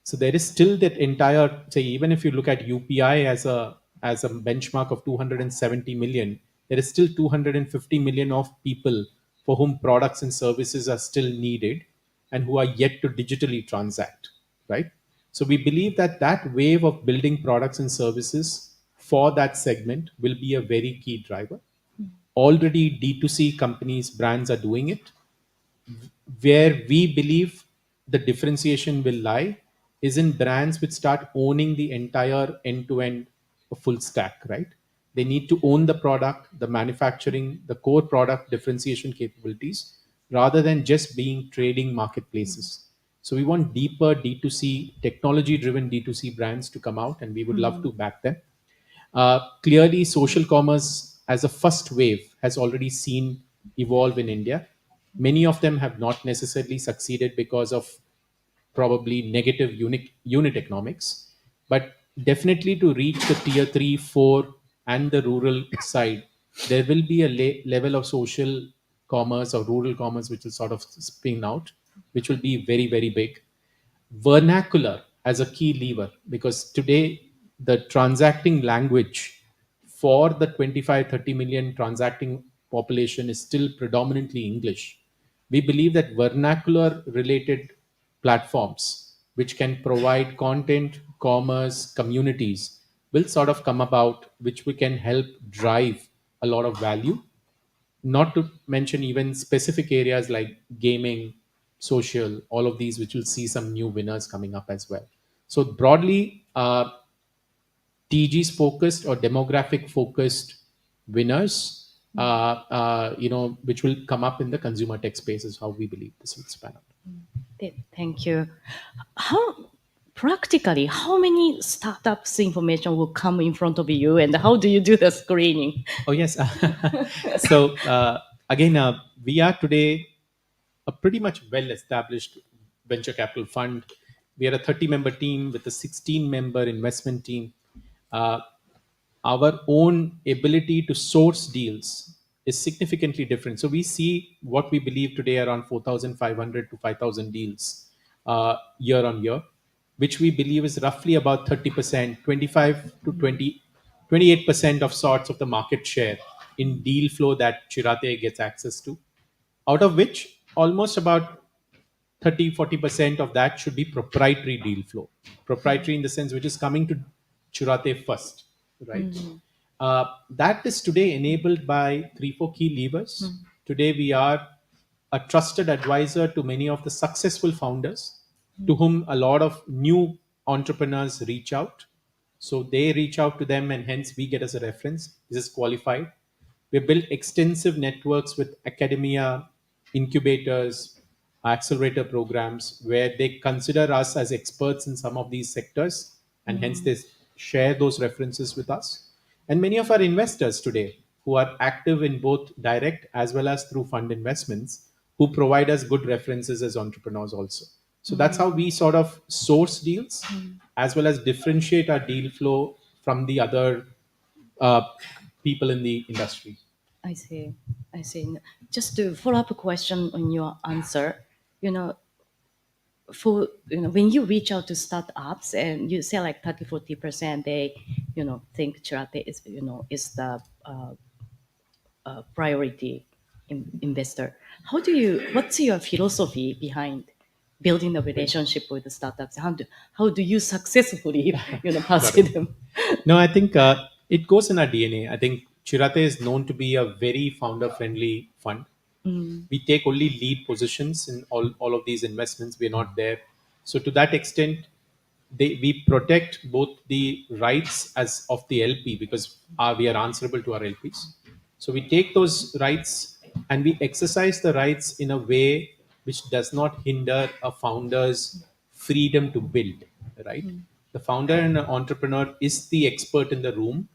So there is still that entire, say, even if you look at UPI as a benchmark of 270 million, there is still 250 million of people for whom products and services are still needed and who are yet to digitally transact, right? So we believe that that wave of building products and services for that segment will be a very key driver. Already D2C companies, brands are doing it. Where we believe the differentiation will lie is in brands which start owning the entire end-to-end full stack, right? They need to own the product, the manufacturing, the core product differentiation capabilities, rather than just being trading marketplaces. So we want deeper D2C, technology-driven D2C brands to come out, and we would love to back them. Clearly, social commerce as a first wave has already seen evolve in India. Many of them have not necessarily succeeded because of probably negative unit economics, but definitely to reach the tier 3, 4, and the rural side, there will be a level of social commerce or rural commerce which will sort of spin out, which will be very, very big. Vernacular as a key lever, because today the transacting language for the 25-30 million transacting population is still predominantly English. We believe that vernacular related platforms which can provide content, commerce, communities will sort of come about, which we can help drive a lot of value, not to mention even specific areas like gaming, social, all of these, which will see some new winners coming up as well. So broadly, TG's focused or demographic focused winners, which will come up in the consumer tech space is how we believe this will span out. Thank you. How many startups information will come in front of you, and how do you do the screening? Oh, yes. So, again, we are today a pretty much well-established venture capital fund. We are a 30-member team with a 16-member investment team. Our own ability to source deals is significantly different. So we see what we believe today around 4,500 to 5,000 deals year on year, which we believe is roughly about 30%, 25 to 20, 28% of sorts of the market share in deal flow that Chirate gets access to, out of which almost about 30-40% of that should be proprietary deal flow. Proprietary in the sense which is coming to Chirate first, right? That is today enabled by 3-4 key levers. Today we are a trusted advisor to many of the successful founders to whom a lot of new entrepreneurs reach out. So they reach out to them, and hence we get as a reference. This is qualified. We built extensive networks with academia, incubators, accelerator programs, where they consider us as experts in some of these sectors, and hence they share those references with us. And many of our investors today, who are active in both direct as well as through fund investments, who provide us good references as entrepreneurs also. So that's how we sort of source deals as well as differentiate our deal flow from the other uh, people in the industry. I see. I see. Just to follow up a question on your answer, you know, when you reach out to startups and you say like 30-40%, they, think Chirate is the priority investor. What's your philosophy behind building a relationship with the startups? How do you successfully, pursue them? No, I think it goes in our DNA. I think Chirate is known to be a very founder-friendly fund. We take only lead positions in all of these investments. We're not there. So to that extent, we protect both the rights as of the LP, because we are answerable to our LPs. So we take those rights and we exercise the rights in a way which does not hinder a founder's freedom to build, right? The founder and the entrepreneur is the expert in the room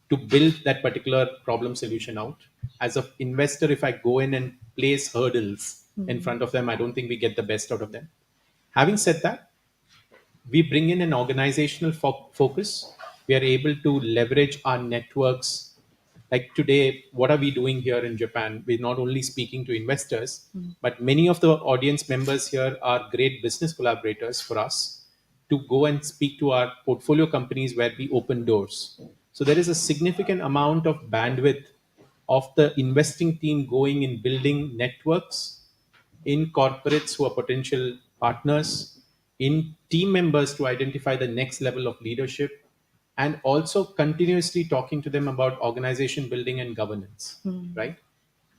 to build that particular problem solution out. As an investor, if I go in and place hurdles in front of them, I don't think we get the best out of them. Having said that, we bring in an organizational focus. We are able to leverage our networks. Like today, what are we doing here in Japan? We're not only speaking to investors, but many of the audience members here are great business collaborators for us to go and speak to our portfolio companies where we open doors. So there is a significant amount of bandwidth of the investing team going in building networks in corporates who are potential partners, in team members to identify the next level of leadership, and also continuously talking to them about organization building and governance, right?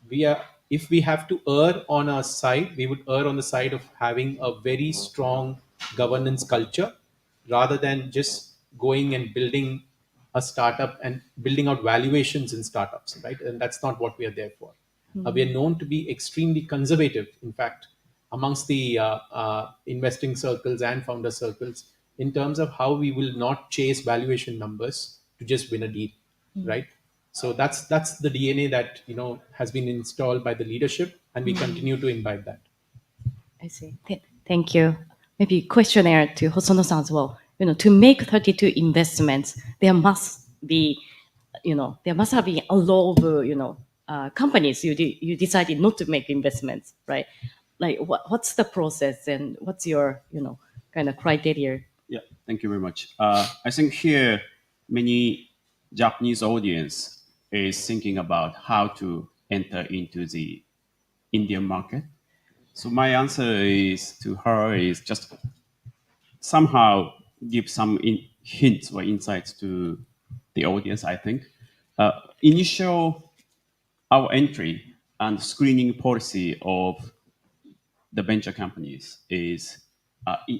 We are, if we have to err on our side, we would err on the side of having a very strong governance culture rather than just going and building a startup and building out valuations in startups, right? And that's not what we are there for. We are known to be extremely conservative, in fact, amongst the investing circles and founder circles, in terms of how we will not chase valuation numbers to just win a deal, right? So that's the DNA that has been installed by the leadership, and we continue to imbibe that. I see. Thank you. Maybe questionnaire to Hosono-san as well. To make 32 investments, there must be, there must have been a lot of, companies you decided not to make investments, right? Like what's the process and what's your, kind of criteria? Yeah, thank you very much. I think here many Japanese audience is thinking about how to enter into the Indian market. So my answer is to her is just somehow give some hints or insights to the audience. I think initial our entry and screening policy of the venture companies is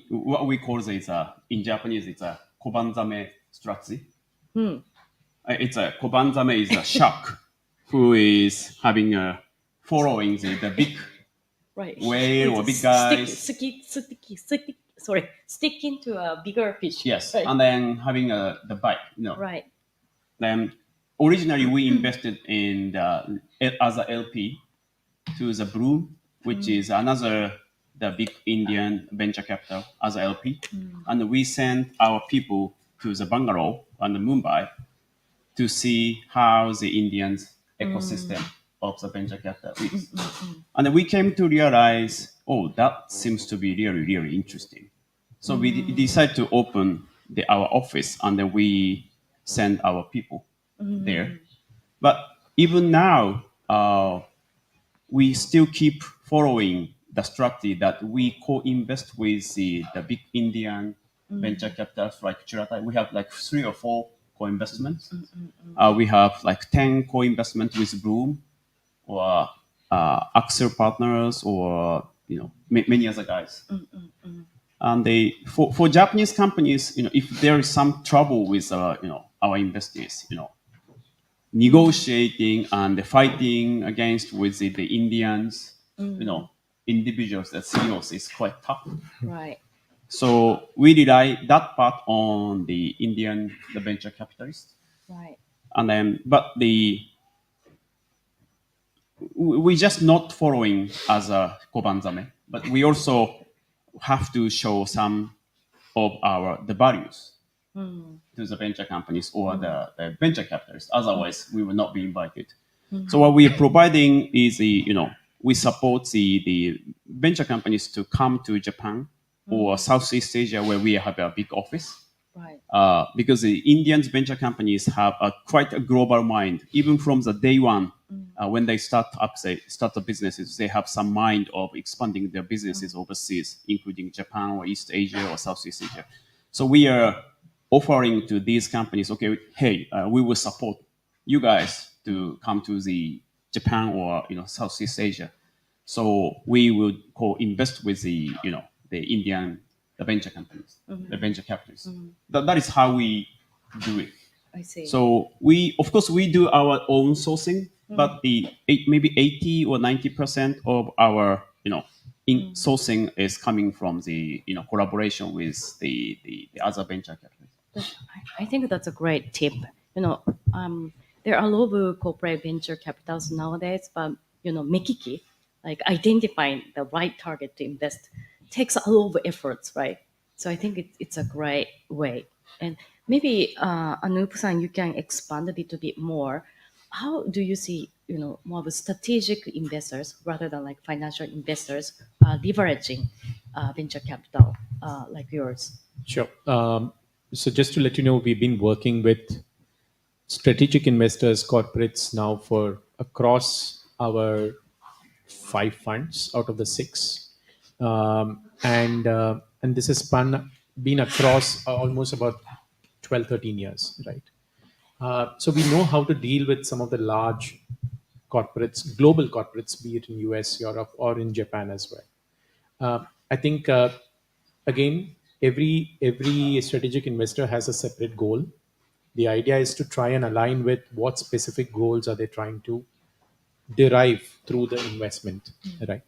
what we call is in Japanese it's a kobanzame strategy. It's a kobanzame is a shark who is having a following the big right whale or big guys. Sticking to a bigger fish. Yes, right. and then having the bite. Right. Then originally we invested in the as a LP to the Bloom, which is another the big Indian venture capital as a LP, and we sent our people to the Bangalore and the Mumbai to see how the Indians ecosystem of the venture capital is, and we came to realize, oh, that seems to be really really interesting. So we decided to open our office, and then we send our people there. But even now, we still keep following the strategy that we co-invest with the big Indian venture capitals like Chirata. We have like 3 or 4 co-investments. We have like 10 co-investments with Bloom or Axel Partners or many other guys. And for Japanese companies, if there is some trouble with our investors, negotiating and fighting against with the Indians, individuals, the CEOs is quite tough. Right. So we rely that part on the venture capitalists. Right. And then, but we just not following as a Kobanzame, but we also have to show some of the values to the venture companies or the venture capitalists. Otherwise, we will not be invited. So what we are providing is we support the venture companies to come to Japan or Southeast Asia where we have a big office. Right. Because the Indian venture companies have quite a global mind. Even from the day one, when they start the businesses, they have some mind of expanding their businesses overseas, including Japan or East Asia or Southeast Asia. So we are offering to these companies, okay, hey, we will support you guys to come to the Japan or Southeast Asia. So we will co-invest with the Indian venture companies, the venture capitalists. That is how we do it. I see. So of course we do our own sourcing, but maybe 80 or 90% of our sourcing is coming from the collaboration with the other venture capitalists. I think that's a great tip. There are a lot of corporate venture capitals nowadays, but mekiki, like identifying the right target to invest, takes a lot of efforts, right? So I think it's a great way. And maybe Anup-san, you can expand a little bit more. How do you see, more of strategic investors rather than like financial investors leveraging venture capital like yours? Sure. So just to let you know, we've been working with strategic investors, corporates now for across our 5 funds out of the 6, and this has been across almost about 12, 13 years, right? So we know how to deal with some of the large corporates, global corporates, be it in US, Europe, or in Japan as well. I think again, every strategic investor has a separate goal. The idea is to try and align with what specific goals are they trying to derive through the investment, right?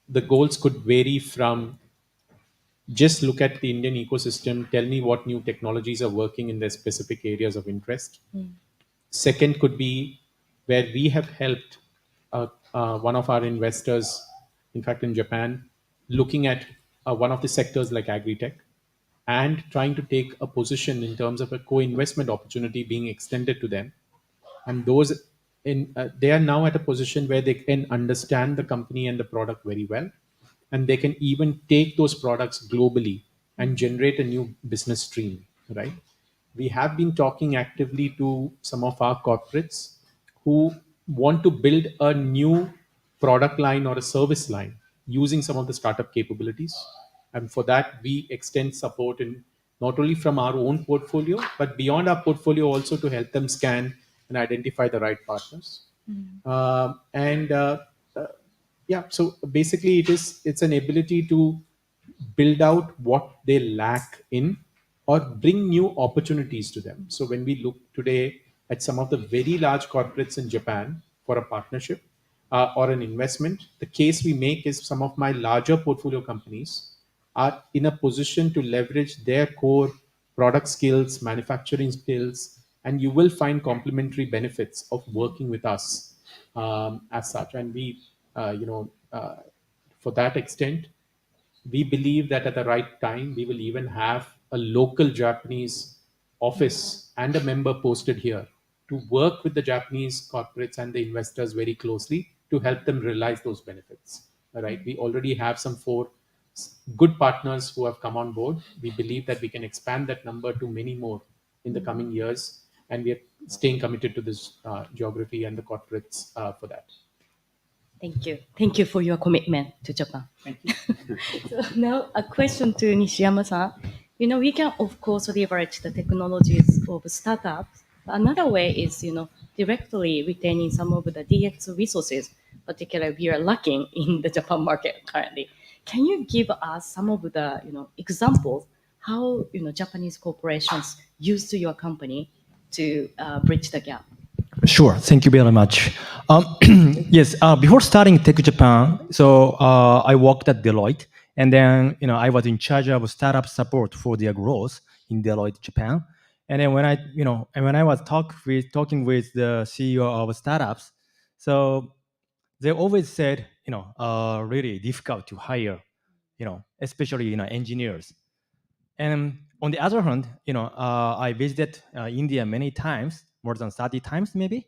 The goals could vary from just look at the Indian ecosystem, tell me what new technologies are working in their specific areas of interest. Second could be where we have helped one of our investors, in fact, in Japan, looking at one of the sectors like agri-tech and trying to take a position in terms of a co-investment opportunity being extended to them. And those they are now at a position where they can understand the company and the product very well, and they can even take those products globally and generate a new business stream, right? We have been talking actively to some of our corporates who want to build a new product line or a service line using some of the startup capabilities. And for that, we extend support in not only from our own portfolio, but beyond our portfolio also to help them scan and identify the right partners. Yeah, so basically it's an ability to build out what they lack in or bring new opportunities to them. So when we look today at some of the very large corporates in Japan for a partnership or an investment, the case we make is some of my larger portfolio companies are in a position to leverage their core product skills, manufacturing skills, and you will find complementary benefits of working with us as such. And we, for that extent, we believe that at the right time, we will even have a local Japanese office and a member posted here to work with the Japanese corporates and the investors very closely to help them realize those benefits. All right. We already have some 4 good partners who have come on board. We believe that we can expand that number to many more in the coming years. And we are staying committed to this geography and the corporates for that. Thank you. Thank you for your commitment to Japan. Thank you. So now a question to Nishiyama-san. We can of course leverage the technologies of startups. Another way is, directly retaining some of the DX resources, particularly we are lacking in the Japan market currently. Can you give us some of the examples how Japanese corporations use to your company to bridge the gap? Sure. Thank you very much. Yes. Before starting Tech Japan, so I worked at Deloitte, and then I was in charge of startup support for their growth in Deloitte Japan. And then when I was talking with the CEO of startups, so they always said really difficult to hire, especially engineers. And on the other hand, I visited India many times, more than 30 times maybe.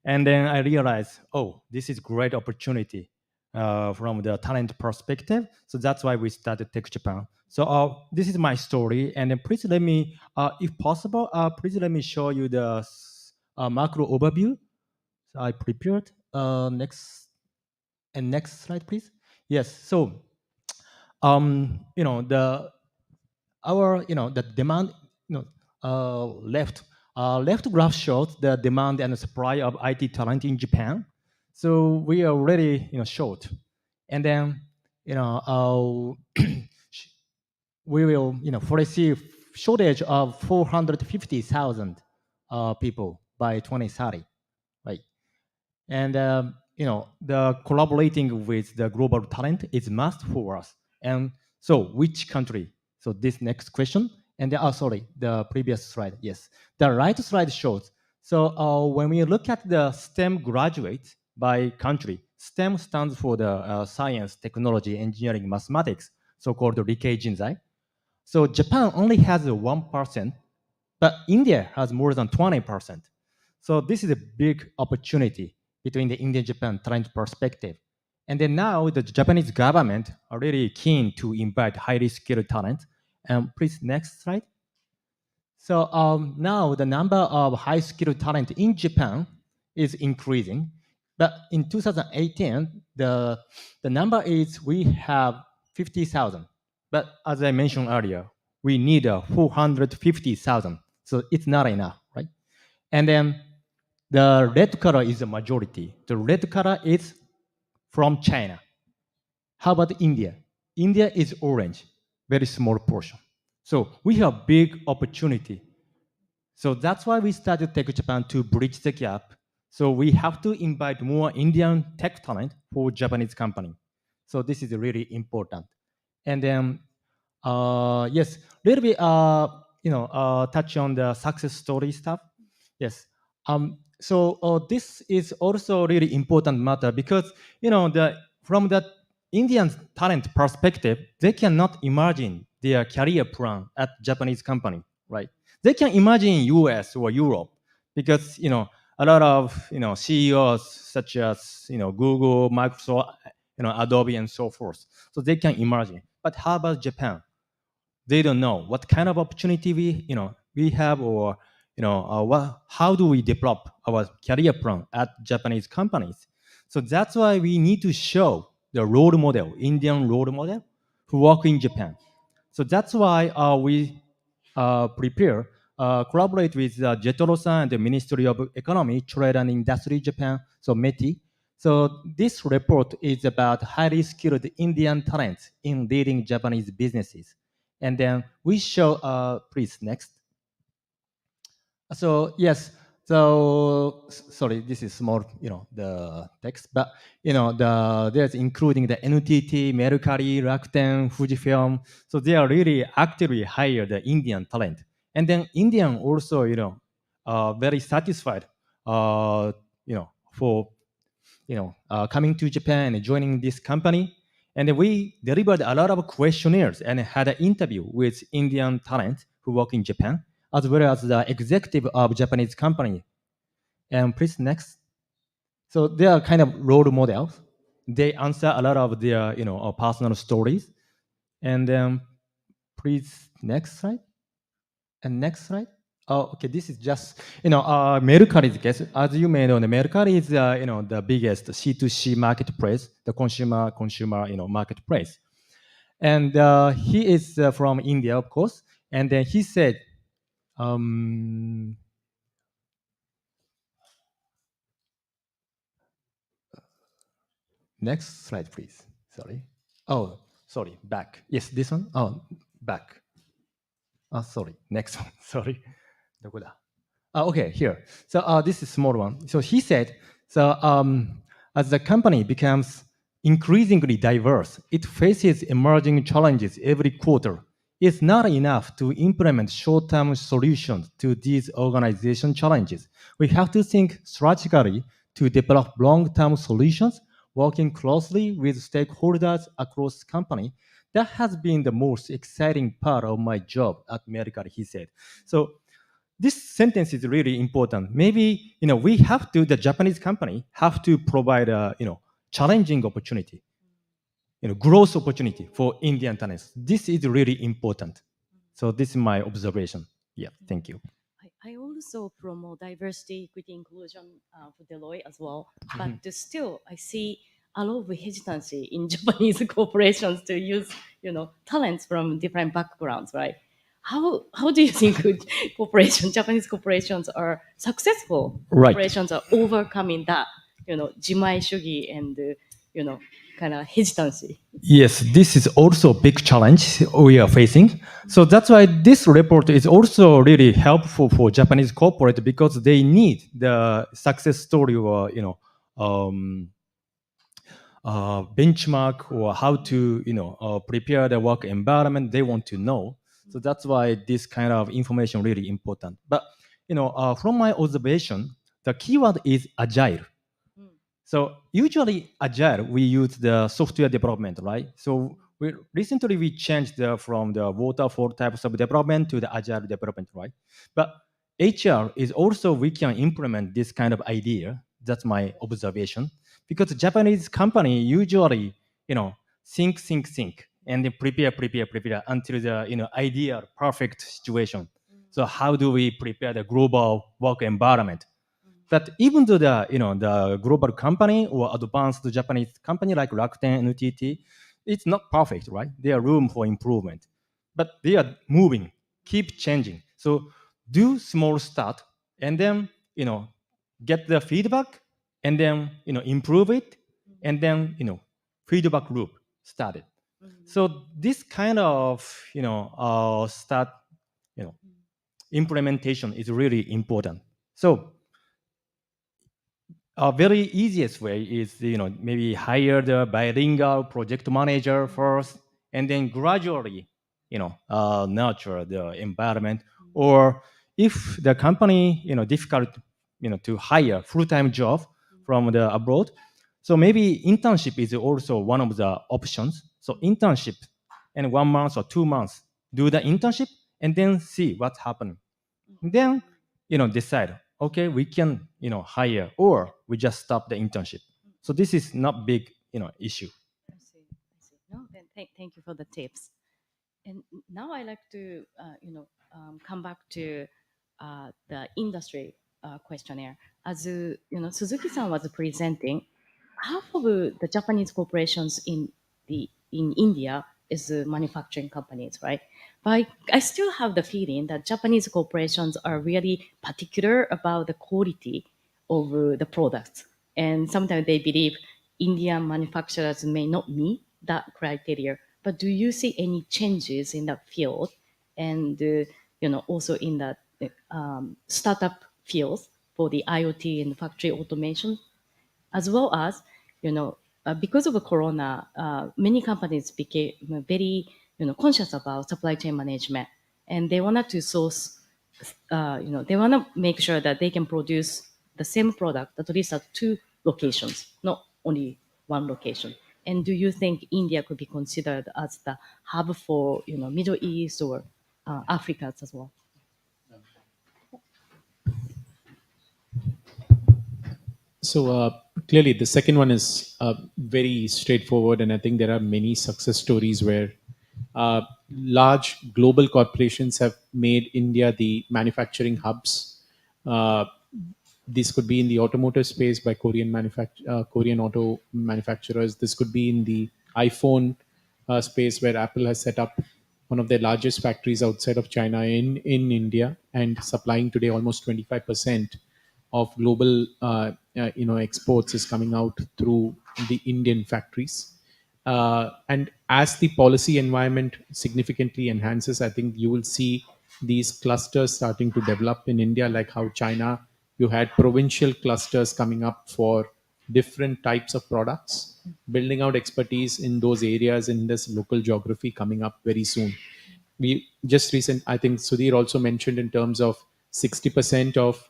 And then I realized, oh, this is great opportunity from the talent perspective. So that's why we started Tech Japan. So this is my story. And then please let me, if possible, please let me show you the macro overview. So I prepared. Next slide, please. Yes. So, the demand, left graph shows the demand and the supply of IT talent in Japan. So we are already, short, and then, we will, foresee shortage of 450,000 people by 2030, right? And the collaborating with the global talent is must for us. And so which country? So this next question. And sorry, the previous slide. Yes, the right slide shows. So when we look at the STEM graduates by country, STEM stands for the science, technology, engineering, mathematics, so-called Rikkei Jinzai. So Japan only has 1%, but India has more than 20%. So this is a big opportunity between the India-Japan talent perspective. And then now the Japanese government are really keen to invite highly skilled talent. Please, next slide. So now the number of high skilled talent in Japan is increasing. But in 2018, the number is we have 50,000. But as I mentioned earlier, we need 450,000. So it's not enough, right? And then the red color is the majority. The red color is from China. How about India? India is orange, very small portion. So we have big opportunity. So that's why we started Tech Japan to bridge the gap. So we have to invite more Indian tech talent for Japanese company. So this is really important. And then, yes, little bit, touch on the success story stuff. Yes. So this is also really important matter because from the Indian talent perspective, they cannot imagine their career plan at Japanese company, right? They can imagine US or Europe because a lot of CEOs such as Google, Microsoft, Adobe, and so forth. So they can imagine. But how about Japan? They don't know what kind of opportunity we have, or how do we develop our career plan at Japanese companies. So that's why we need to show the role model, Indian role model, who work in Japan. So that's why we collaborate with JETRO-san and the Ministry of Economy, Trade and Industry Japan, so METI. So this report is about highly skilled Indian talent in leading Japanese businesses. And then we show, please, next. So yes, so sorry, this is more, the text, but there's including the NTT, Mercari, Rakuten, Fujifilm. So they are really actively hire the Indian talent, and then Indian also, very satisfied, for coming to Japan and joining this company. And we delivered a lot of questionnaires and had an interview with Indian talent who work in Japan, as well as the executive of Japanese company. And please, next. So they are kind of role models. They answer a lot of their, personal stories. And please, next slide. And next slide. Oh, okay. This is just, Mercari's case. As you may know, the Mercari is, the biggest C2C marketplace, the consumer, marketplace. And he is from India, of course. And then he said, next slide, please. Sorry. Oh, sorry, back. Yes, this one. Oh, back. Sorry, next one. Sorry. どこだ? Okay, here. So this is a small one. So he said, so as the company becomes increasingly diverse, it faces emerging challenges every quarter. It's not enough to implement short-term solutions to these organization challenges. We have to think strategically to develop long-term solutions, working closely with stakeholders across the company. That has been the most exciting part of my job at Medical, he said. So this sentence is really important. Maybe we have to, the Japanese company have to provide a challenging opportunity, growth opportunity for Indian talents. This is really important. So this is my observation. Yeah, thank you. I also promote diversity, equity, inclusion for Deloitte as well. But still, I see a lot of hesitancy in Japanese corporations to use, talents from different backgrounds, right? How do you think Japanese corporations are successful? Right. Corporations are overcoming that, jimai shugi and, kind of hesitancy. Yes, this is also a big challenge we are facing. So that's why this report is also really helpful for Japanese corporate because they need the success story or benchmark or how to prepare the work environment they want to know. So that's why this kind of information really important. But from my observation, the keyword is agile. So usually agile, we use the software development, right? So recently we changed from the waterfall types of development to the agile development, right? But HR is also, we can implement this kind of idea. That's my observation. Because Japanese company usually, think, and then prepare until the ideal, perfect situation. So how do we prepare the global work environment? But even though the global company or advanced Japanese company like Rakuten, NTT, it's not perfect, right? There are room for improvement, but they are moving, keep changing. So do small start, and then get the feedback, and then improve it, and then feedback loop started. So this kind of start implementation is really important. So a very easiest way is maybe hire the bilingual project manager first, and then gradually nurture the environment. Or if the company difficult to hire full-time job from the abroad, so maybe internship is also one of the options. So internship, and 1 month or 2 months do the internship, and then see what's happening. Then decide, okay, we can hire, or we just stop the internship. So this is not big issue. I see. No, then thank you for the tips. And now I like to come back to the industry questionnaire. As Suzuki-san was presenting, half of the Japanese corporations in India is manufacturing companies, right? But I still have the feeling that Japanese corporations are really particular about the quality of the products, and sometimes they believe Indian manufacturers may not meet that criteria. But do you see any changes in that field, and also in the startup fields for the IoT and factory automation, as well as because of the corona, many companies became very conscious about supply chain management, and they wanted to source, they want to make sure that they can produce the same product at least at 2 locations, not only 1 location. And do you think India could be considered as the hub for Middle East or Africa as well? So clearly, the second one is very straightforward, and I think there are many success stories where large global corporations have made India the manufacturing hubs. This could be in the automotive space by Korean auto manufacturers. This could be in the iPhone space where Apple has set up one of their largest factories outside of China in India, and supplying today almost 25% of global exports is coming out through the Indian factories. And as the policy environment significantly enhances, I think you will see these clusters starting to develop in India, like how China, you had provincial clusters coming up for different types of products, building out expertise in those areas in this local geography coming up very soon. We just recent, I think Sudhir also mentioned in terms of 60% of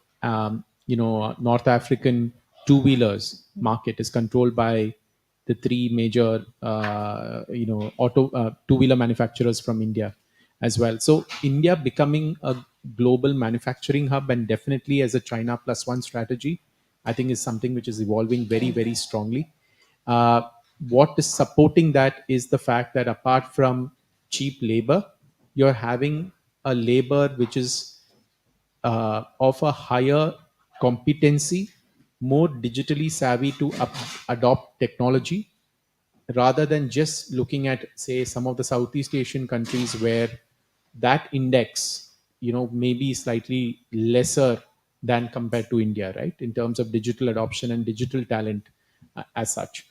North African two-wheelers market is controlled by the three major auto two-wheeler manufacturers from India as well. So India becoming a global manufacturing hub, and definitely as a China plus one strategy, I think is something which is evolving very, very strongly. uh, what is supporting that is the fact that apart from cheap labor, you're having a labor which is of a higher competency, more digitally savvy to adopt technology, rather than just looking at, say, some of the Southeast Asian countries where that index, maybe slightly lesser than compared to India, right, in terms of digital adoption and digital talent as such.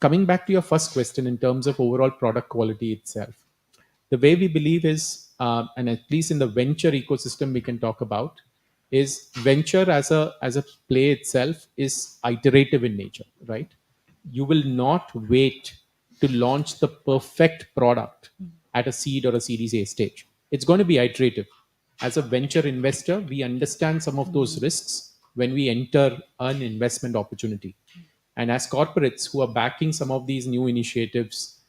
Coming back to your first question in terms of overall product quality itself, the way we believe is, and at least in the venture ecosystem we can talk about, is venture as a play itself is iterative in nature, right? You will not wait to launch the perfect product at a seed or a series A stage. It's going to be iterative. As a venture investor, we understand some of those risks when we enter an investment opportunity. And as corporates who are backing some of these new initiatives,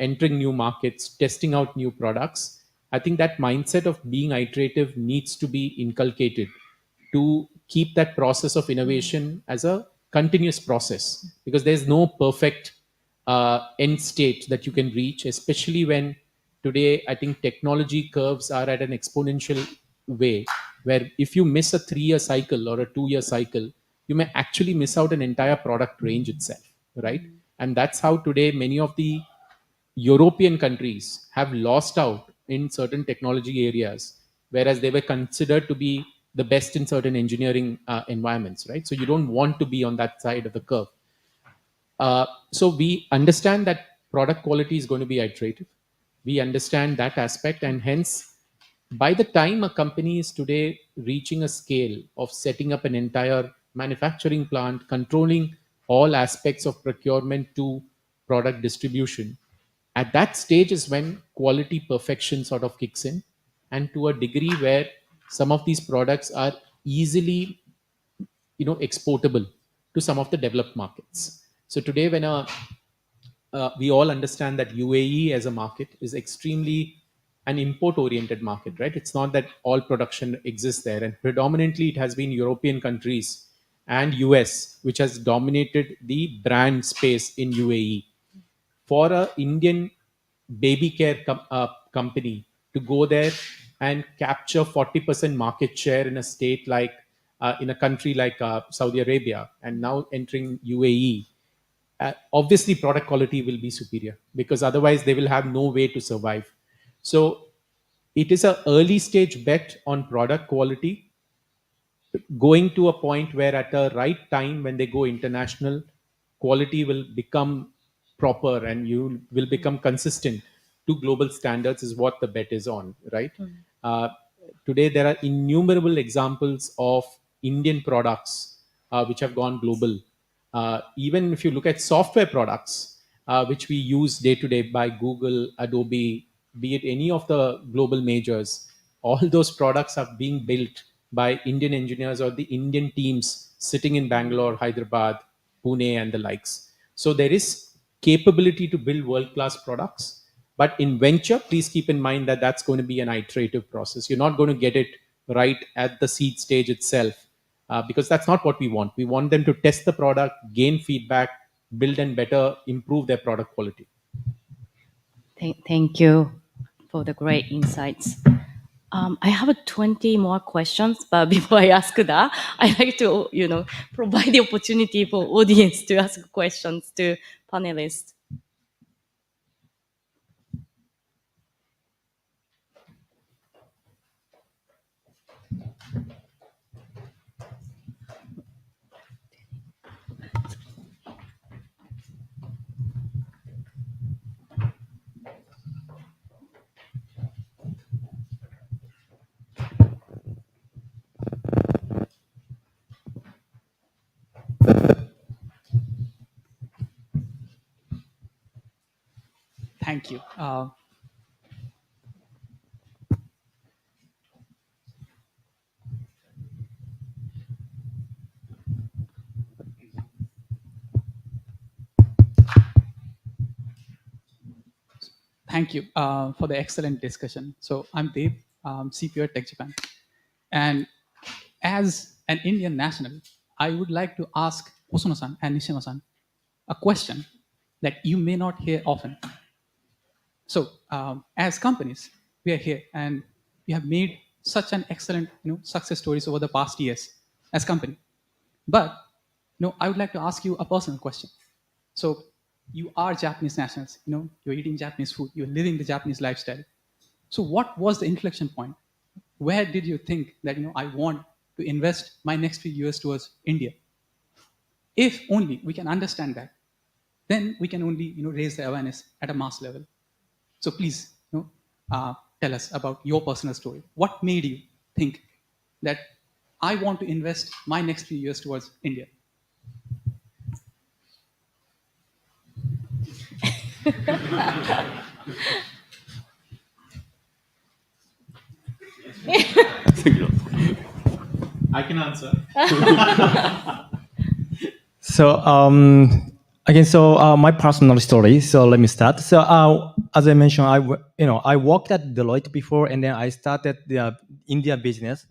entering new markets, testing out new products, I think that mindset of being iterative needs to be inculcated to keep that process of innovation as a continuous process, because there's no perfect end state that you can reach, especially when today I think technology curves are at an exponential way, where if you miss a 3-year cycle or a 2-year cycle, you may actually miss out an entire product range itself, right? And that's how today many of the European countries have lost out in certain technology areas, whereas they were considered to be the best in certain engineering environments, right? So you don't want to be on that side of the curve. So we understand that product quality is going to be iterative. We understand that aspect, and hence, by the time a company is today reaching a scale of setting up an entire manufacturing plant, controlling all aspects of procurement to product distribution, at that stage is when quality perfection sort of kicks in, and to a degree where some of these products are easily exportable to some of the developed markets. So today when we all understand that UAE as a market is extremely an import oriented market, right? It's not that all production exists there, and predominantly it has been European countries and US which has dominated the brand space in UAE. For a Indian baby care company to go there and capture 40% market share in a state like in a country like Saudi Arabia, and now entering UAE, obviously product quality will be superior, because otherwise they will have no way to survive. So it is a early stage bet on product quality, going to a point where at the right time when they go international, quality will become proper and you will become consistent to global standards, is what the bet is on, right? uh, Today there are innumerable examples of Indian products which have gone global. Even if you look at software products which we use day to day by Google, Adobe, be it any of the global majors, all those products are being built by Indian engineers or the Indian teams sitting in Bangalore, Hyderabad, Pune, and the likes. So there is capability to build world-class products. But in venture, please keep in mind that that's going to be an iterative process. You're not going to get it right at the seed stage itself, because that's not what we want. We want them to test the product, gain feedback, build and better improve their product quality. Thank you for the great insights. I have 20 more questions, but before I ask that, I like to, provide the opportunity for audience to ask questions to panelists. Thank you. Thank you for the excellent discussion. So I'm Dave, CPO at Tech Japan. And as an Indian national, I would like to ask Hosono-san and Nishima-san a question that you may not hear often. So as companies, we are here and we have made such an excellent success stories over the past years as company. But I would like to ask you a personal question. So you are Japanese nationals, you're eating Japanese food, you're living the Japanese lifestyle. So what was the inflection point? Where did you think that I want to invest my next few years towards India? If only we can understand that, then we can only raise the awareness at a mass level. So please tell us about your personal story. What made you think that I want to invest my next few years towards India? I can answer. So again, so my personal story. So let me start. So as I mentioned, I worked at Deloitte before, and then I started the India business.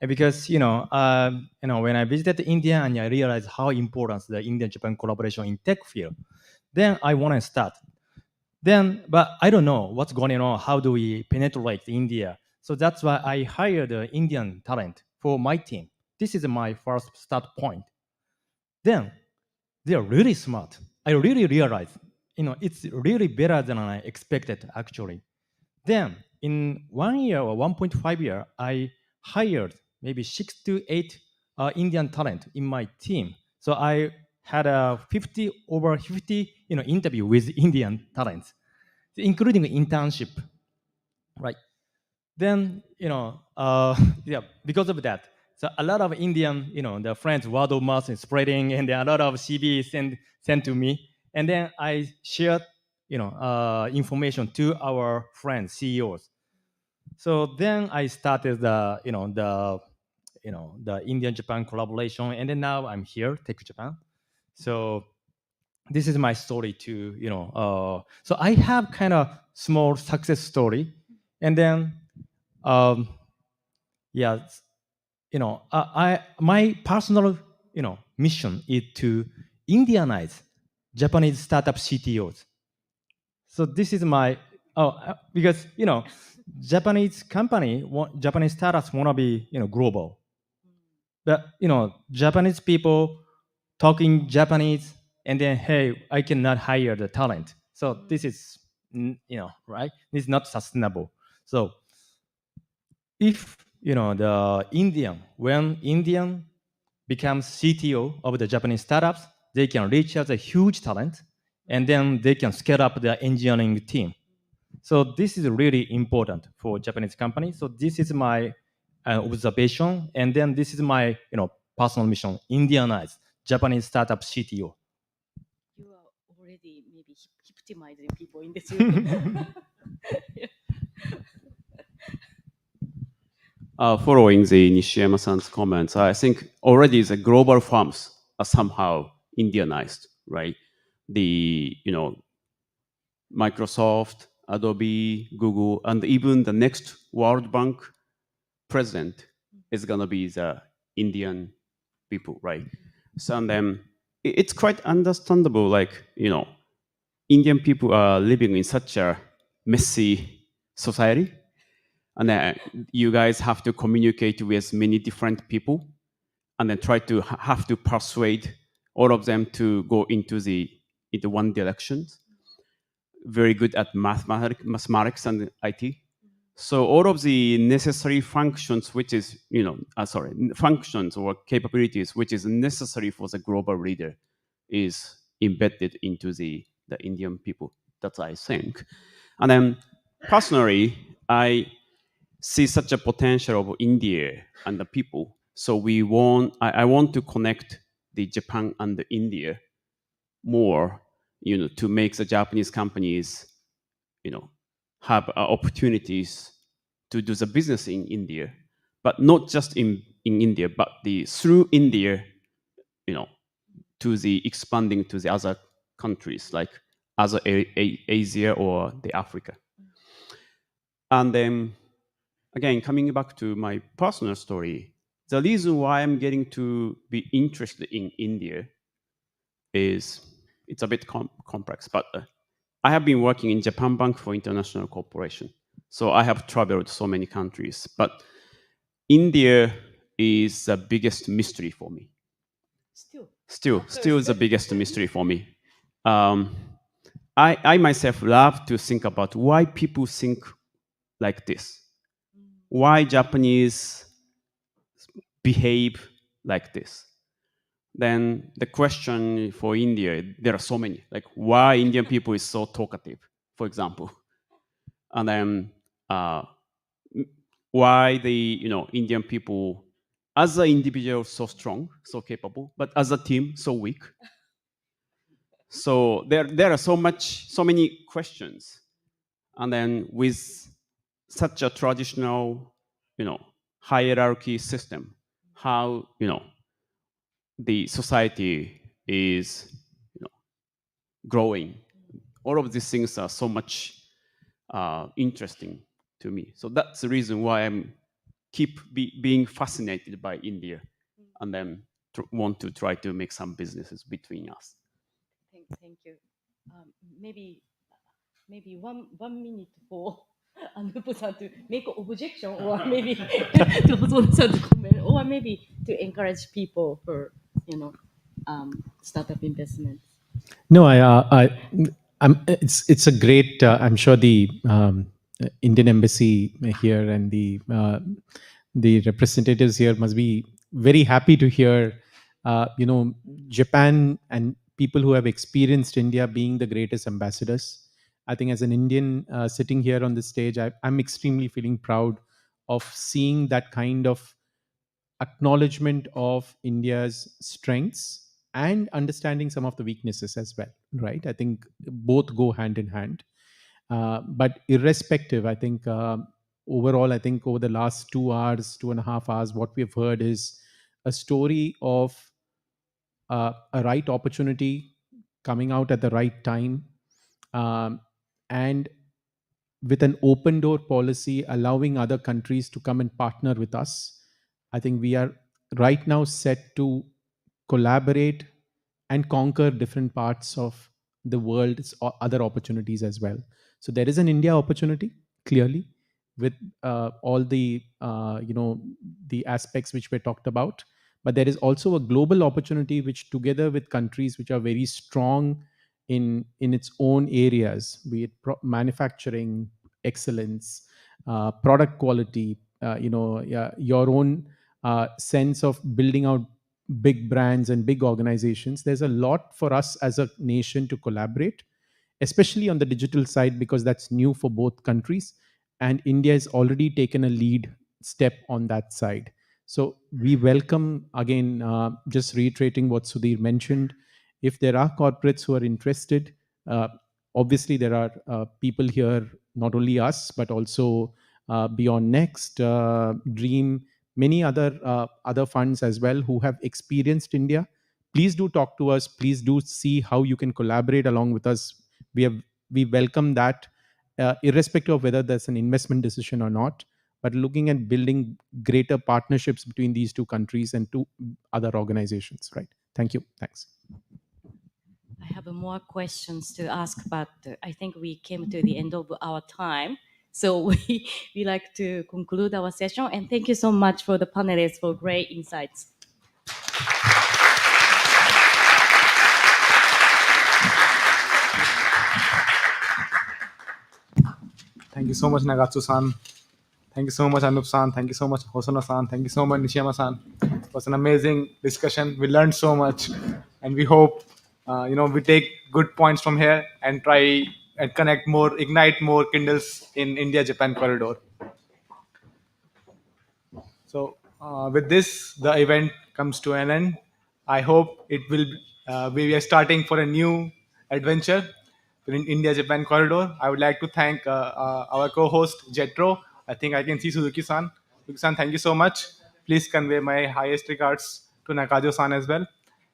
And because when I visited India and I realized how important the Indian-Japan collaboration in tech field, then I want to start. But I don't know what's going on. How do we penetrate India? So that's why I hired Indian talent for my team. This is my first start point. Then they are really smart. I really realized, it's really better than I expected actually. Then in 1 year or 1.5 year, I hired maybe 6 to 8 Indian talent in my team. So I had over 50 interview with Indian talents, including internship, right? Then yeah, because of that, so a lot of Indian the friends word of mouth is spreading, and then a lot of CV sent to me, and then I shared information to our friends CEOs. So then I started the Indian Japan collaboration, and then now I'm here, Tech Japan. So this is my story too. So I have kind of small success story, and then yeah, my personal mission is to Indianize Japanese startup CTOs. So this is my because Japanese Japanese startups want to be global, but Japanese people talking Japanese, and then hey, I cannot hire the talent. So this is right. This is not sustainable. So if when Indian becomes CTO of the Japanese startups, they can reach out a huge talent, and then they can scale up their engineering team. So this is really important for Japanese companies. So this is my observation, and then this is my personal mission: Indianize Japanese startup CTO. You are already maybe hypnotizing people in this room. Following the Nishiyama-san's comments, I think already the global firms are somehow Indianized, right? The Microsoft, Adobe, Google, and even the next World Bank president is gonna be the Indian people, right? So and then it's quite understandable, like Indian people are living in such a messy society, and then you guys have to communicate with many different people, and then try to have to persuade all of them to go into one direction. Very good at mathematics and IT. So all of the necessary functions, which is functions or capabilities, which is necessary for the global leader, is embedded into the Indian people. That's I think. And then personally, I see such a potential of India and the people. So I want to connect the Japan and the India more, to make the Japanese companies have opportunities to do the business in India, but not just in India, but through India, to the expanding to the other countries like other Asia or the Africa. And then again, coming back to my personal story, the reason why I'm getting to be interested in India is it's a bit complex, but I have been working in Japan Bank for International Corporation. So I have traveled so many countries, but India is the biggest mystery for me. Still the biggest mystery for me. I myself love to think about why people think like this, why Japanese behave like this. Then the question for India, there are so many, like why Indian people is so talkative, for example, and then why the Indian people as an individual so strong, so capable, but as a team so weak. So there are so many questions, and then with such a traditional, hierarchy system, how the society is growing. All of these things are so much interesting to me. So that's the reason why I'm keep being fascinated by India, and then want to try to make some businesses between us. Thank you. Maybe 1 minute for Anupo-san to make an objection, or maybe to Hosono-san to comment, or maybe to encourage people for startup investments. No, it's a great. I'm sure the Indian embassy here and the representatives here must be very happy to hear, Japan and people who have experienced India being the greatest ambassadors. I think as an Indian sitting here on the stage, I'm extremely feeling proud of seeing that kind of acknowledgement of India's strengths and understanding some of the weaknesses as well, right? I think both go hand in hand. But irrespective, I think overall, I think over the last 2 hours, 2.5 hours, what we've heard is a story of a right opportunity coming out at the right time, and with an open door policy allowing other countries to come and partner with us. I think we are right now set to collaborate and conquer different parts of the world's other opportunities as well. So there is an India opportunity, clearly, with all the the aspects which were talked about. But there is also a global opportunity, which together with countries which are very strong in its own areas, be it manufacturing excellence, product quality, your own sense of building out big brands and big organizations. There's a lot for us as a nation to collaborate, especially on the digital side, because that's new for both countries. And India has already taken a lead step on that side. So we welcome, again, just reiterating what Sudhir mentioned, if there are corporates who are interested, obviously there are people here, not only us, but also Beyond Next, Dream, many other funds as well who have experienced India. Please do talk to us. Please do see how you can collaborate along with us. We welcome that, irrespective of whether there's an investment decision or not. But looking at building greater partnerships between these two countries and two other organizations, right? Thank you. Thanks. I have more questions to ask, but I think we came to the end of our time. So we like to conclude our session. And thank you so much for the panelists for great insights. Thank you so much, Nagatsu-san. Thank you so much, Anup-san. Thank you so much, Hosono-san. Thank you so much, Nishiyama-san. It was an amazing discussion. We learned so much, and we hope we take good points from here and try and connect more, ignite more Kindles in India-Japan corridor. So with this, the event comes to an end. I hope it will. We are starting for a new adventure in India-Japan corridor. I would like to thank our co-host Jetro. I think I can see Suzuki-san. Suzuki-san, thank you so much. Please convey my highest regards to Nakajo-san as well.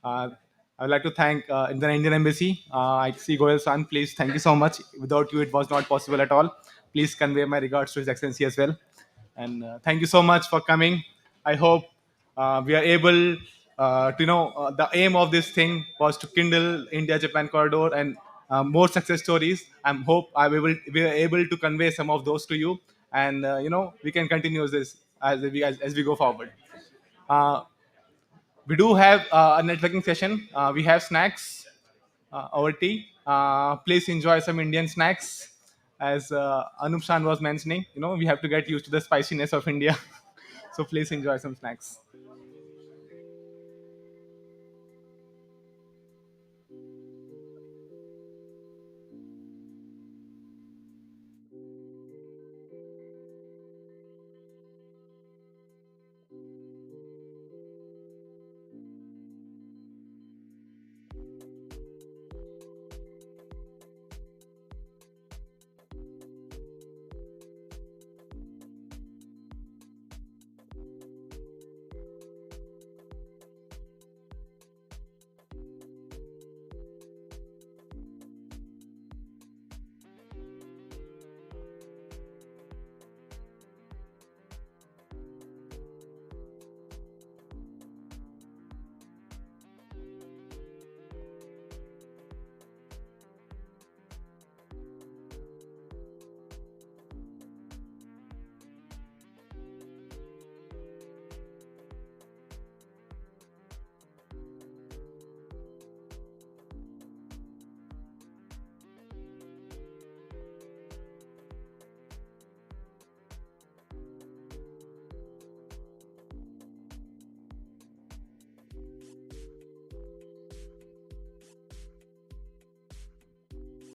Uh, I would like to thank the Indian Embassy. I see Goyal-san. Please, thank you so much. Without you, it was not possible at all. Please convey my regards to His Excellency as well. And thank you so much for coming. I hope we are able to, the aim of this thing was to kindle India-Japan corridor and more success stories. I hope we are able to convey some of those to you, and we can continue this as we go forward. Uh, we do have a networking session. We have snacks, our tea. Please enjoy some Indian snacks. As Anup Shan was mentioning, we have to get used to the spiciness of India. So please enjoy some snacks.